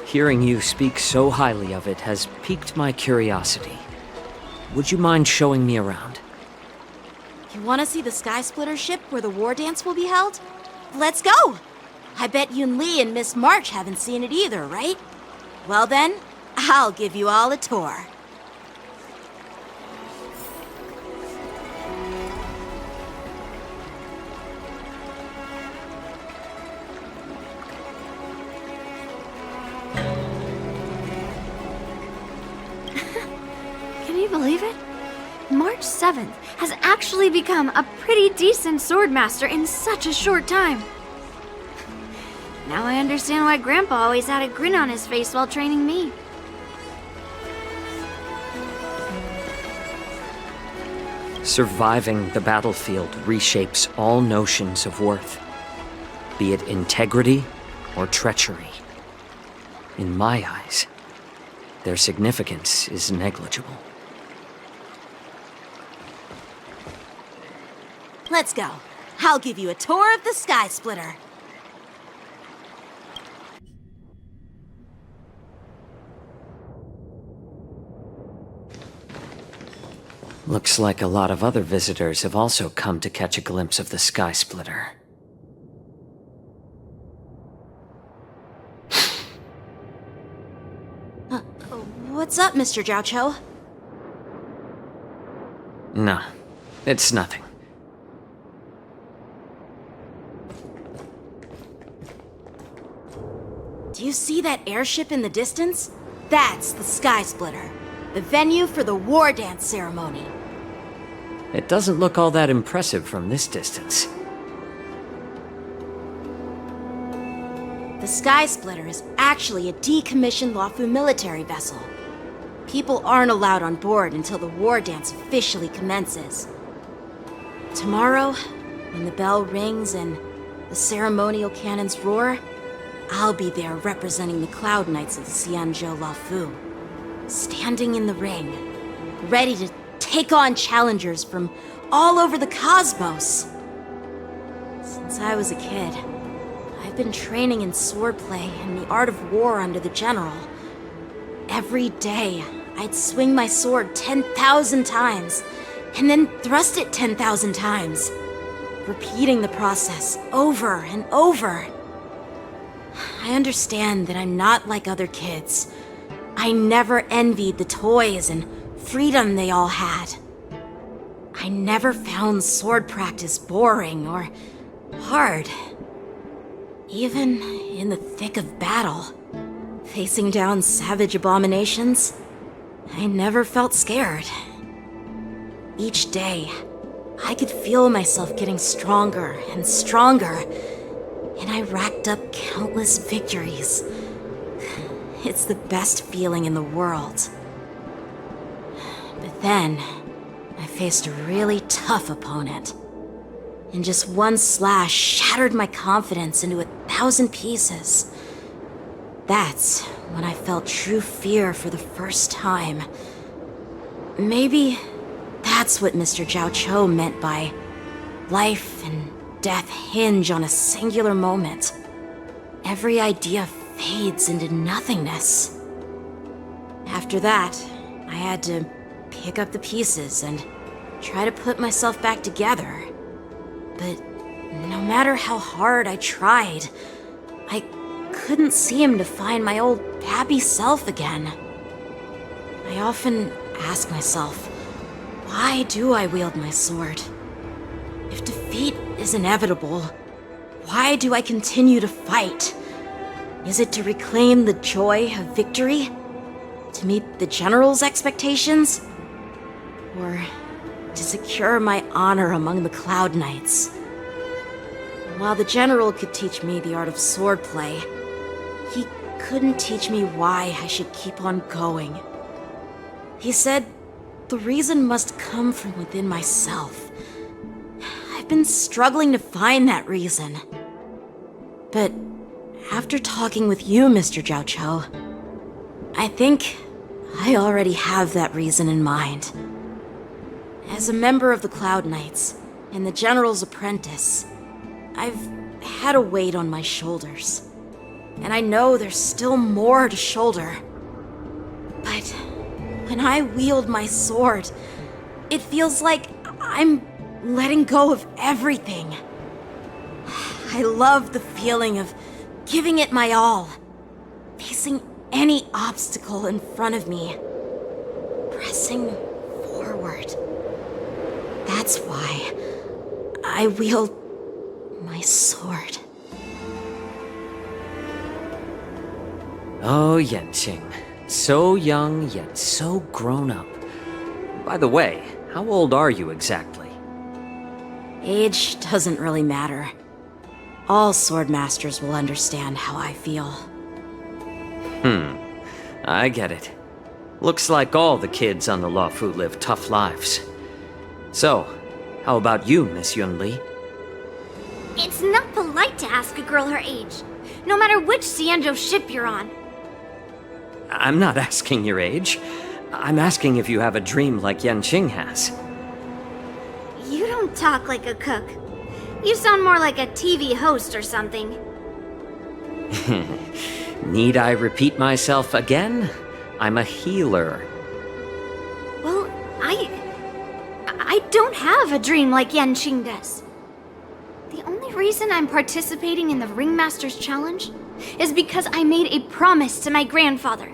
Hearing you speak so highly of it has piqued my curiosity. Would you mind showing me around? You want to see the Sky Splitter ship where the war dance will be held? Let's go! I bet Yunli and Miss March haven't seen it either, right? Well then, I'll give you all a tour. Can you believe it? March 7th has actually become a pretty decent swordmaster in such a short time. Now I understand why Grandpa always had a grin on his face while training me. Surviving the battlefield reshapes all notions of worth, be it integrity or treachery. In my eyes, their significance is negligible. Let's go. I'll give you a tour of the Sky Splitter. Looks like a lot of other visitors have also come to catch a glimpse of the Sky Splitter. What's up, Mr. Jiaoqiu? No, it's nothing. Do you see that airship in the distance? That's the Sky Splitter, the venue for the war dance ceremony. It doesn't look all that impressive from this distance. The Sky Splitter is actually a decommissioned Luofu military vessel. People aren't allowed on board until the war dance officially commences. Tomorrow, when the bell rings and the ceremonial cannons roar, I'll be there representing the Cloud Knights of the Xianzhou Luofu, standing in the ring, ready to take on challengers from all over the cosmos. Since I was a kid, I've been training in swordplay and the art of war under the general. Every day, I'd swing my sword 10,000 times, and then thrust it 10,000 times, repeating the process over and over. I understand that I'm not like other kids. I never envied the toys and freedom they all had. I never found sword practice boring or hard. Even in the thick of battle, facing down savage abominations, I never felt scared. Each day, I could feel myself getting stronger and stronger, and I racked up countless victories. It's the best feeling in the world. But then, I faced a really tough opponent, and just one slash shattered my confidence into 1,000 pieces. That's when I felt true fear for the first time. Maybe that's what Mr. Zhao Cho meant by life and death hinge on a singular moment. Every idea fades into nothingness. After that, I had to pick up the pieces and try to put myself back together. But no matter how hard I tried, I couldn't seem to find my old happy self again. I often ask myself, why do I wield my sword? If defeat is inevitable, why do I continue to fight? Is it to reclaim the joy of victory? To meet the general's expectations? Or to secure my honor among the Cloud Knights? While the general could teach me the art of swordplay, he couldn't teach me why I should keep on going. He said the reason must come from within myself. I've been struggling to find that reason. But after talking with you, Mr. Zhao Cho, I think I already have that reason in mind. As a member of the Cloud Knights and the General's apprentice, I've had a weight on my shoulders. And I know there's still more to shoulder. But when I wield my sword, it feels like I'm letting go of everything. I love the feeling of giving it my all, facing any obstacle in front of me, pressing forward. That's why I wield my sword. Oh, Yanqing. So young, yet so grown up. By the way, how old are you exactly? Age doesn't really matter. All sword masters will understand how I feel. I get it. Looks like all the kids on the Luofu live tough lives. So, how about you, Miss Yunli? It's not polite to ask a girl her age, no matter which Xianzhou ship you're on. I'm not asking your age. I'm asking if you have a dream like Yanqing has. You don't talk like a cook. You sound more like a TV host or something. Need I repeat myself again? I'm a healer. Well, I don't have a dream like Yanqing does. The only reason I'm participating in the Ringmaster's Challenge is because I made a promise to my grandfather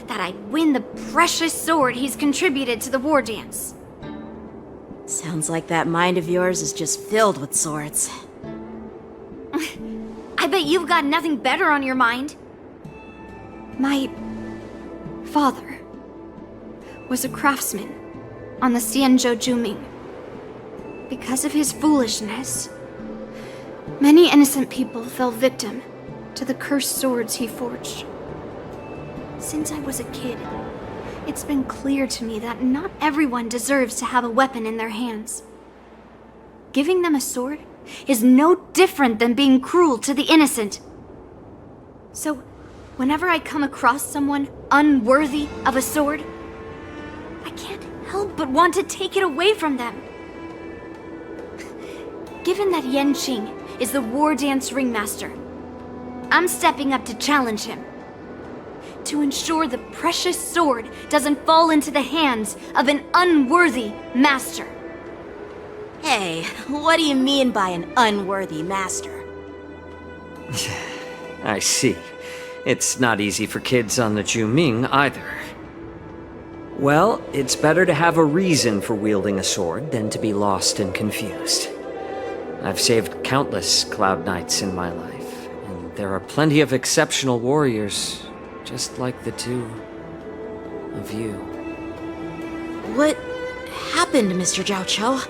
that I'd win the precious sword he's contributed to the war dance. Sounds like that mind of yours is just filled with swords. I bet you've got nothing better on your mind. My father was a craftsman on the Xianzhou Juming. Because of his foolishness, many innocent people fell victim to the cursed swords he forged. Since I was a kid, it's been clear to me that not everyone deserves to have a weapon in their hands. Giving them a sword is no different than being cruel to the innocent. So, whenever I come across someone unworthy of a sword, I can't help but want to take it away from them. Given that Yanqing is the war dance ringmaster, I'm stepping up to challenge him. To ensure the precious sword doesn't fall into the hands of an unworthy master. Hey, what do you mean by an unworthy master? I see. It's not easy for kids on the Juming either. Well, it's better to have a reason for wielding a sword than to be lost and confused. I've saved countless Cloud Knights in my life, and there are plenty of exceptional warriors, just like the two of you. What happened, Mr. Zhao Cho?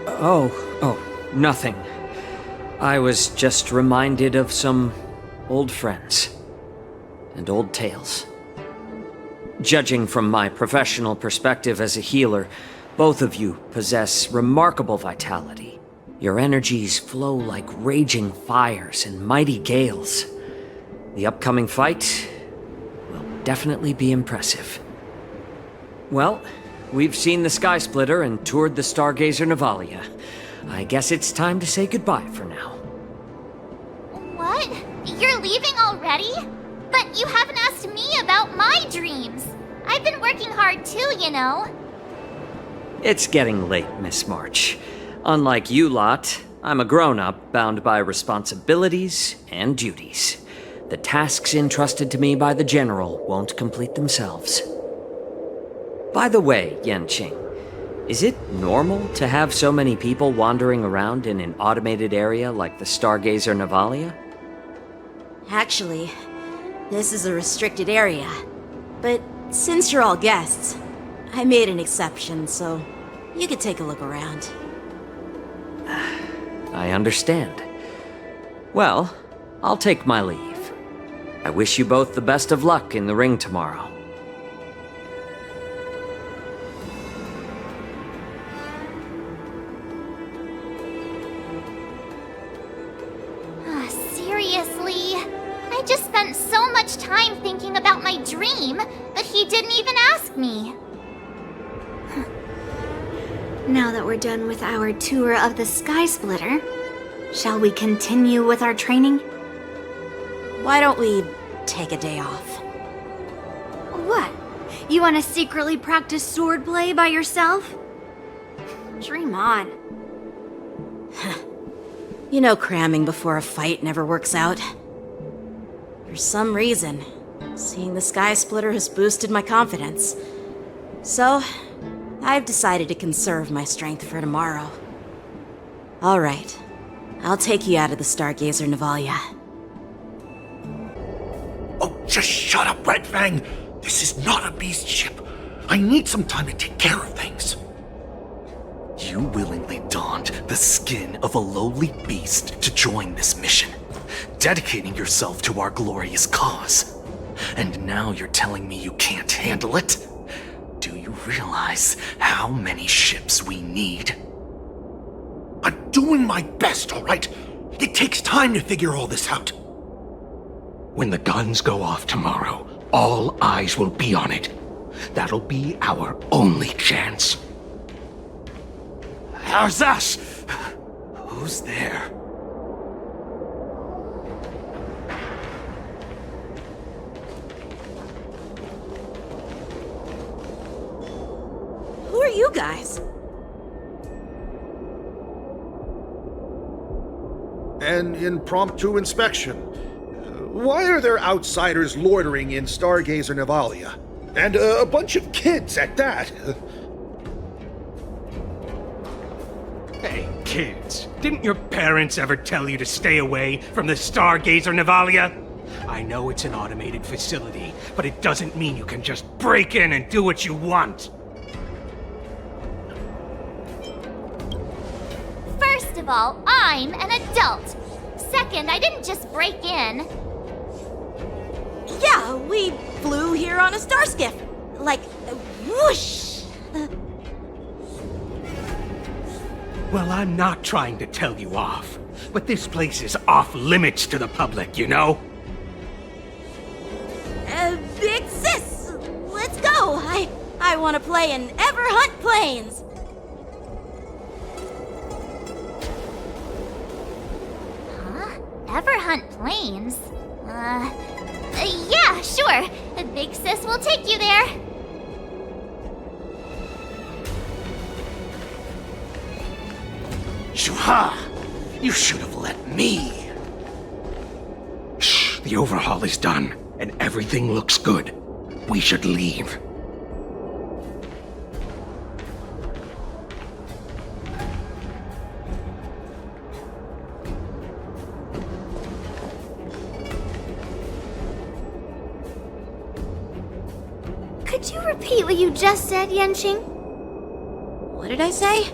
Oh, nothing. I was just reminded of some old friends and old tales. Judging from my professional perspective as a healer, both of you possess remarkable vitality. Your energies flow like raging fires and mighty gales. The upcoming fight will definitely be impressive. Well, we've seen the Sky Splitter and toured the Stargazer Navalia. I guess it's time to say goodbye for now. What? You're leaving already? But you haven't asked me about my dreams. I've been working hard too, you know. It's getting late, Miss March. Unlike you lot, I'm a grown-up bound by responsibilities and duties. The tasks entrusted to me by the General won't complete themselves. By the way, Yanqing, is it normal to have so many people wandering around in an automated area like the Stargazer Navalia? Actually, this is a restricted area. But since you're all guests, I made an exception, so you could take a look around. I understand. Well, I'll take my leave. I wish you both the best of luck in the ring tomorrow. Seriously? I just spent so much time thinking about my dream, but he didn't even ask me. Now that we're done with our tour of the Sky Splitter, shall we continue with our training? Why don't we take a day off? What? You want to secretly practice swordplay by yourself? Dream on. You know cramming before a fight never works out. For some reason, seeing the Sky Splitter has boosted my confidence. So, I've decided to conserve my strength for tomorrow. Alright, I'll take you out of the Stargazer Navalia. Oh, just shut up, Red Fang! This is not a beast ship. I need some time to take care of things. You willingly donned the skin of a lowly beast to join this mission, dedicating yourself to our glorious cause. And now you're telling me you can't handle it? Do you realize how many ships we need? I'm doing my best, all right? It takes time to figure all this out. When the guns go off tomorrow, all eyes will be on it. That'll be our only chance. How's that? Who's there? Who are you guys? An impromptu inspection. Why are there outsiders loitering in Stargazer Navalia? And a bunch of kids at that. Hey, kids, didn't your parents ever tell you to stay away from the Stargazer Navalia? I know it's an automated facility, but it doesn't mean you can just break in and do what you want. First of all, I'm an adult. Second, I didn't just break in. Yeah, we flew here on a star skiff. Like, whoosh! Well, I'm not trying to tell you off, but this place is off limits to the public, you know? Big sis, let's go. I want to play in Ever Hunt Planes. Huh? Ever Hunt Planes? Yeah, sure. Big sis will take you there. Shuha! You should have let me. Shh, the overhaul is done, and everything looks good. We should leave. Could you repeat what you just said, Yanqing? What did I say?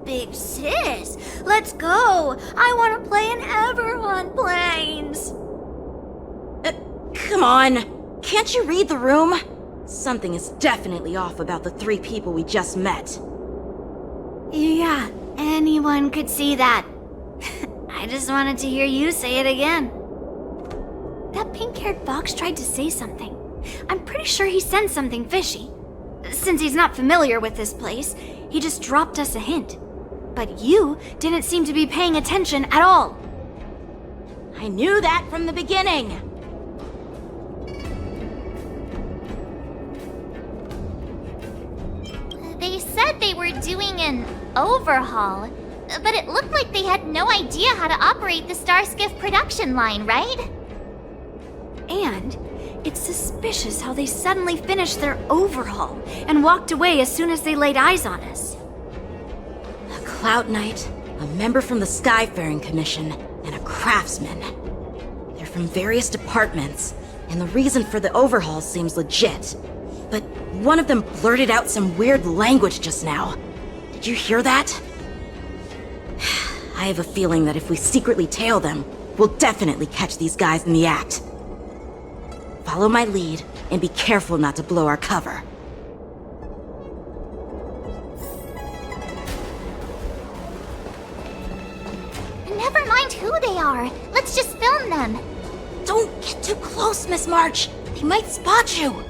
Big sis, let's go! I want to play in Ever Hunt Planes! Come on! Can't you read the room? Something is definitely off about the 3 people we just met. Yeah, anyone could see that. I just wanted to hear you say it again. That pink-haired fox tried to say something. I'm pretty sure he sensed something fishy. Since he's not familiar with this place, he just dropped us a hint. But you didn't seem to be paying attention at all. I knew that from the beginning. They said they were doing an overhaul, but it looked like they had no idea how to operate the Starskiff production line, right? And it's suspicious how they suddenly finished their overhaul and walked away as soon as they laid eyes on us. A Cloud Knight, a member from the Skyfaring Commission, and a craftsman. They're from various departments, and the reason for the overhaul seems legit. But one of them blurted out some weird language just now. Did you hear that? I have a feeling that if we secretly tail them, we'll definitely catch these guys in the act. Follow my lead, and be careful not to blow our cover. Never mind who they are. Let's just film them. Don't get too close, Miss March. They might spot you.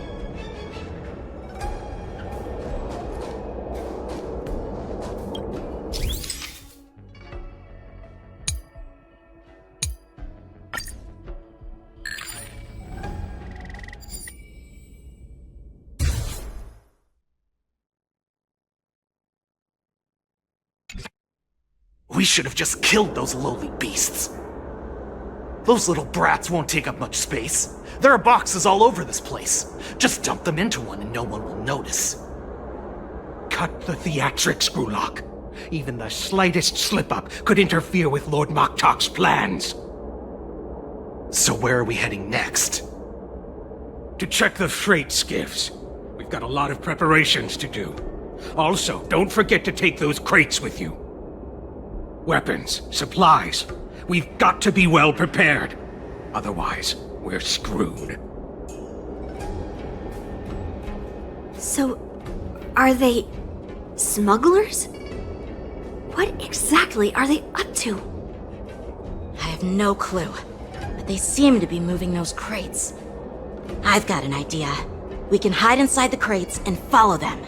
We should have just killed those lowly beasts. Those little brats won't take up much space. There are boxes all over this place. Just dump them into one and no one will notice. Cut the theatrics, Grulok. Even the slightest slip-up could interfere with Lord Moktok's plans. So where are we heading next? To check the freight skiffs. We've got a lot of preparations to do. Also, don't forget to take those crates with you. Weapons, supplies. We've got to be well prepared. Otherwise, we're screwed. So, are they smugglers? What exactly are they up to? I have no clue, but they seem to be moving those crates. I've got an idea. We can hide inside the crates and follow them.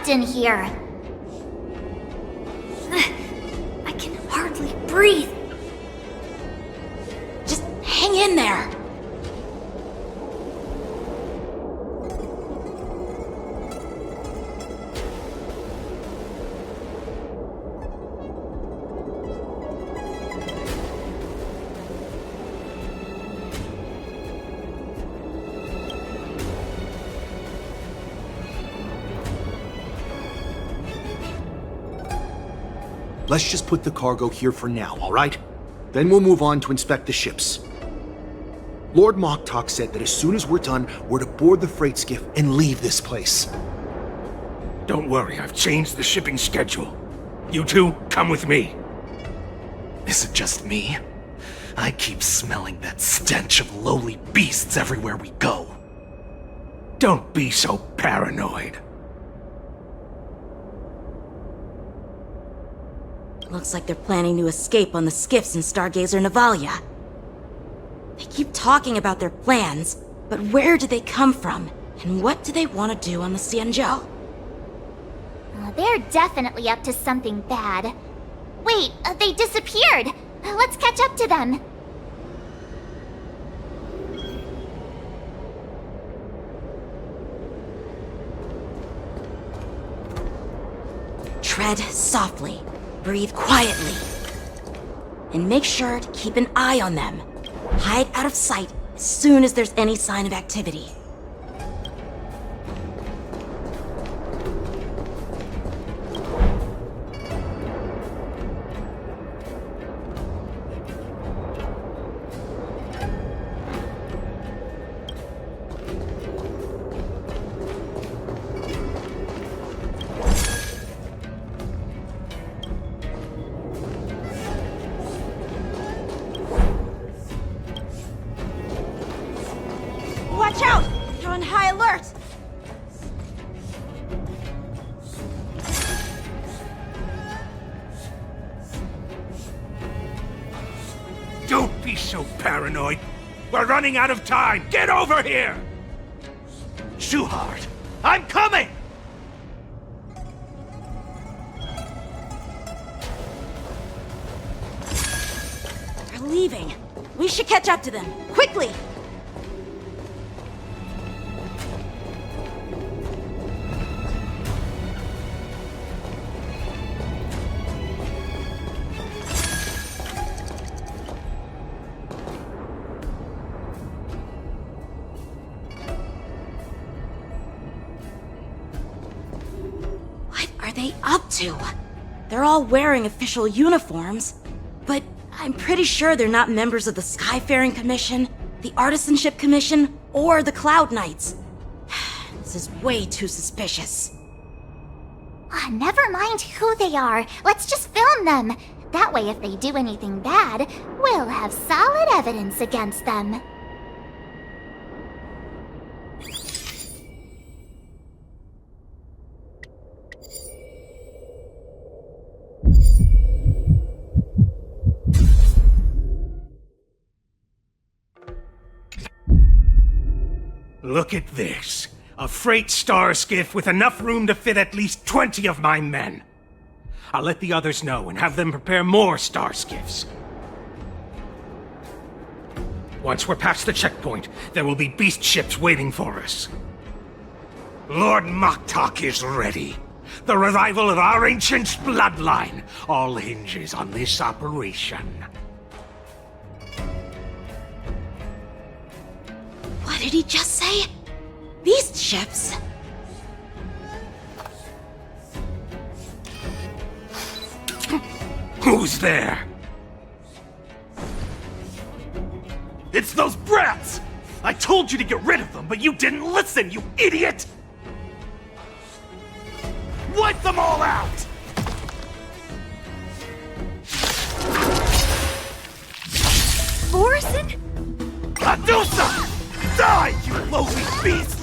In here. I can hardly breathe. Just hang in there. Let's just put the cargo here for now, all right? Then we'll move on to inspect the ships. Lord Moktok said that as soon as we're done, we're to board the freight skiff and leave this place. Don't worry, I've changed the shipping schedule. You two, come with me. Is it just me? I keep smelling that stench of lowly beasts everywhere we go. Don't be so paranoid. Looks like they're planning to escape on the skiffs in Stargazer Navalia. They keep talking about their plans, but where do they come from? And what do they want to do on the Xianzhou? They're definitely up to something bad. Wait, they disappeared! Let's catch up to them! Tread softly. Breathe quietly. And make sure to keep an eye on them. Hide out of sight as soon as there's any sign of activity. Watch out! They're on high alert! Don't be so paranoid. We're running out of time. Get over here! Shuhart, I'm coming! They're leaving. We should catch up to them. Quickly! Up to? They're all wearing official uniforms, but I'm pretty sure they're not members of the Skyfaring Commission, the Artisanship Commission, or the Cloud Knights. This is way too suspicious. Never mind who they are. Let's just film them. That way, if they do anything bad, we'll have solid evidence against them. Look at this. A freight star skiff with enough room to fit at least 20 of my men. I'll let the others know and have them prepare more star skiffs. Once we're past the checkpoint, there will be beast ships waiting for us. Lord Moktok is ready. The revival of our ancient bloodline all hinges on this operation. What did he just say? Beast ships? Who's there? It's those brats! I told you to get rid of them, but you didn't listen, you idiot! Wipe them all out! Borison? Adusa! Die, you lowly beasts!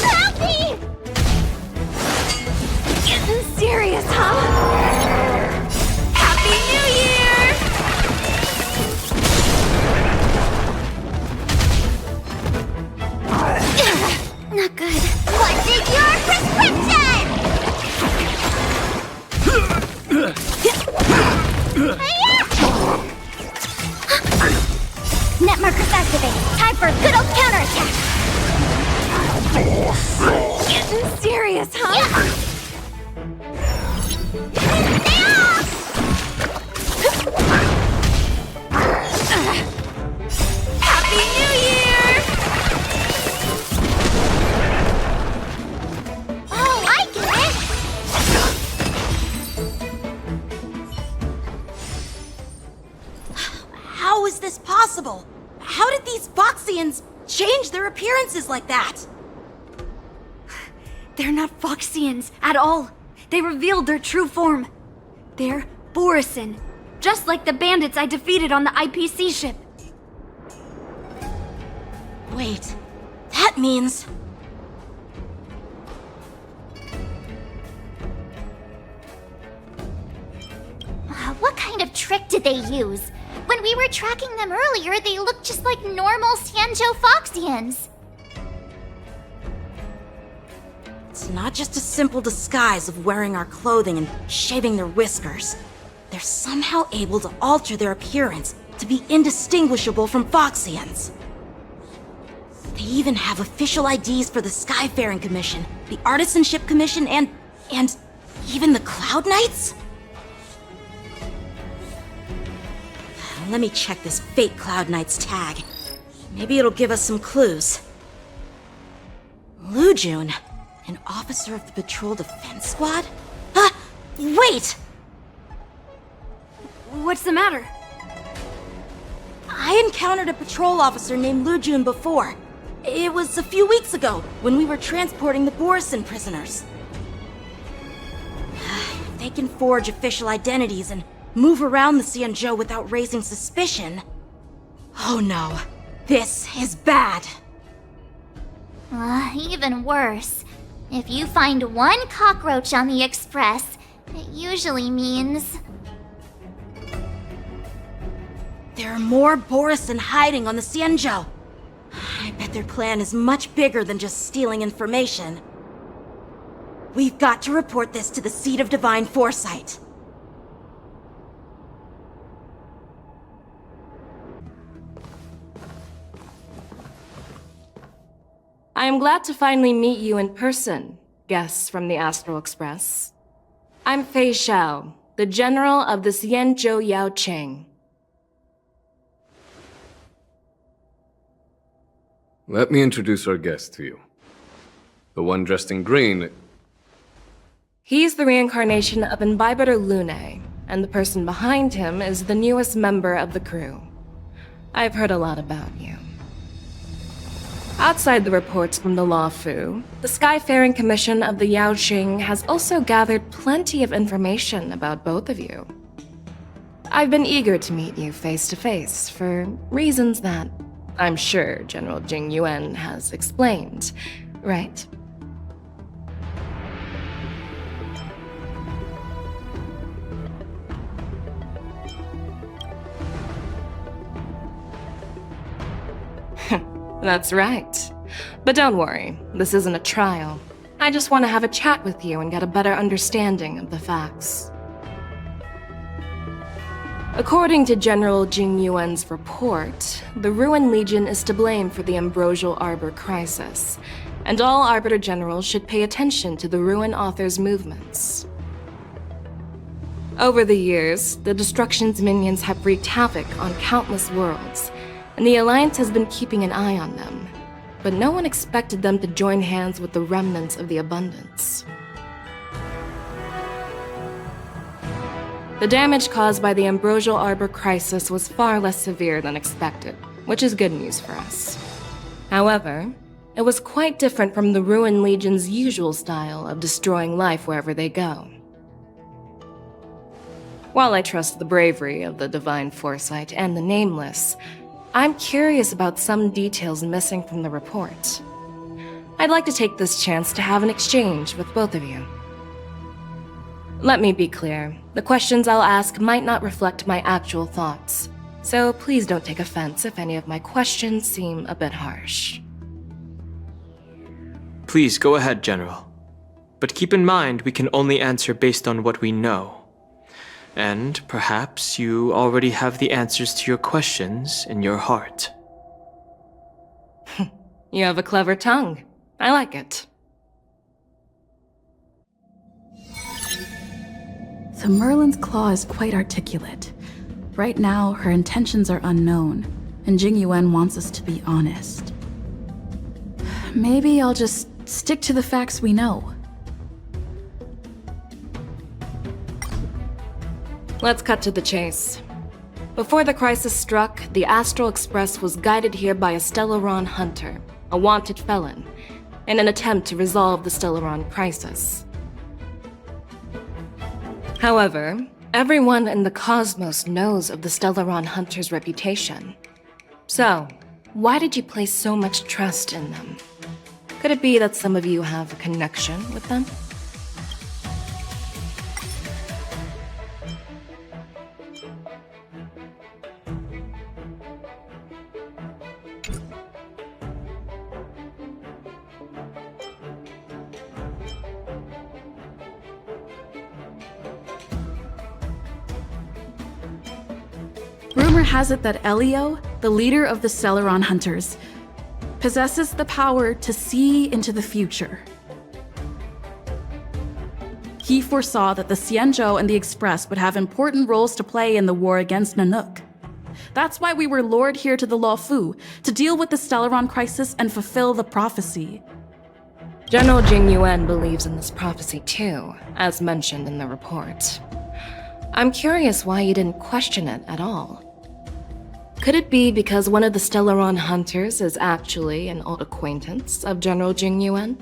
Help me! Getting serious, huh? Happy New Year! Not good. What's in your prescription? Net markers activated. Time for a good old counterattack. Getting serious, huh? Happy New Year! Oh, I get it. How is this possible? How did these Foxians change their appearances like that? They're not Foxians at all. They revealed their true form. They're Borison, just like the bandits I defeated on the IPC ship. Wait, that means... What kind of trick did they use? When we were tracking them earlier, they looked just like normal Sanjo Foxians. It's not just a simple disguise of wearing our clothing and shaving their whiskers. They're somehow able to alter their appearance to be indistinguishable from Foxians. They even have official IDs for the Skyfaring Commission, the Artisanship Commission, and even the Cloud Knights? Let me check this fake Cloud Knight's tag. Maybe it'll give us some clues. Lujun, an officer of the Patrol Defense Squad? Wait! What's the matter? I encountered a patrol officer named Lujun before. It was a few weeks ago, when we were transporting the Borison prisoners. they can forge official identities and move around the Xianzhou without raising suspicion. Oh no, this is bad. Even worse. If you find one cockroach on the express, it usually means... There are more Borisin hiding on the Xianzhou. I bet their plan is much bigger than just stealing information. We've got to report this to the Seat of Divine Foresight. I am glad to finally meet you in person, guests from the Astral Express. I'm Fei Xiao, the General of the Xianzhou Yaocheng. Let me introduce our guest to you. The one dressed in green. He's the reincarnation of Imbibitor Lune, and the person behind him is the newest member of the crew. I've heard a lot about you. Outside the reports from the Law Fu, the Skyfaring Commission of the Yaoqing has also gathered plenty of information about both of you. I've been eager to meet you face to face for reasons that I'm sure General Jing Yuan has explained, right? That's right. But don't worry, this isn't a trial. I just want to have a chat with you and get a better understanding of the facts. According to General Jing Yuan's report, the Ruin Legion is to blame for the Ambrosial Arbor crisis, and all Arbiter Generals should pay attention to the Ruin Author's movements. Over the years, the Destruction's minions have wreaked havoc on countless worlds, and the Alliance has been keeping an eye on them, but no one expected them to join hands with the remnants of the Abundance. The damage caused by the Ambrosial Arbor crisis was far less severe than expected, which is good news for us. However, it was quite different from the Ruin Legion's usual style of destroying life wherever they go. While I trust the bravery of the Divine Foresight and the Nameless, I'm curious about some details missing from the report. I'd like to take this chance to have an exchange with both of you. Let me be clear, the questions I'll ask might not reflect my actual thoughts, so please don't take offense if any of my questions seem a bit harsh. Please go ahead, General. But keep in mind we can only answer based on what we know. And perhaps you already have the answers to your questions in your heart. You have a clever tongue. I like it. The Merlin's claw is quite articulate. Right now, her intentions are unknown, and Jing Yuan wants us to be honest. Maybe I'll just stick to the facts we know. Let's cut to the chase. Before the crisis struck, the Astral Express was guided here by a Stellaron hunter, a wanted felon, in an attempt to resolve the Stellaron crisis. However, everyone in the cosmos knows of the Stellaron hunter's reputation. So, why did you place so much trust in them? Could it be that some of you have a connection with them? Rumor has it that Elio, the leader of the Stellaron Hunters, possesses the power to see into the future. He foresaw that the Xianzhou and the Express would have important roles to play in the war against Nanook. That's why we were lured here to the Law Fu, to deal with the Stellaron crisis and fulfill the prophecy. General Jing Yuan believes in this prophecy too, as mentioned in the report. I'm curious why you didn't question it at all. Could it be because one of the Stellaron hunters is actually an old acquaintance of General Jing Yuan?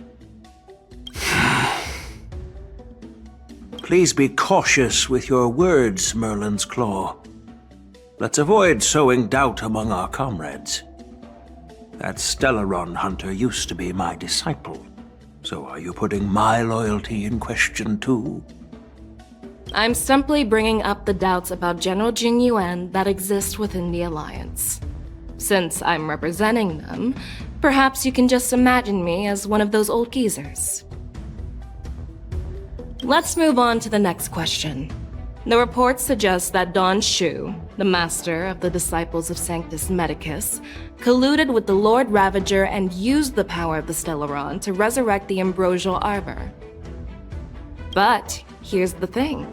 Please be cautious with your words, Merlin's Claw. Let's avoid sowing doubt among our comrades. That Stellaron hunter used to be my disciple. So are you putting my loyalty in question too? I'm simply bringing up the doubts about General Jing Yuan that exist within the Alliance. Since I'm representing them, perhaps you can just imagine me as one of those old geezers. Let's move on to the next question. The reports suggest that Don Shu, the master of the disciples of Sanctus Medicus, colluded with the Lord Ravager and used the power of the Stellaron to resurrect the Ambrosial Arbor. But here's the thing.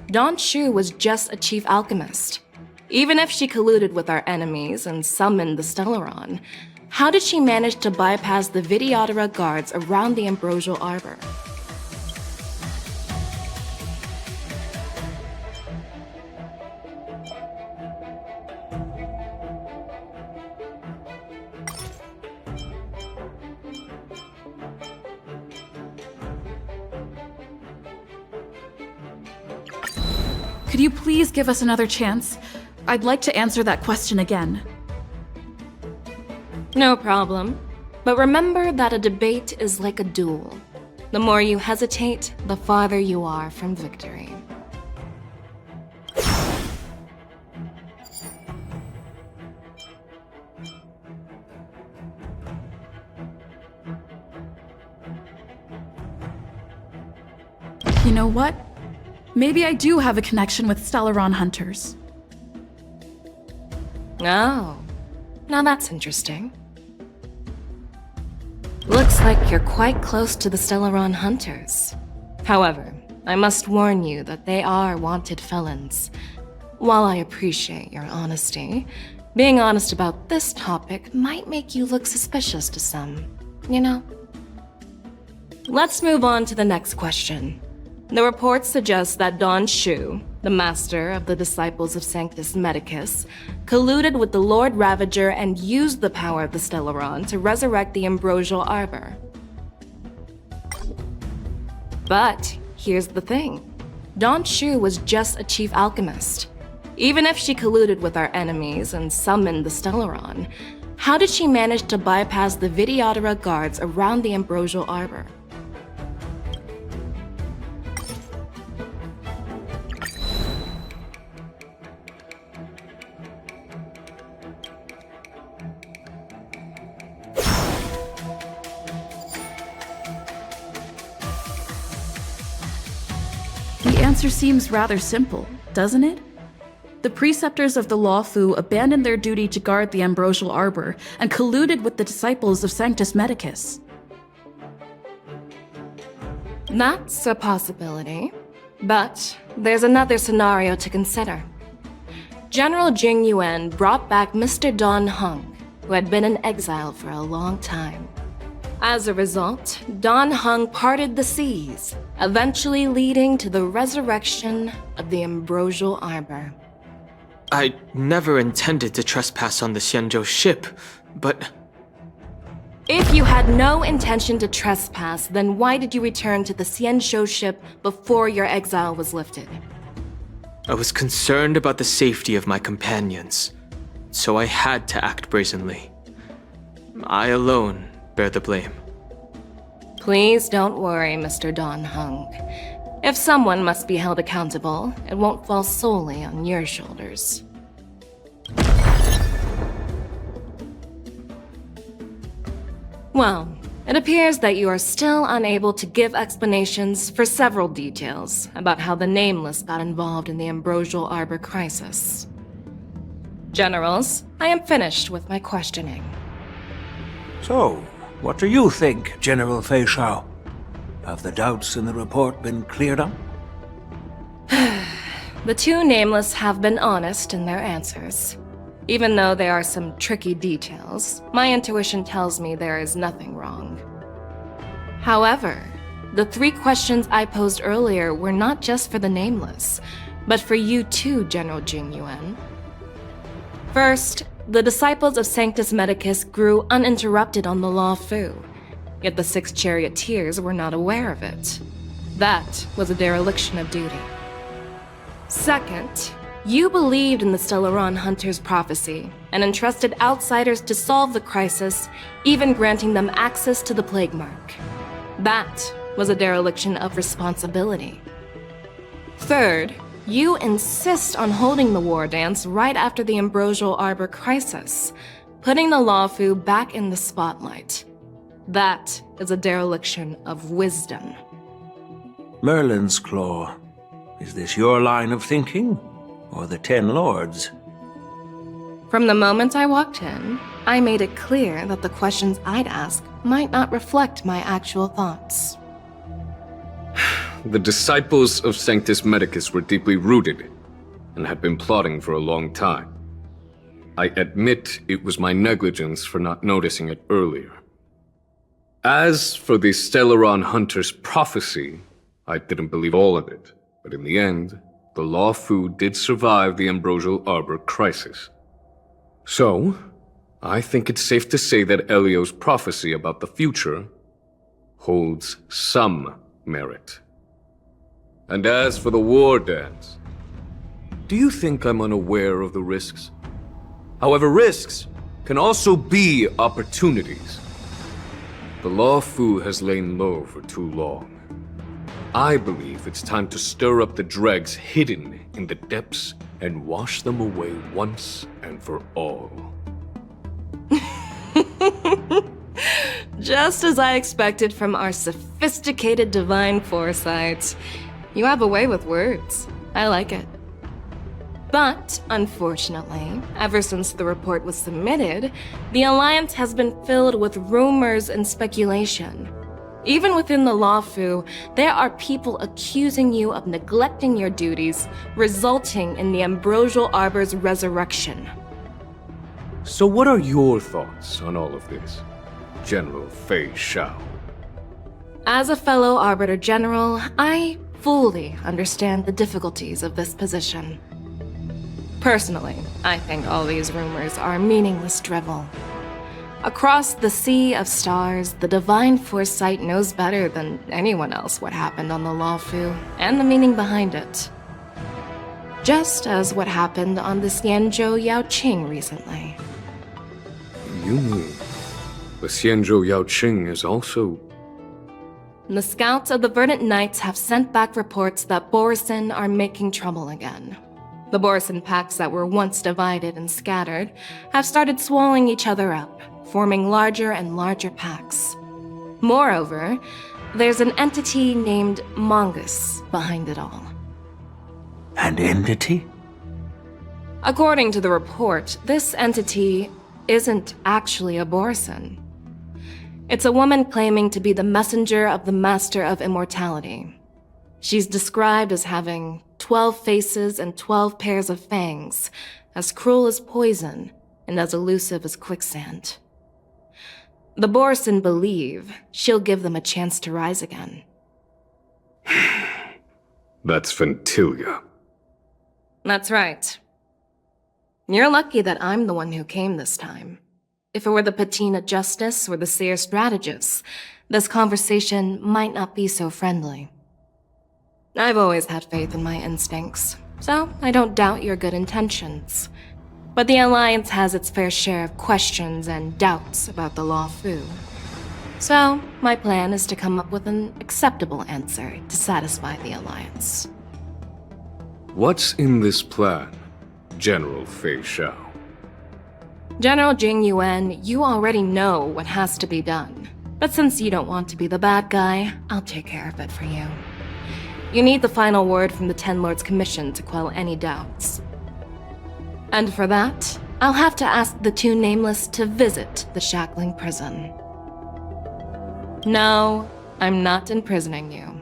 Don Shu was just a chief alchemist. Even if she colluded with our enemies and summoned the Stellaron, how did she manage to bypass the Videodara guards around the Ambrosial Arbor? Could you please give us another chance? I'd like to answer that question again. No problem. But remember that a debate is like a duel. The more you hesitate, the farther you are from victory. You know what? Maybe I do have a connection with Stellaron hunters. Oh, now that's interesting. Looks like you're quite close to the Stellaron hunters. However, I must warn you that they are wanted felons. While I appreciate your honesty, being honest about this topic might make you look suspicious to some, you know? Let's move on to the next question. The reports suggest that Don Shu, the master of the disciples of Sanctus Medicus, colluded with the Lord Ravager and used the power of the Stellaron to resurrect the Ambrosial Arbor. But here's the thing. Don Shu was just a chief alchemist. Even if she colluded with our enemies and summoned the Stellaron, how did she manage to bypass the Videodara guards around the Ambrosial Arbor? The answer seems rather simple, doesn't it? The preceptors of the Law Fu abandoned their duty to guard the Ambrosial Arbor and colluded with the disciples of Sanctus Medicus. That's a possibility. But there's another scenario to consider. General Jing Yuan brought back Mr. Don Hung, who had been in exile for a long time. As a result, Don Hung parted the seas, eventually leading to the resurrection of the Ambrosial Arbor. I never intended to trespass on the Xianzhou ship, but... If you had no intention to trespass, then why did you return to the Xianzhou ship before your exile was lifted? I was concerned about the safety of my companions, so I had to act brazenly. I alone bear the blame. Please don't worry, Mr. Don Hung. If someone must be held accountable, it won't fall solely on your shoulders. Well, it appears that you are still unable to give explanations for several details about how the Nameless got involved in the Ambrosial Arbor crisis. Generals, I am finished with my questioning. So, what do you think, General Fei Shao? Have the doubts in the report been cleared up? The two Nameless have been honest in their answers. Even though there are some tricky details, my intuition tells me there is nothing wrong. However, the 3 questions I posed earlier were not just for the Nameless, but for you too, General Jing Yuan. First, the disciples of Sanctus Medicus grew uninterrupted on the Law Fu, yet the 6 charioteers were not aware of it. That was a dereliction of duty. Second, you believed in the Stellaron Hunter's prophecy and entrusted outsiders to solve the crisis, even granting them access to the Plague Mark. That was a dereliction of responsibility. Third, you insist on holding the war dance right after the Ambrosial Arbor crisis, putting the Lawfu back in the spotlight. That is a dereliction of wisdom. Merlin's Claw. Is this your line of thinking, or the Ten Lords? From the moment I walked in, I made it clear that the questions I'd ask might not reflect my actual thoughts. The disciples of Sanctus Medicus were deeply rooted and had been plotting for a long time. I admit it was my negligence for not noticing it earlier. As for the Stellaron Hunter's prophecy, I didn't believe all of it, but in the end, the Lawfu did survive the Ambrosial Arbor crisis. So, I think it's safe to say that Elio's prophecy about the future holds some merit. And as for the war dance, do you think I'm unaware of the risks? However, risks can also be opportunities. The Lawfu has lain low for too long. I believe it's time to stir up the dregs hidden in the depths and wash them away once and for all. Just as I expected from our sophisticated divine foresight. You have a way with words. I like it. But, unfortunately, ever since the report was submitted, the Alliance has been filled with rumors and speculation. Even within the Lawfu, there are people accusing you of neglecting your duties, resulting in the Ambrosial Arbor's resurrection. So what are your thoughts on all of this, General Fei Shao? As a fellow Arbiter General, I fully understand the difficulties of this position. Personally, I think all these rumors are meaningless drivel. Across the sea of stars, the divine foresight knows better than anyone else what happened on the Lawfu and the meaning behind it. Just as what happened on the Xianzhou Yaoqing recently. You mean the Xianzhou Yaoqing is also... The scouts of the Verdant Knights have sent back reports that Borisin are making trouble again. The Borisin packs that were once divided and scattered have started swallowing each other up, forming larger and larger packs. Moreover, there's an entity named Mongus behind it all. An entity? According to the report, this entity isn't actually a Borisin. It's a woman claiming to be the messenger of the Master of Immortality. She's described as having 12 faces and 12 pairs of fangs, as cruel as poison and as elusive as quicksand. The Borisin believe she'll give them a chance to rise again. That's Ventilia. That's right. You're lucky that I'm the one who came this time. If it were the Patina Justice or the Seer Strategist, this conversation might not be so friendly. I've always had faith in my instincts, so I don't doubt your good intentions. But the Alliance has its fair share of questions and doubts about the Lawfu. So, my plan is to come up with an acceptable answer to satisfy the Alliance. What's in this plan, General Fei Shao? General Jing Yuan, you already know what has to be done. But since you don't want to be the bad guy, I'll take care of it for you. You need the final word from the Ten Lords Commission to quell any doubts. And for that, I'll have to ask the two Nameless to visit the Shackling Prison. No, I'm not imprisoning you.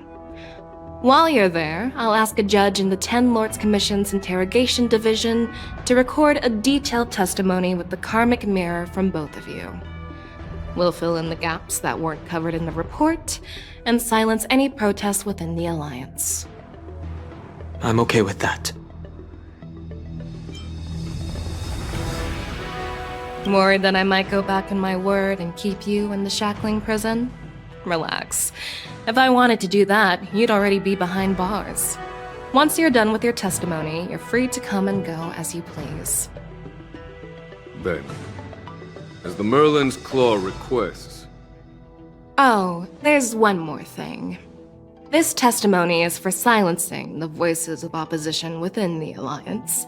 While you're there, I'll ask a judge in the Ten Lords Commission's Interrogation Division to record a detailed testimony with the karmic mirror from both of you. We'll fill in the gaps that weren't covered in the report, and silence any protests within the Alliance. I'm okay with that. Worried that I might go back on my word and keep you in the Shackling Prison? Relax. If I wanted to do that, you'd already be behind bars. Once you're done with your testimony, you're free to come and go as you please. Then, as the Merlin's Claw requests... Oh, there's one more thing. This testimony is for silencing the voices of opposition within the Alliance,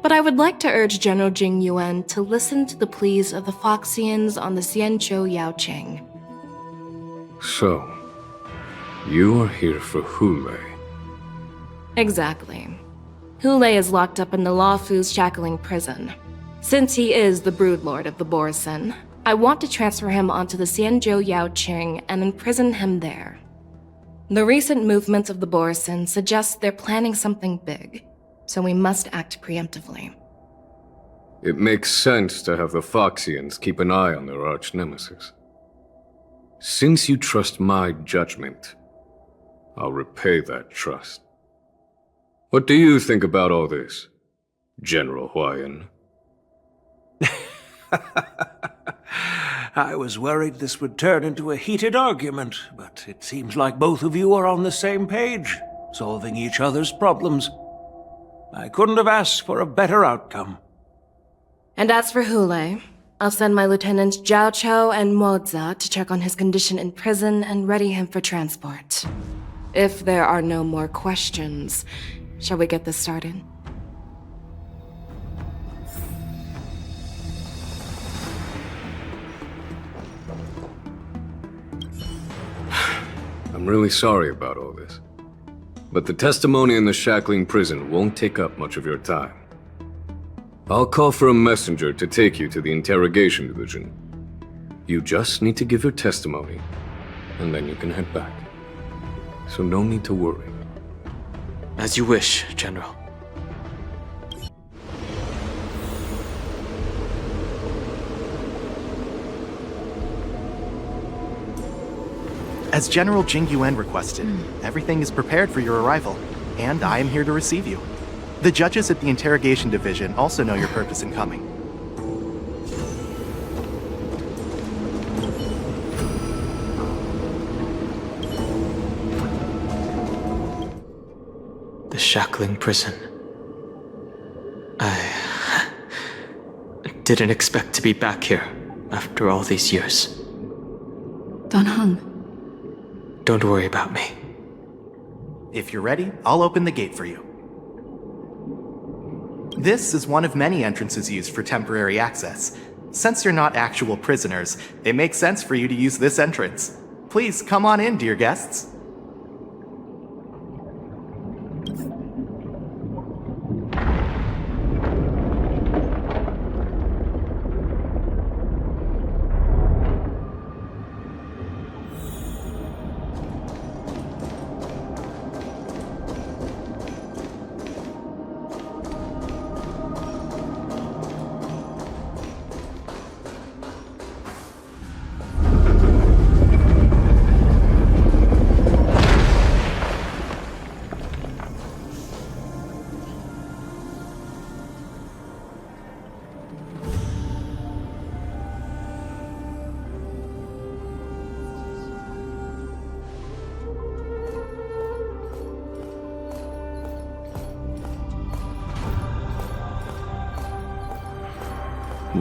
but I would like to urge General Jing Yuan to listen to the pleas of the Foxians on the Xianzhou Yaoqing. So, you are here for Hule. Exactly. Hule is locked up in the Luofu's shackling prison. Since he is the broodlord of the Borison, I want to transfer him onto the Xianzhou Yaoqing and imprison him there. The recent movements of the Borison suggest they're planning something big, so we must act preemptively. It makes sense to have the Foxians keep an eye on their arch-nemesis. Since you trust my judgment, I'll repay that trust. What do you think about all this, General Huayan? I was worried this would turn into a heated argument, but it seems like both of you are on the same page, solving each other's problems. I couldn't have asked for a better outcome. And as for Hule, I'll send my lieutenants Zhao Chou and Moza to check on his condition in prison and ready him for transport. If there are no more questions, shall we get this started? I'm really sorry about all this. But the testimony in the shackling prison won't take up much of your time. I'll call for a messenger to take you to the interrogation division. You just need to give your testimony, and then you can head back. So no need to worry. As you wish, General. As General Jing Yuan requested, everything is prepared for your arrival, and I am here to receive you. The judges at the Interrogation Division also know your purpose in coming. The shackling prison. I didn't expect to be back here after all these years. Don Hung. Don't worry about me. If you're ready, I'll open the gate for you. This is one of many entrances used for temporary access. Since you're not actual prisoners, it makes sense for you to use this entrance. Please come on in, dear guests.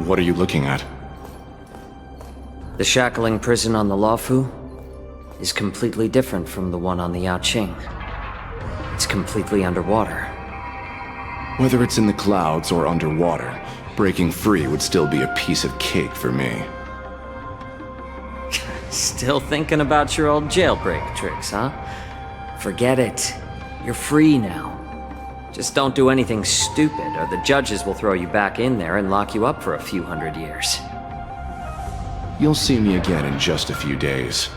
What are you looking at? The shackling prison on the Luofu is completely different from the one on the Yaoqing. It's completely underwater. Whether it's in the clouds or underwater, breaking free would still be a piece of cake for me. Still thinking about your old jailbreak tricks, huh? Forget it. You're free now. Just don't do anything stupid, or the judges will throw you back in there and lock you up for a few 100 years. You'll see me again in just a few days.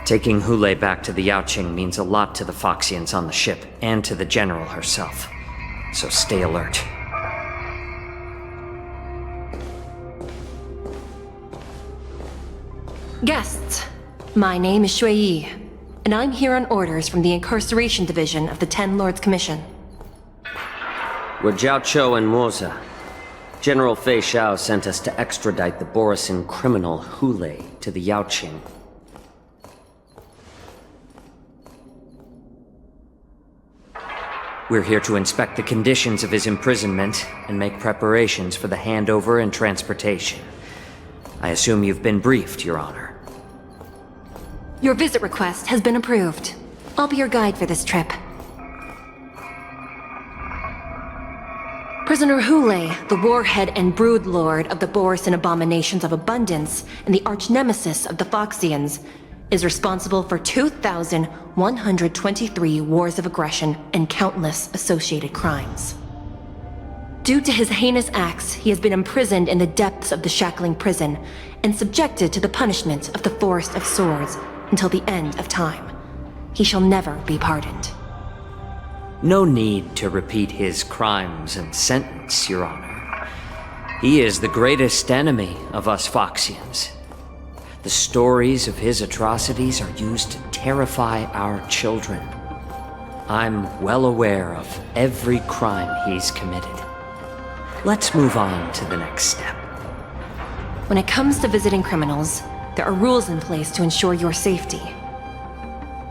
Taking Hule back to the Yaoqing means a lot to the Foxians on the ship, and to the General herself. So stay alert. Guests, my name is Shui Yi, and I'm here on orders from the Incarceration Division of the Ten Lords Commission. We're Zhao Chou and Moza. General Fei Xiao sent us to extradite the Borisin criminal Hule to the Yaoqing. We're here to inspect the conditions of his imprisonment and make preparations for the handover and transportation. I assume you've been briefed, Your Honor. Your visit request has been approved. I'll be your guide for this trip. Prisoner Hule, the warhead and brood lord of the Borisin abominations of abundance and the arch-nemesis of the Foxians, is responsible for 2,123 wars of aggression and countless associated crimes. Due to his heinous acts, he has been imprisoned in the depths of the Shackling prison and subjected to the punishment of the Forest of Swords until the end of time. He shall never be pardoned. No need to repeat his crimes and sentence, Your Honor. He is the greatest enemy of us Foxians. The stories of his atrocities are used to terrify our children. I'm well aware of every crime he's committed. Let's move on to the next step. When it comes to visiting criminals, there are rules in place to ensure your safety.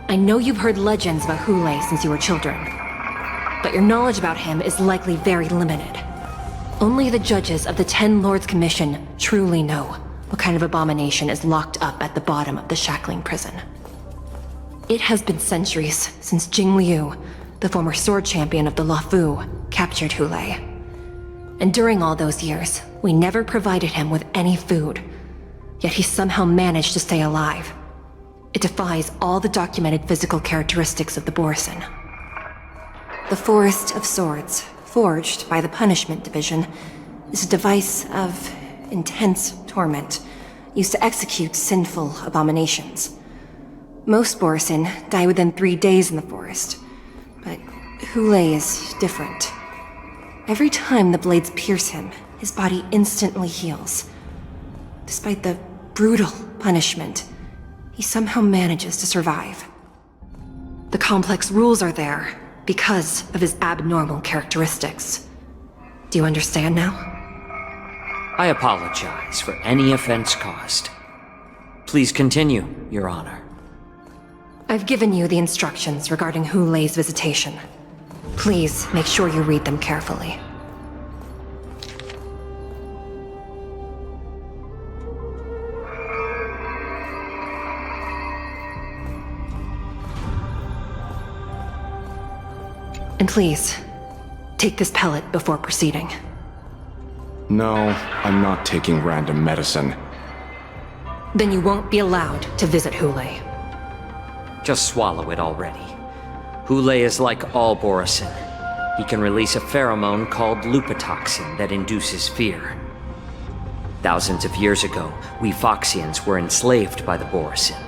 I know you've heard legends about Hule since you were children, but your knowledge about him is likely very limited. Only the judges of the Ten Lords Commission truly know what kind of abomination is locked up at the bottom of the Shackling prison. It has been centuries since Jing Liu, the former sword champion of the Luofu, captured Hule. And during all those years, we never provided him with any food. Yet he somehow managed to stay alive. It defies all the documented physical characteristics of the Borisin. The Forest of Swords, forged by the Punishment Division, is a device of intense torment, used to execute sinful abominations. Most Borisin die within 3 days in the forest, but Hule is different. Every time the blades pierce him, his body instantly heals. Despite the brutal punishment, he somehow manages to survive. The complex rules are there because of his abnormal characteristics. Do you understand now? I apologize for any offense caused. Please continue, Your Honor. I've given you the instructions regarding Hule's visitation. Please make sure you read them carefully. And please, take this pellet before proceeding. No, I'm not taking random medicine. Then you won't be allowed to visit Hule. Just swallow it already. Hule is like all Borisin. He can release a pheromone called lupitoxin that induces fear. Thousands of years ago, we Foxians were enslaved by the Borisin.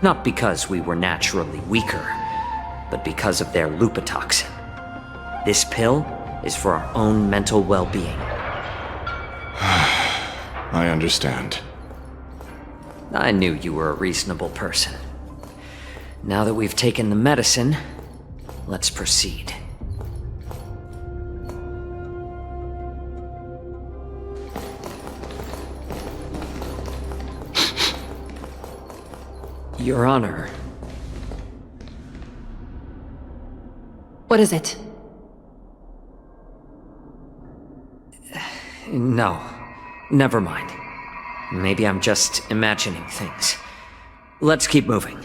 Not because we were naturally weaker, but because of their lupitoxin. This pill is for our own mental well-being. I understand. I knew you were a reasonable person. Now that we've taken the medicine, let's proceed. Your Honor. What is it? No, never mind. Maybe I'm just imagining things. Let's keep moving.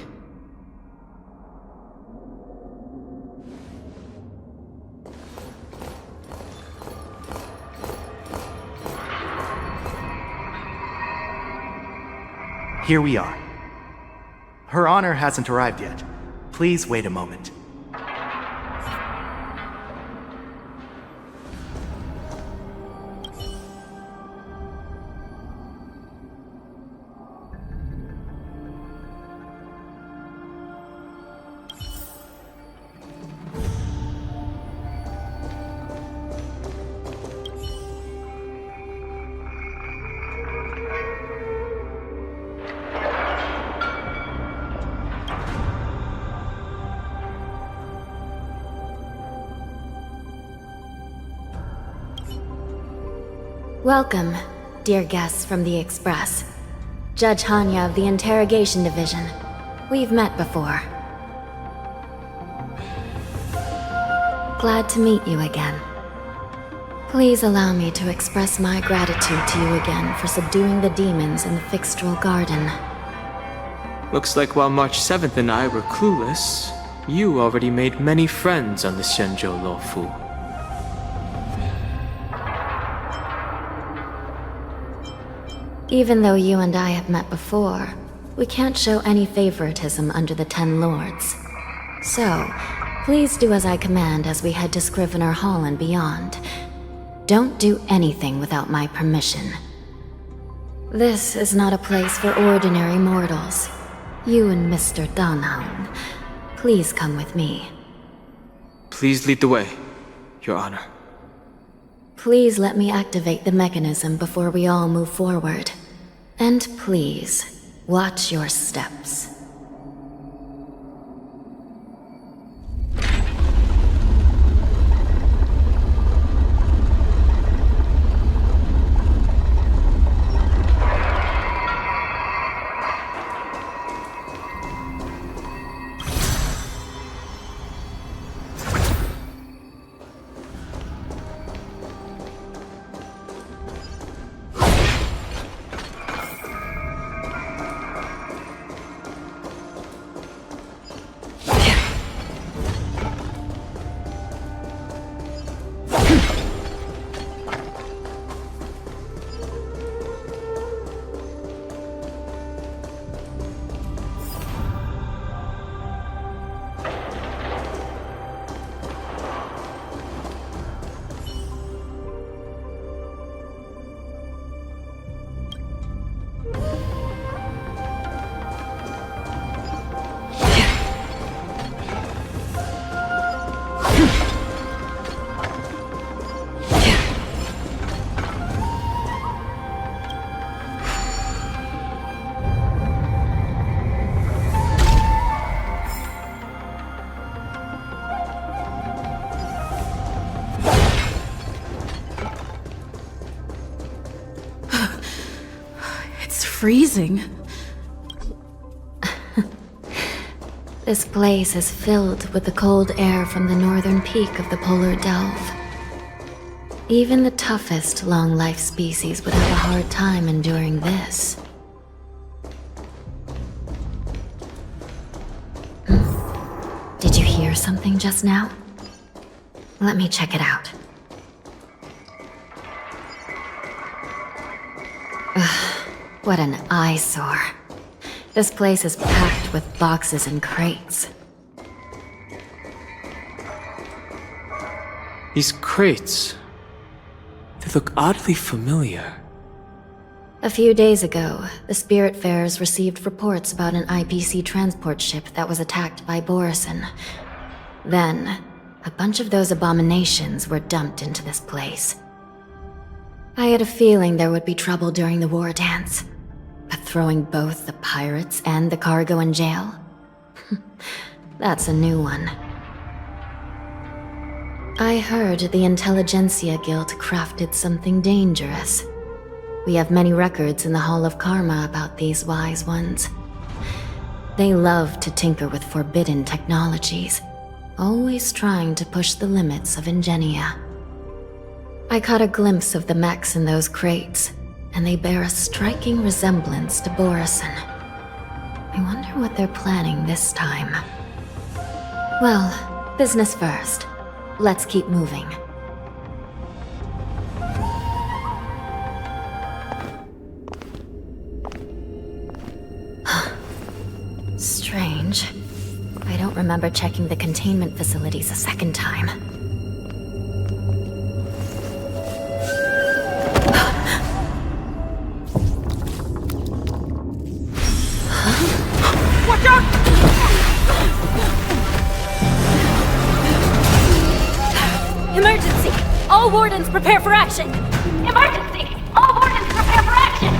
Here we are. Her Honor hasn't arrived yet. Please wait a moment. Welcome, dear guests from the Express. Judge Hanya of the Interrogation Division. We've met before. Glad to meet you again. Please allow me to express my gratitude to you again for subduing the demons in the Fixtral Garden. Looks like while March 7th and I were clueless, you already made many friends on the Shenzhou Luofu. Even though you and I have met before, we can't show any favoritism under the 10 Lords. So, please do as I command as we head to Scrivener Hall and beyond. Don't do anything without my permission. This is not a place for ordinary mortals. You and Mr. Danhong, please come with me. Please lead the way, Your Honor. Please let me activate the mechanism before we all move forward. And please, watch your steps. Freezing. This place is filled with the cold air from the northern peak of the polar delve. Even the toughest long-life species would have a hard time enduring this. Did you hear something just now? Let me check it out. Ugh. What an eyesore. This place is packed with boxes and crates. These crates, they look oddly familiar. A few days ago, the Spiritfarers received reports about an IPC transport ship that was attacked by Borison. Then, a bunch of those abominations were dumped into this place. I had a feeling there would be trouble during the war dance. But throwing both the pirates and the cargo in jail? That's a new one. I heard the Intelligentsia Guild crafted something dangerous. We have many records in the Hall of Karma about these wise ones. They love to tinker with forbidden technologies, always trying to push the limits of ingenia. I caught a glimpse of the mechs in those crates, and they bear a striking resemblance to Borison. I wonder what they're planning this time. Well, business first. Let's keep moving. Strange. I don't remember checking the containment facilities a second time. Watch out! Emergency! All wardens prepare for action! Emergency! All wardens prepare for action!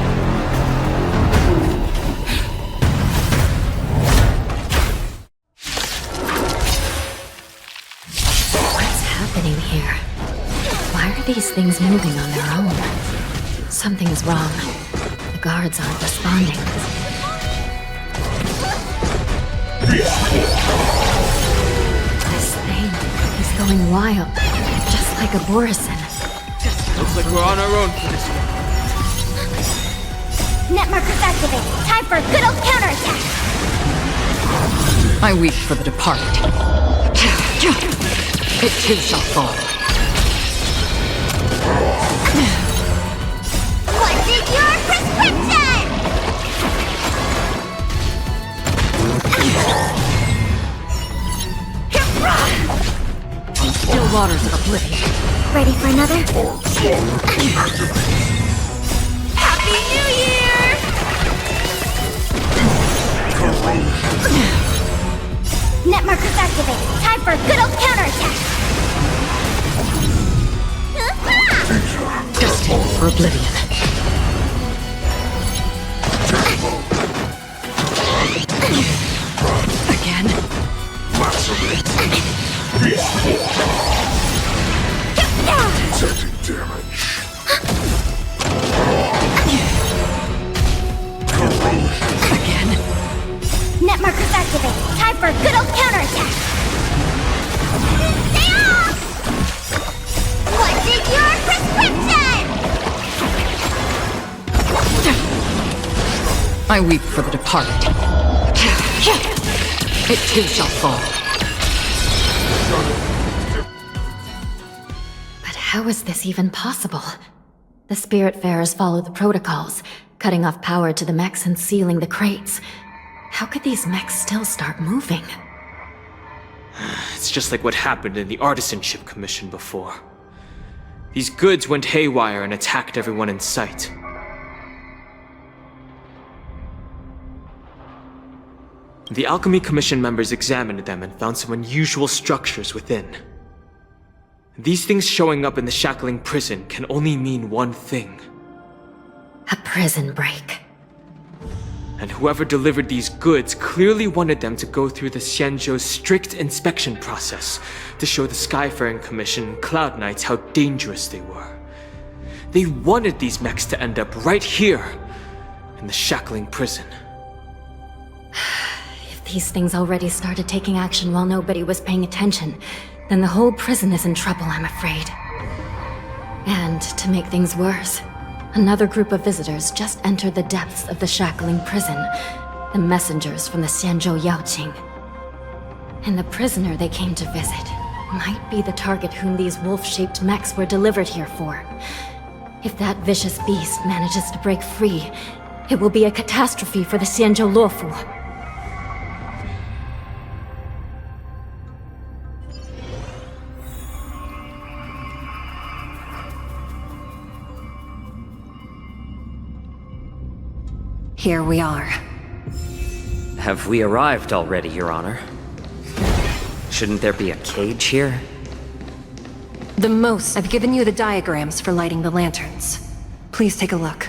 What's happening here? Why are these things moving on their own? Something is wrong. The guards aren't responding. This thing is going wild, just like a Borison. Looks like we're on our own for this one. Net markers activated. Time for a good old counterattack. I weep for the departed. It too shall fall. What's in your prescription? On still waters of oblivion. Ready for another? Happy New Year! Net markers activated. Time for a good old counterattack. Destined for oblivion. Again. Taking damage. Again. Net markers activated. Time for a good old counterattack. Stay off! What's in your prescription? I weep for the departed. It too shall fall. But how is this even possible? The Spiritfarers follow the protocols, cutting off power to the mechs and sealing the crates. How could these mechs still start moving? It's just like what happened in the Artisanship Commission before. These goods went haywire and attacked everyone in sight. The Alchemy Commission members examined them and found some unusual structures within. These things showing up in the shackling prison can only mean one thing. A prison break. And whoever delivered these goods clearly wanted them to go through the Xianzhou's strict inspection process to show the Skyfaring Commission and Cloud Knights how dangerous they were. They wanted these mechs to end up right here, in the shackling prison. If these things already started taking action while nobody was paying attention, then the whole prison is in trouble, I'm afraid. And to make things worse, another group of visitors just entered the depths of the shackling prison, the messengers from the Xianzhou Yaoqing. And the prisoner they came to visit might be the target whom these wolf-shaped mechs were delivered here for. If that vicious beast manages to break free, it will be a catastrophe for the Xianzhou Luofu. Here we are. Have we arrived already, Your Honor? Shouldn't there be a cage here? The most. I've given you the diagrams for lighting the lanterns. Please take a look.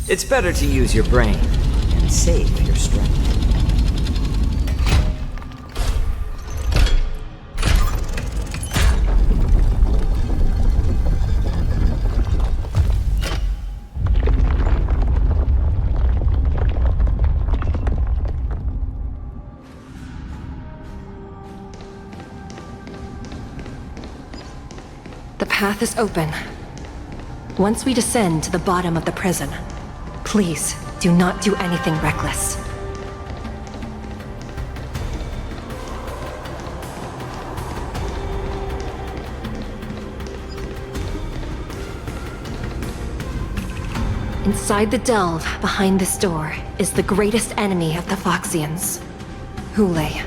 It's better to use your brain and save your strength. The path is open. Once we descend to the bottom of the prison, please do not do anything reckless. Inside the delve, behind this door, is the greatest enemy of the Foxians, Hule.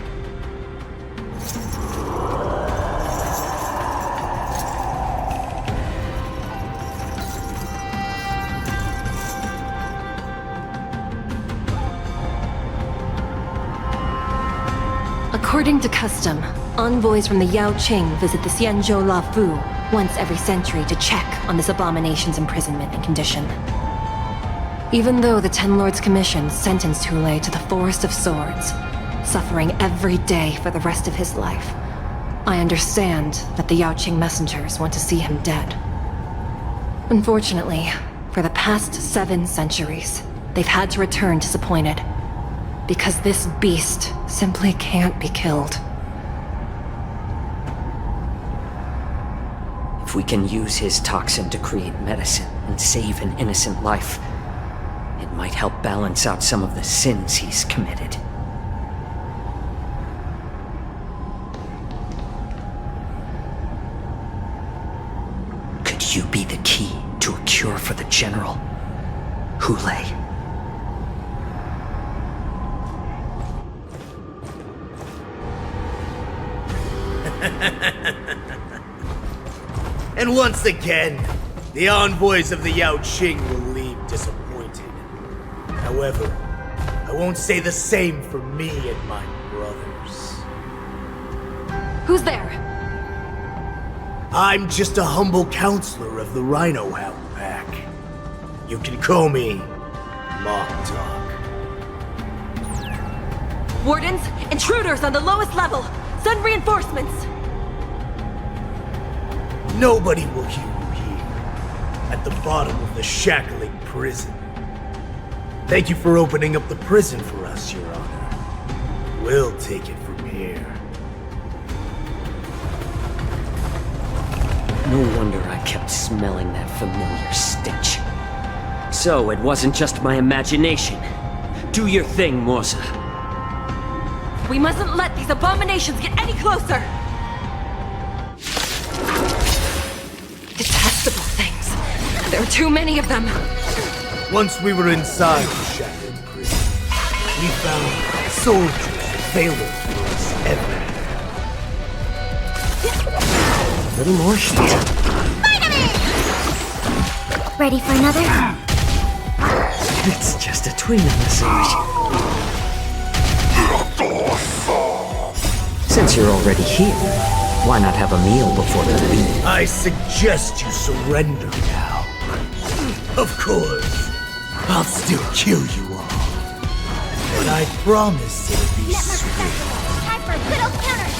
According to custom, envoys from the Yao Qing visit the Xianzhou La Fu once every century to check on this abomination's imprisonment and condition. Even though the Ten Lords Commission sentenced Hule to the Forest of Swords, suffering every day for the rest of his life, I understand that the Yao Qing messengers want to see him dead. Unfortunately, for the past 7 centuries, they've had to return disappointed. Because this beast simply can't be killed. If we can use his toxin to create medicine and save an innocent life, it might help balance out some of the sins he's committed. Could you be the key to a cure for the General, Hule? And once again, the envoys of the Yao Qing will leave disappointed. However, I won't say the same for me and my brothers. Who's there? I'm just a humble counselor of the Rhino Hound Pack. You can call me Mock Talk. Wardens, intruders on the lowest level! Send reinforcements! Nobody will hear you here, at the bottom of the shackling prison. Thank you for opening up the prison for us, Your Honor. We'll take it from here. No wonder I kept smelling that familiar stench. So it wasn't just my imagination. Do your thing, Morsa. We mustn't let these abominations get any closer! Detestable things. There are too many of them. Once we were inside the shackling prison, we found soldiers available for us everywhere. A little more heat. Ready for another? It's just a twin massage. Since you're already here, why not have a meal before you leave? I suggest you surrender now. Of course, I'll still kill you all. And I promise it'll be sweet. Time for a good old counter.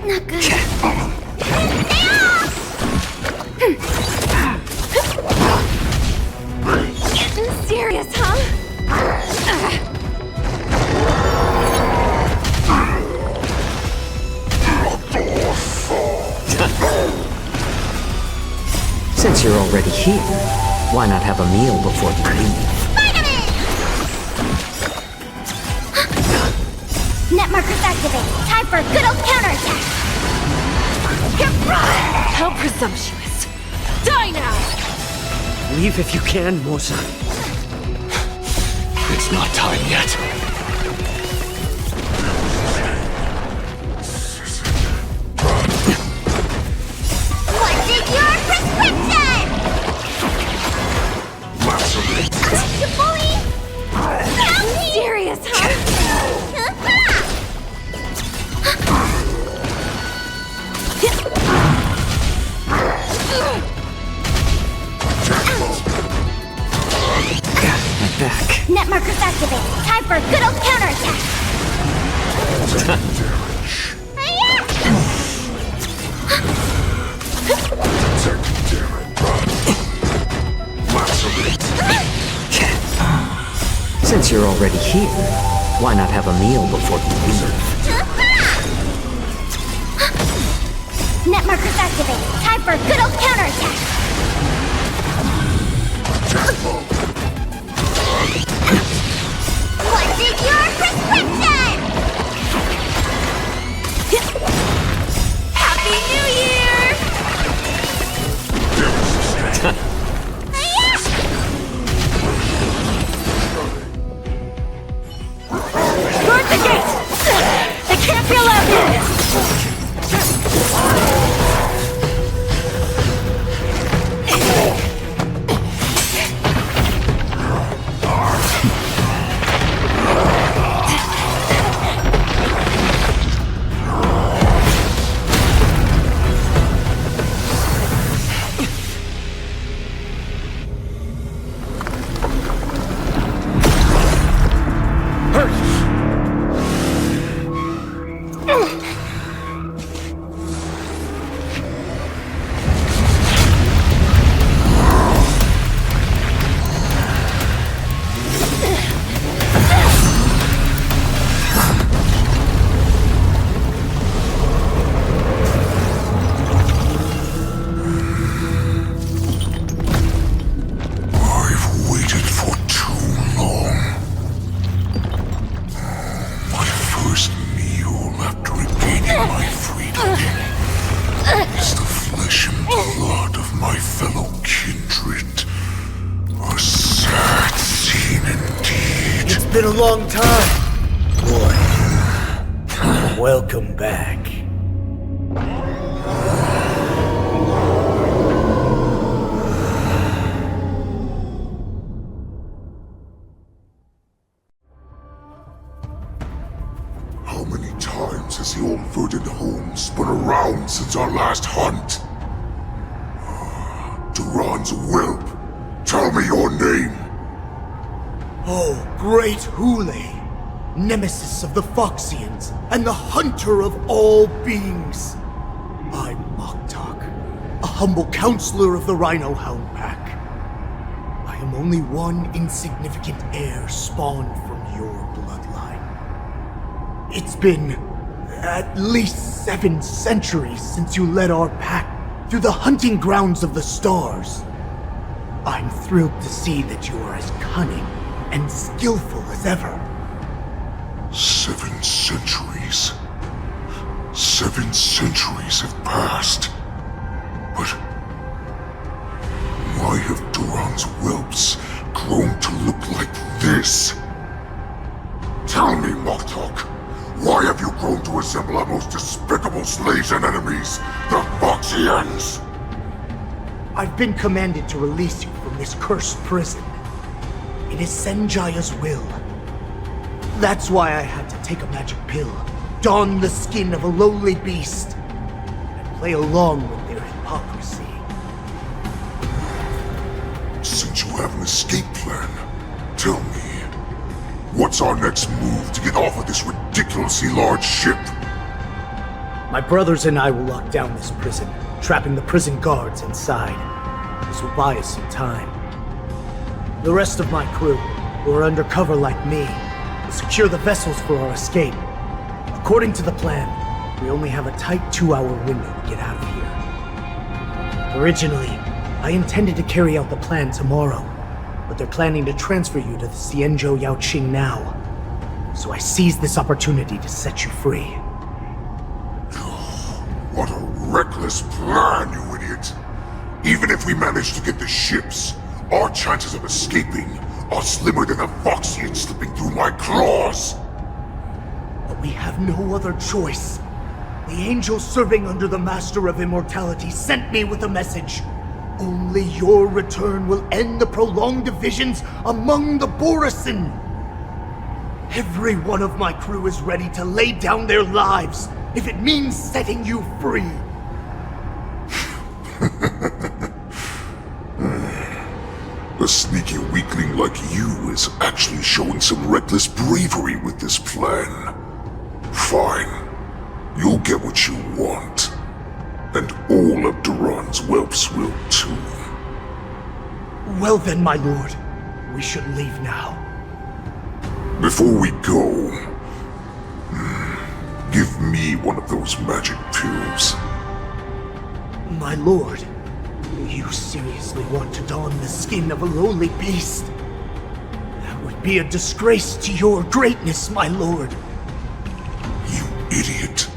Not good. Getting serious, huh? Since you're already here, why not have a meal before you leave? Net markers activate. Time for a good old counterattack. How presumptuous! Die now! Leave if you can, Morsa. It's not time yet. What is your prescription? You bully! Serious, huh? Since you're already here, why not have a meal before you leave? Net markers activated. Time for a good old counterattack. What's in your prescription? Happy New Year! Guard the gate! They can't be allowed in! Been a long time. Boy, welcome back. How many times has the old verdant home spun around since our last hunt? Duran's whelp, tell me your name. Oh, great Hule, nemesis of the Foxians, and the hunter of all beings. I'm Moktok, a humble counselor of the Rhino Hound Pack. I am only one insignificant heir spawned from your bloodline. It's been at least 7 centuries since you led our pack through the hunting grounds of the stars. I'm thrilled to see that you are as cunning and skillful as ever. 7 centuries. 7 centuries have passed. But why have Duran's whelps grown to look like this? Tell me, Moktok, why have you grown to resemble our most despicable slaves and enemies, the Foxians? I've been commanded to release you from this cursed prison. It is Senjaya's will. That's why I had to take a magic pill, don the skin of a lowly beast, and play along with their hypocrisy. Since you have an escape plan, tell me, what's our next move to get off of this ridiculously large ship? My brothers and I will lock down this prison, trapping the prison guards inside. This will buy us some time. The rest of my crew, who are undercover like me, will secure the vessels for our escape. According to the plan, we only have a tight 2-hour window to get out of here. Originally, I intended to carry out the plan tomorrow, but they're planning to transfer you to the Xianzhou Yaoqing now. So I seized this opportunity to set you free. What a reckless plan, you idiot! Even if we manage to get the ships, our chances of escaping are slimmer than a Foxian slipping through my claws! But we have no other choice. The angel serving under the Master of Immortality sent me with a message. Only your return will end the prolonged divisions among the Borisin. Every one of my crew is ready to lay down their lives if it means setting you free. A sneaky weakling like you is actually showing some reckless bravery with this plan. Fine. You'll get what you want. And all of Duran's whelps will too. Well then, my lord. We should leave now. Before we go, give me one of those magic pills. My lord, you seriously want to don the skin of a lowly beast? That would be a disgrace to your greatness, my lord. You idiot.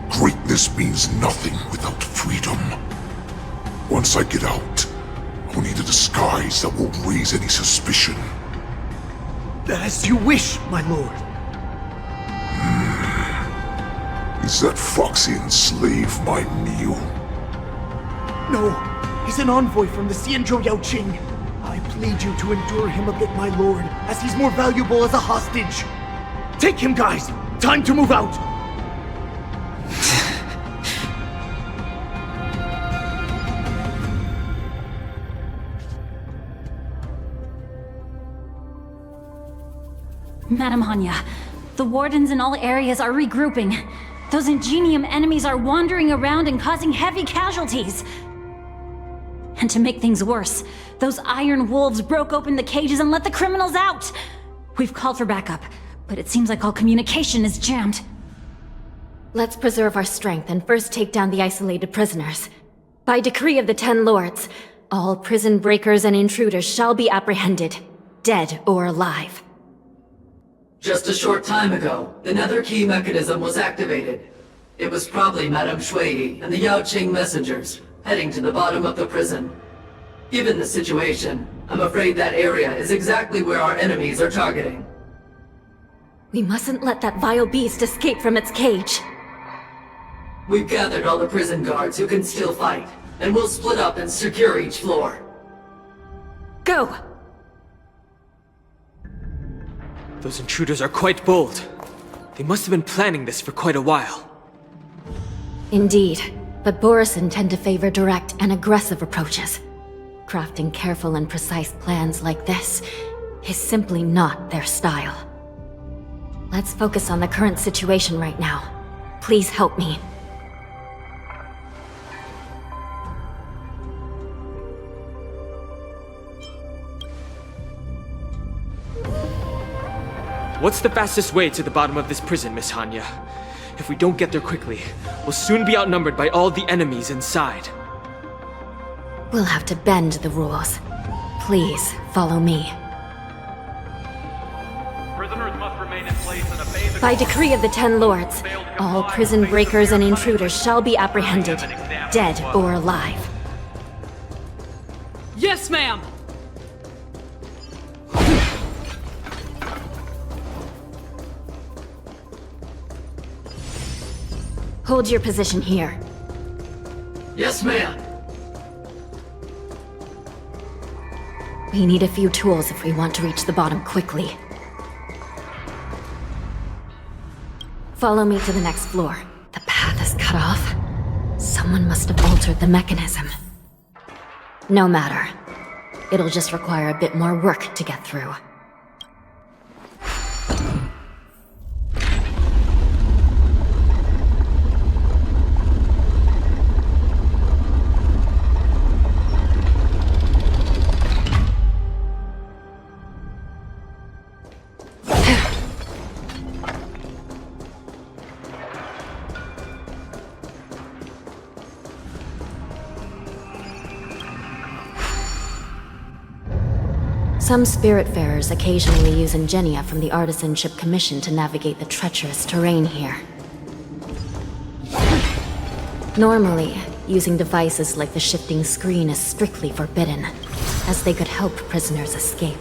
Greatness means nothing without freedom. Once I get out, I'll need a disguise that won't raise any suspicion. As you wish, my lord. Is that Foxian slave my meal? No, he's an envoy from the Xianzhou Yaoqing. I plead you to endure him a bit, my lord, as he's more valuable as a hostage. Take him, guys! Time to move out! Madam Hanya, the wardens in all areas are regrouping. Those Ingenium enemies are wandering around and causing heavy casualties. And to make things worse, those iron wolves broke open the cages and let the criminals out! We've called for backup, but it seems like all communication is jammed. Let's preserve our strength and first take down the isolated prisoners. By decree of the 10 Lords, all prison breakers and intruders shall be apprehended, dead or alive. Just a short time ago, the nether key mechanism was activated. It was probably Madame Shui and the Yaoqing messengers, heading to the bottom of the prison. Given the situation, I'm afraid that area is exactly where our enemies are targeting. We mustn't let that vile beast escape from its cage. We've gathered all the prison guards who can still fight, and we'll split up and secure each floor. Go! Those intruders are quite bold. They must have been planning this for quite a while. Indeed, but Borisin tend to favor direct and aggressive approaches. Crafting careful and precise plans like this is simply not their style. Let's focus on the current situation right now. Please help me. What's the fastest way to the bottom of this prison, Miss Hanya? If we don't get there quickly, we'll soon be outnumbered by all the enemies inside. We'll have to bend the rules. Please, follow me. Prisoners must remain in place and obey the By decree of the 10 Lords, all prison breakers and intruders shall be apprehended, dead or alive. Yes, ma'am! Hold your position here. Yes, ma'am. We need a few tools if we want to reach the bottom quickly. Follow me to the next floor. The path is cut off. Someone must have altered the mechanism. No matter. It'll just require a bit more work to get through. Some Spiritfarers occasionally use ingenia from the Artisanship Commission to navigate the treacherous terrain here. Normally, using devices like the shifting screen is strictly forbidden, as they could help prisoners escape.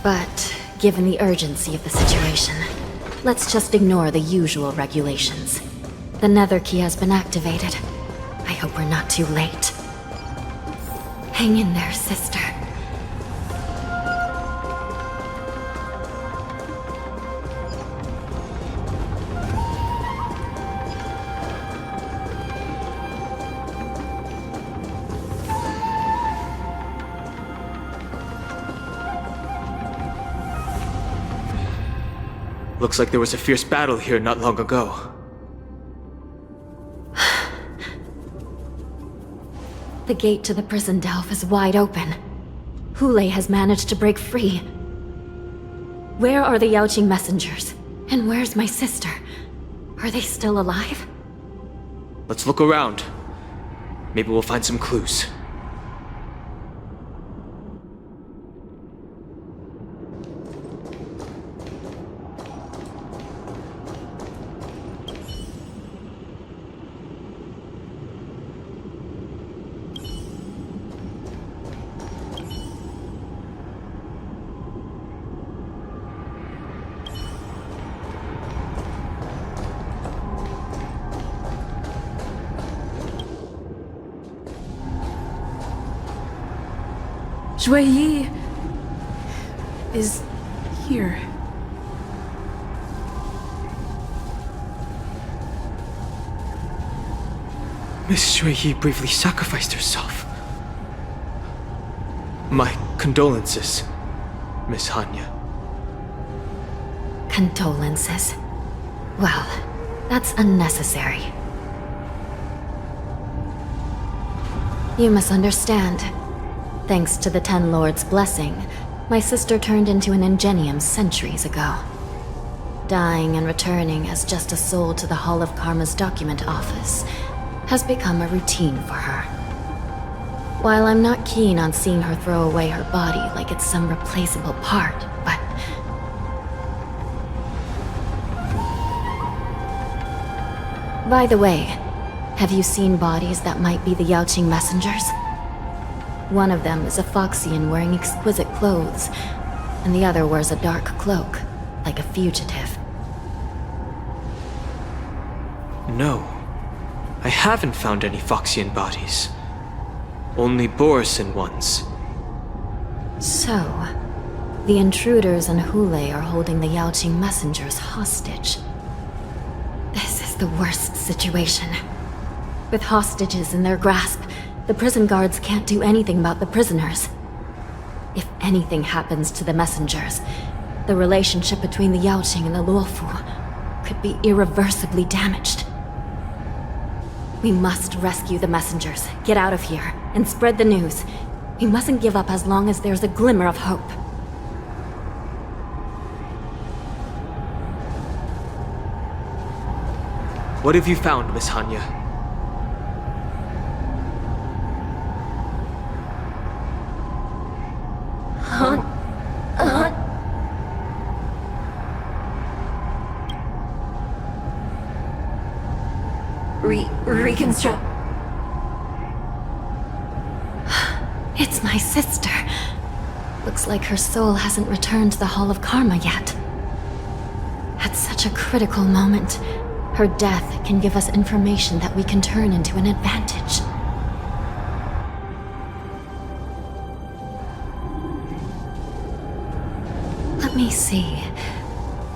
But, given the urgency of the situation, let's just ignore the usual regulations. The nether key has been activated. I hope we're not too late. Hang in there, sister. Looks like there was a fierce battle here not long ago. The gate to the prison delve is wide open. Hule has managed to break free. Where are the Yaoqing messengers? And where's my sister? Are they still alive? Let's look around. Maybe we'll find some clues. Shui Yi is here. Miss Shui Yi bravely sacrificed herself. My condolences, Miss Hanya. Condolences. Well, that's unnecessary. You must understand. Thanks to the Ten Lords' blessing, my sister turned into an ingenium centuries ago. Dying and returning as just a soul to the Hall of Karma's document office has become a routine for her. While I'm not keen on seeing her throw away her body like it's some replaceable part, but... By the way, have you seen bodies that might be the Yaoqing messengers? One of them is a Foxian wearing exquisite clothes, and the other wears a dark cloak, like a fugitive. No, I haven't found any Foxian bodies. Only Borisin ones. So, the intruders and Hule are holding the Yaoqing messengers hostage. This is the worst situation. With hostages in their grasp, the prison guards can't do anything about the prisoners. If anything happens to the messengers, the relationship between the Yaoqing and the Luofu could be irreversibly damaged. We must rescue the messengers, get out of here, and spread the news. We mustn't give up as long as there's a glimmer of hope. What have you found, Miss Hanya? Reconstruct. It's my sister. Looks like her soul hasn't returned to the Hall of Karma yet. At such a critical moment, her death can give us information that we can turn into an advantage. Let me see.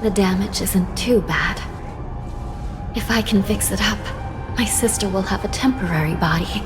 The damage isn't too bad. If I can fix it up, my sister will have a temporary body.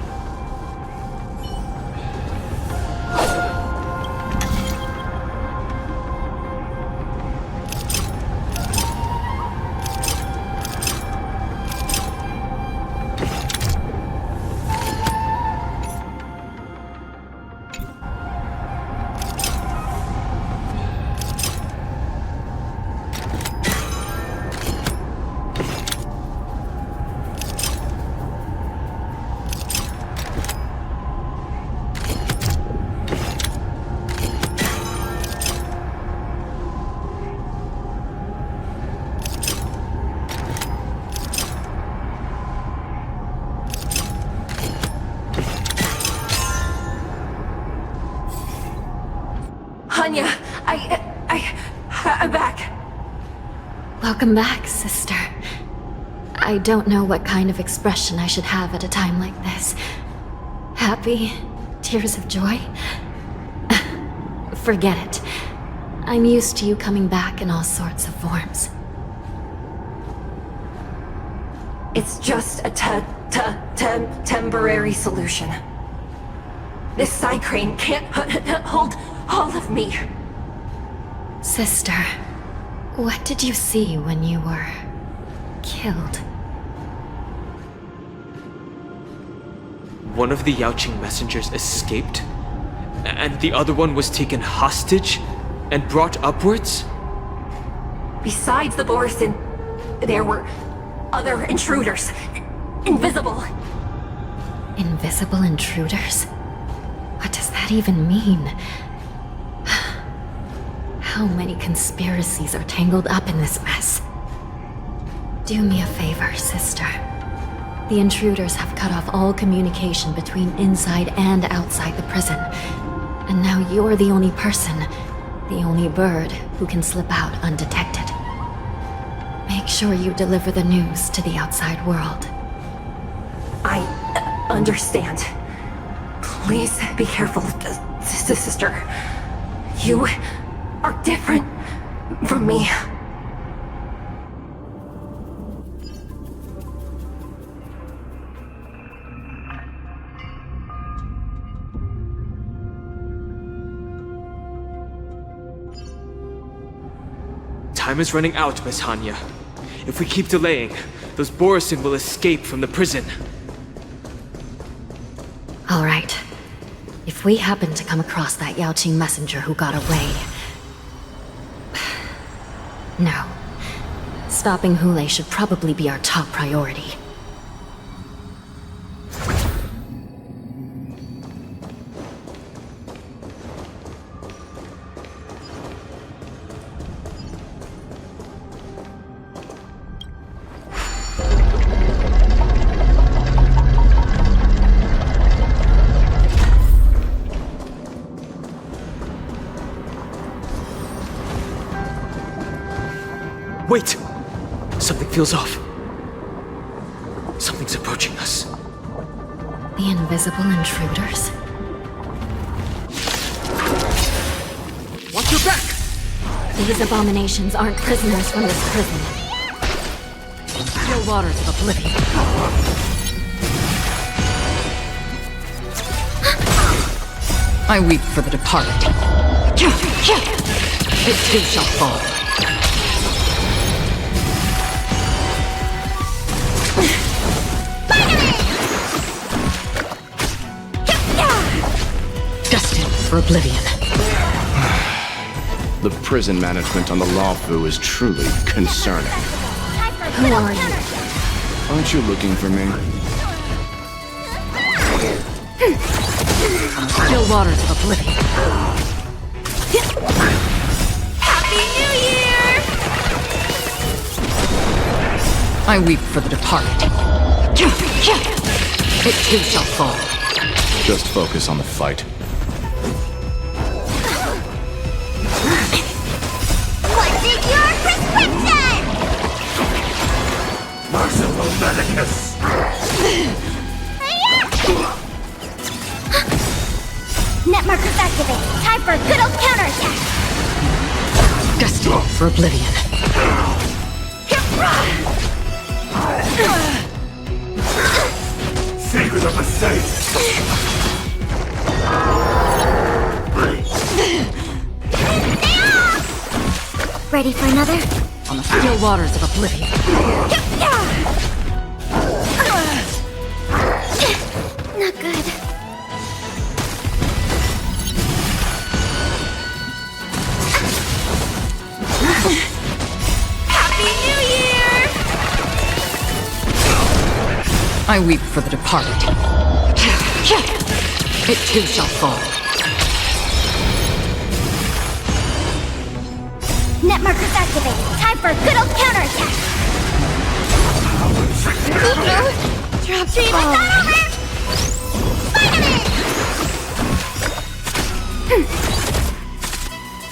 Hanya, I'm back. Welcome back, sister. I don't know what kind of expression I should have at a time like this. Happy? Tears of joy? Forget it. I'm used to you coming back in all sorts of forms. It's just a temporary solution. This side crane can't hold all of me. Sister, what did you see when you were killed? one of the Yaoqing messengers escaped, and the other one was taken hostage and brought upwards? Besides the Borison, there were other intruders. Invisible. Invisible intruders? What does that even mean? How many conspiracies are tangled up in this mess? Do me a favor, sister. The intruders have cut off all communication between inside and outside the prison. And now you're the only person, the only bird, who can slip out undetected. Make sure you deliver the news to the outside world. I understand. Please be careful, sister. You are different from me. Time is running out, Miss Hanya. If we keep delaying, those Borison will escape from the prison. All right. If we happen to come across that Yaoqing messenger who got away... No. Stopping Hule should probably be our top priority. Wait! Something feels off. Something's approaching us. The invisible intruders? Watch your back! These abominations aren't prisoners from this prison. Still waters of oblivion. I weep for the departed. It too shall fall. Destined for oblivion. The prison management on the Luofu is truly concerning. Who are you? Aren't you looking for me? Still waters of oblivion. Happy New Year! I weep for the departed. It too shall fall. Just focus on the fight. What's in your prescription? Merciful Medicus! Net markers activated. Time for a good old counterattack. Destined for oblivion. Secret of the safe! Ready for another? On the still waters of oblivion. Not good. Happy New Year! I weep for the departed. It too shall fall. Net markers activated. Time for a good old counterattack. Drop the ball.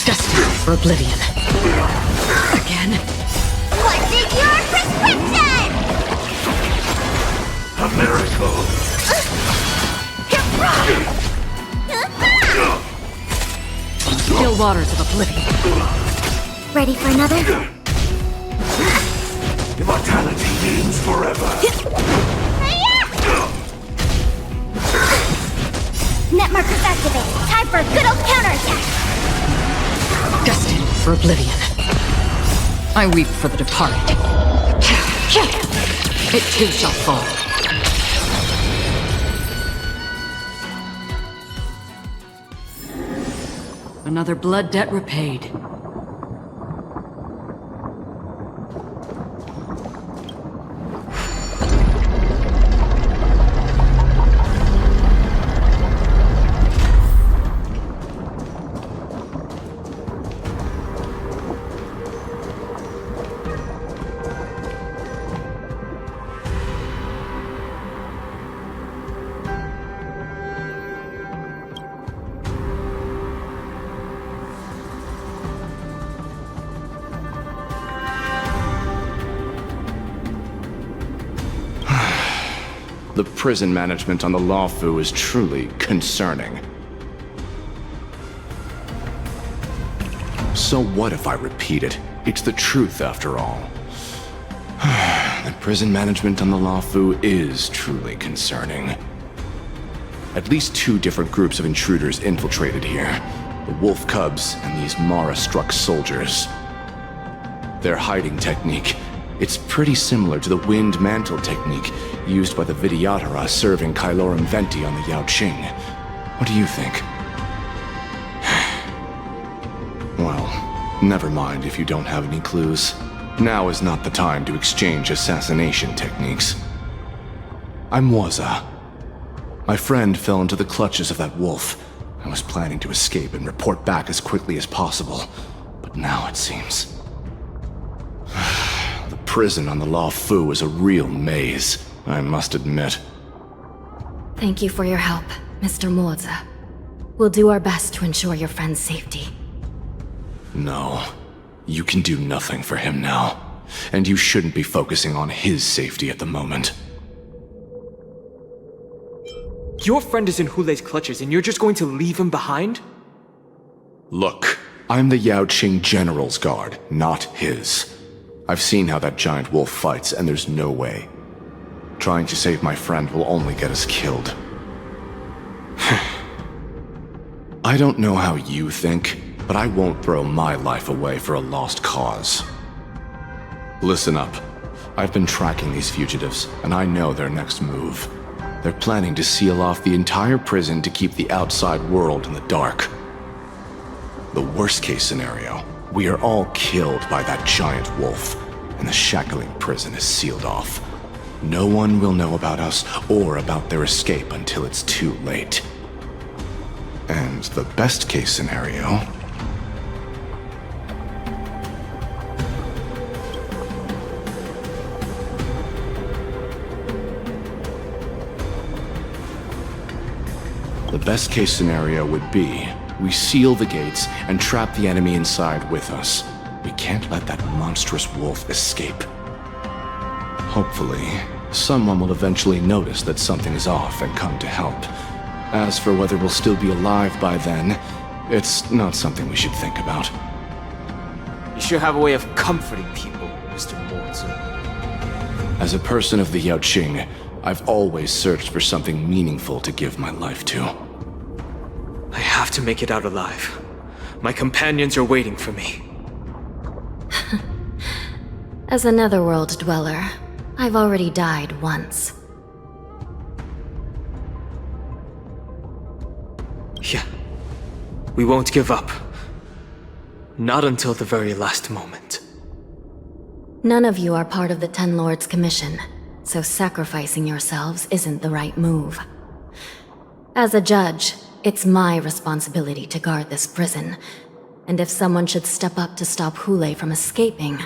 Destined for oblivion. Again. What's in your prescription? A miracle! Still waters of oblivion. Ready for another? Immortality means forever! Net markers activated. Time for a good old counterattack. Destined for oblivion. I weep for the departed. It too shall fall. Another blood debt repaid. The prison management on the Lawfu is truly concerning. So what if I repeat it? It's the truth after all. The prison management on the Lawfu is truly concerning. At least 2 different groups of intruders infiltrated here. The Wolf Cubs and these Mara-struck soldiers. Their hiding technique, it's pretty similar to the Wind Mantle technique used by the Vidyadhara serving Kailorum Venti on the Yaoqing. What do you think? Well, never mind if you don't have any clues. Now is not the time to exchange assassination techniques. I'm Waza. My friend fell into the clutches of that wolf. I was planning to escape and report back as quickly as possible, but now it seems... The prison on the Lawfu is a real maze, I must admit. Thank you for your help, Mr. Moza. We'll do our best to ensure your friend's safety. No, you can do nothing for him now, and you shouldn't be focusing on his safety at the moment. Your friend is in Hulei's clutches and you're just going to leave him behind? Look, I'm the Yaoqing General's guard, not his. I've seen how that giant wolf fights, and there's no way. Trying to save my friend will only get us killed. I don't know how you think, but I won't throw my life away for a lost cause. Listen up. I've been tracking these fugitives, and I know their next move. They're planning to seal off the entire prison to keep the outside world in the dark. The worst-case scenario, we are all killed by that giant wolf, and the shackling prison is sealed off. No one will know about us or about their escape until it's too late. And the best-case scenario... The best-case scenario would be we seal the gates and trap the enemy inside with us. We can't let that monstrous wolf escape. Hopefully, someone will eventually notice that something is off and come to help. As for whether we'll still be alive by then, it's not something we should think about. You sure have a way of comforting people, Mr. Moza. As a person of the Yaoqing, I've always searched for something meaningful to give my life to. I have to make it out alive. My companions are waiting for me. As a netherworld dweller, I've already died once. Yeah. We won't give up. Not until the very last moment. None of you are part of the Ten Lords' commission, so sacrificing yourselves isn't the right move. As a judge, it's my responsibility to guard this prison, and if someone should step up to stop Hulei from escaping,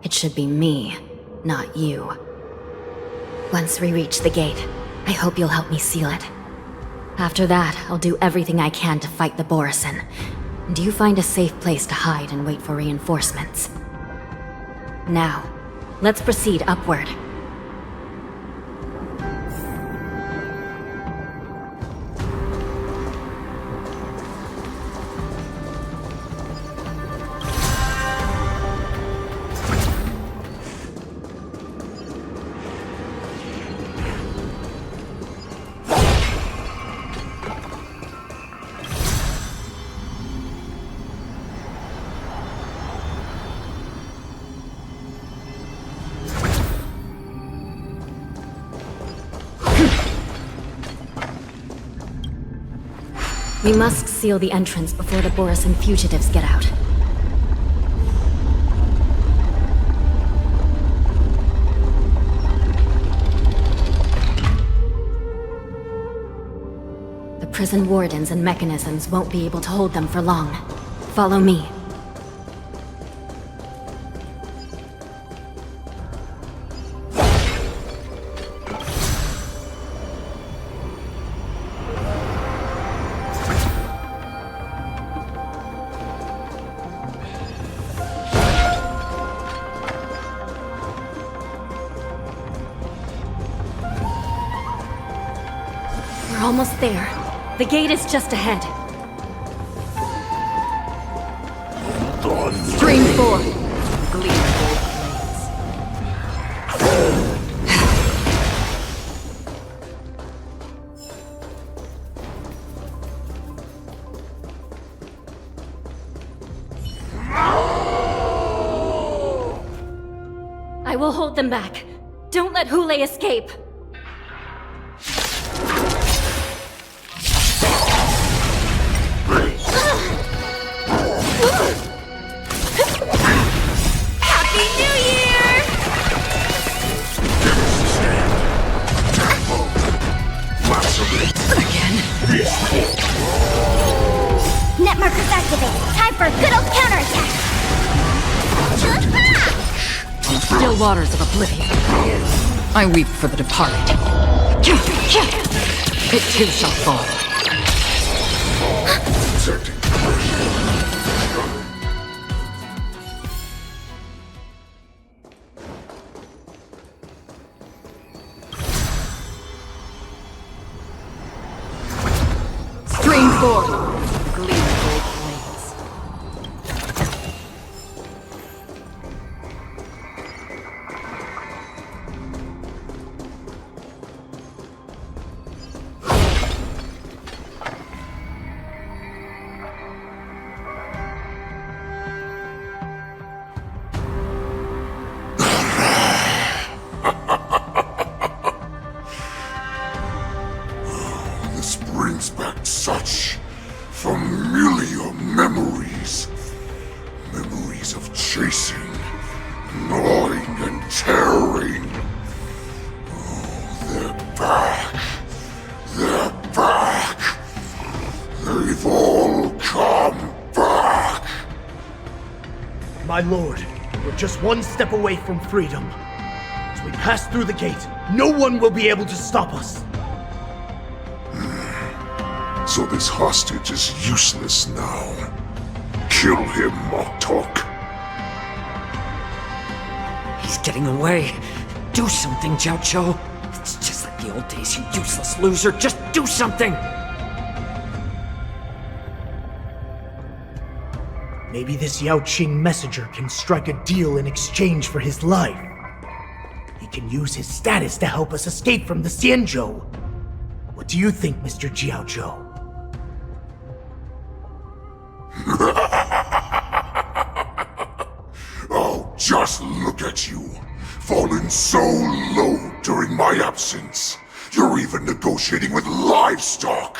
it should be me, not you. Once we reach the gate, I hope you'll help me seal it. After that, I'll do everything I can to fight the Borisin, and you find a safe place to hide and wait for reinforcements. Now, let's proceed upward. We must seal the entrance before the Borisin fugitives get out. The prison wardens and mechanisms won't be able to hold them for long. Follow me. We're almost there. The gate is just ahead. Stream 4. Gleeful I will hold them back. Don't let Hule escape. Happy New Year! Again? Net markers activated. Time for a good old counterattack. Still waters of oblivion. I weep for the departed. It too shall fall. Stream 4. Gleeful flames. This brings back such familiar memories. Memories of chasing, gnawing, and tearing. Oh, they're back. They're back. They've all come back. My lord, we're just one step away from freedom. As we pass through the gate, no one will be able to stop us. So this hostage is useless now. Kill him, Moktok. He's getting away. Do something, Jiaoqiu. It's just like the old days, you useless loser. Just do something! Maybe this Yao Qing messenger can strike a deal in exchange for his life. He can use his status to help us escape from the Xianzhou. What do you think, Mr. Jiaozhou? Oh, just look at you. Fallen so low during my absence. You're even negotiating with livestock.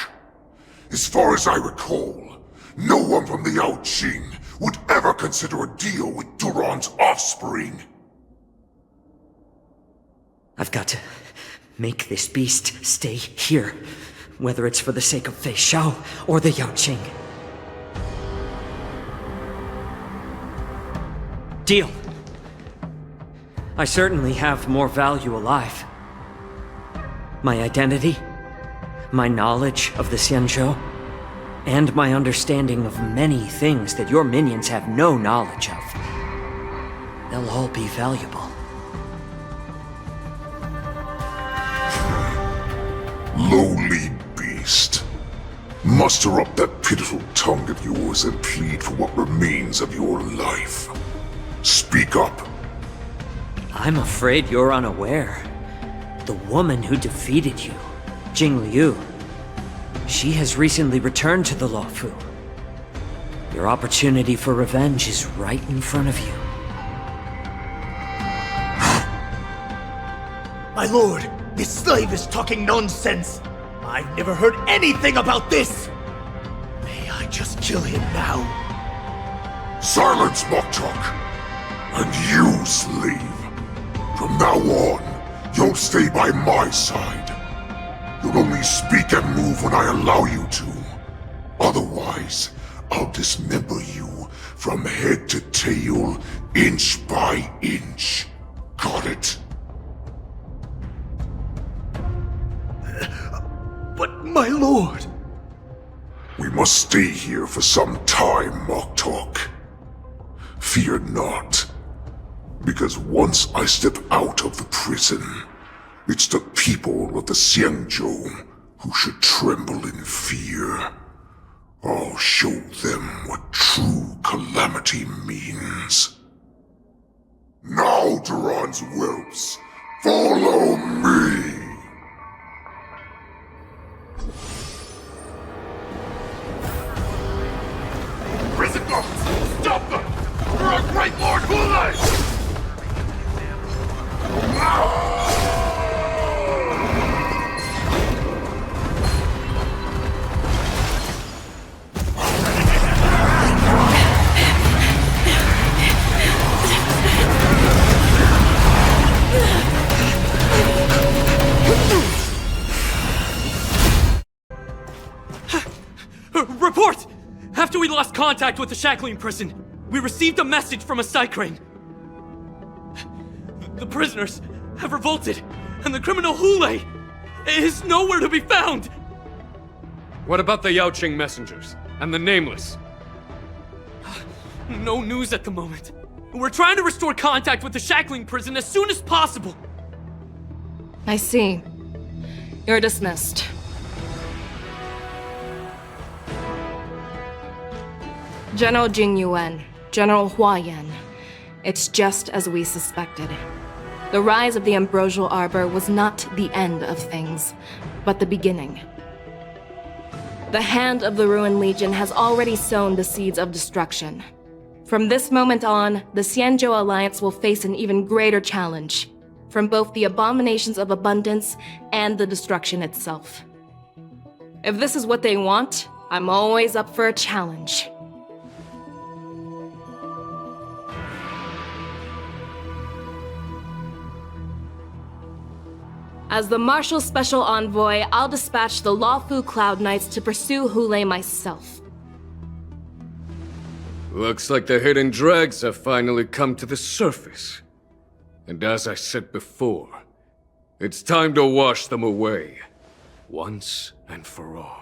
As far as I recall, no one from the Yao Qing would ever consider a deal with Duran's offspring. I've got to make this beast stay here, whether it's for the sake of Fei Xiao or the Yao Qing. Deal. I certainly have more value alive. My identity, my knowledge of the Xianzhou, and my understanding of many things that your minions have no knowledge of. They'll all be valuable. Lowly beast. Muster up that pitiful tongue of yours and plead for what remains of your life. Speak up. I'm afraid you're unaware. The woman who defeated you, Jing Liu, she has recently returned to the Luofu. Your opportunity for revenge is right in front of you. My lord, this slave is talking nonsense. I've never heard anything about this. just kill him now? Silence, Moktok! And you, slave. From now on, you'll stay by my side. You'll only speak and move when I allow you to. Otherwise, I'll dismember you from head to tail, inch by inch. Got it? But my lord... We must stay here for some time, Moktok. Fear not. Because once I step out of the prison, it's the people of the Xianzhou who should tremble in fear. I'll show them what true calamity means. Now, Duran's whelps, follow me! Prison guards, stop them! For our great Lord Hulai! Report! After we lost contact with the shackling prison, we received a message from a Psycrane. The prisoners have revolted, and the criminal Hulei is nowhere to be found! What about the Yaoqing messengers and the Nameless? No news at the moment. We're trying to restore contact with the shackling prison as soon as possible. I see. You're dismissed. General Jing Yuan, General Hua Yan. It's just as we suspected. The rise of the Ambrosial Arbor was not the end of things, but the beginning. The hand of the Ruined Legion has already sown the seeds of destruction. From this moment on, the Xianzhou Alliance will face an even greater challenge, from both the abominations of abundance and the destruction itself. If this is what they want, I'm always up for a challenge. As the Marshal Special Envoy, I'll dispatch the Luofu Cloud Knights to pursue Hulei myself. Looks like the hidden dregs have finally come to the surface. And as I said before, it's time to wash them away, once and for all.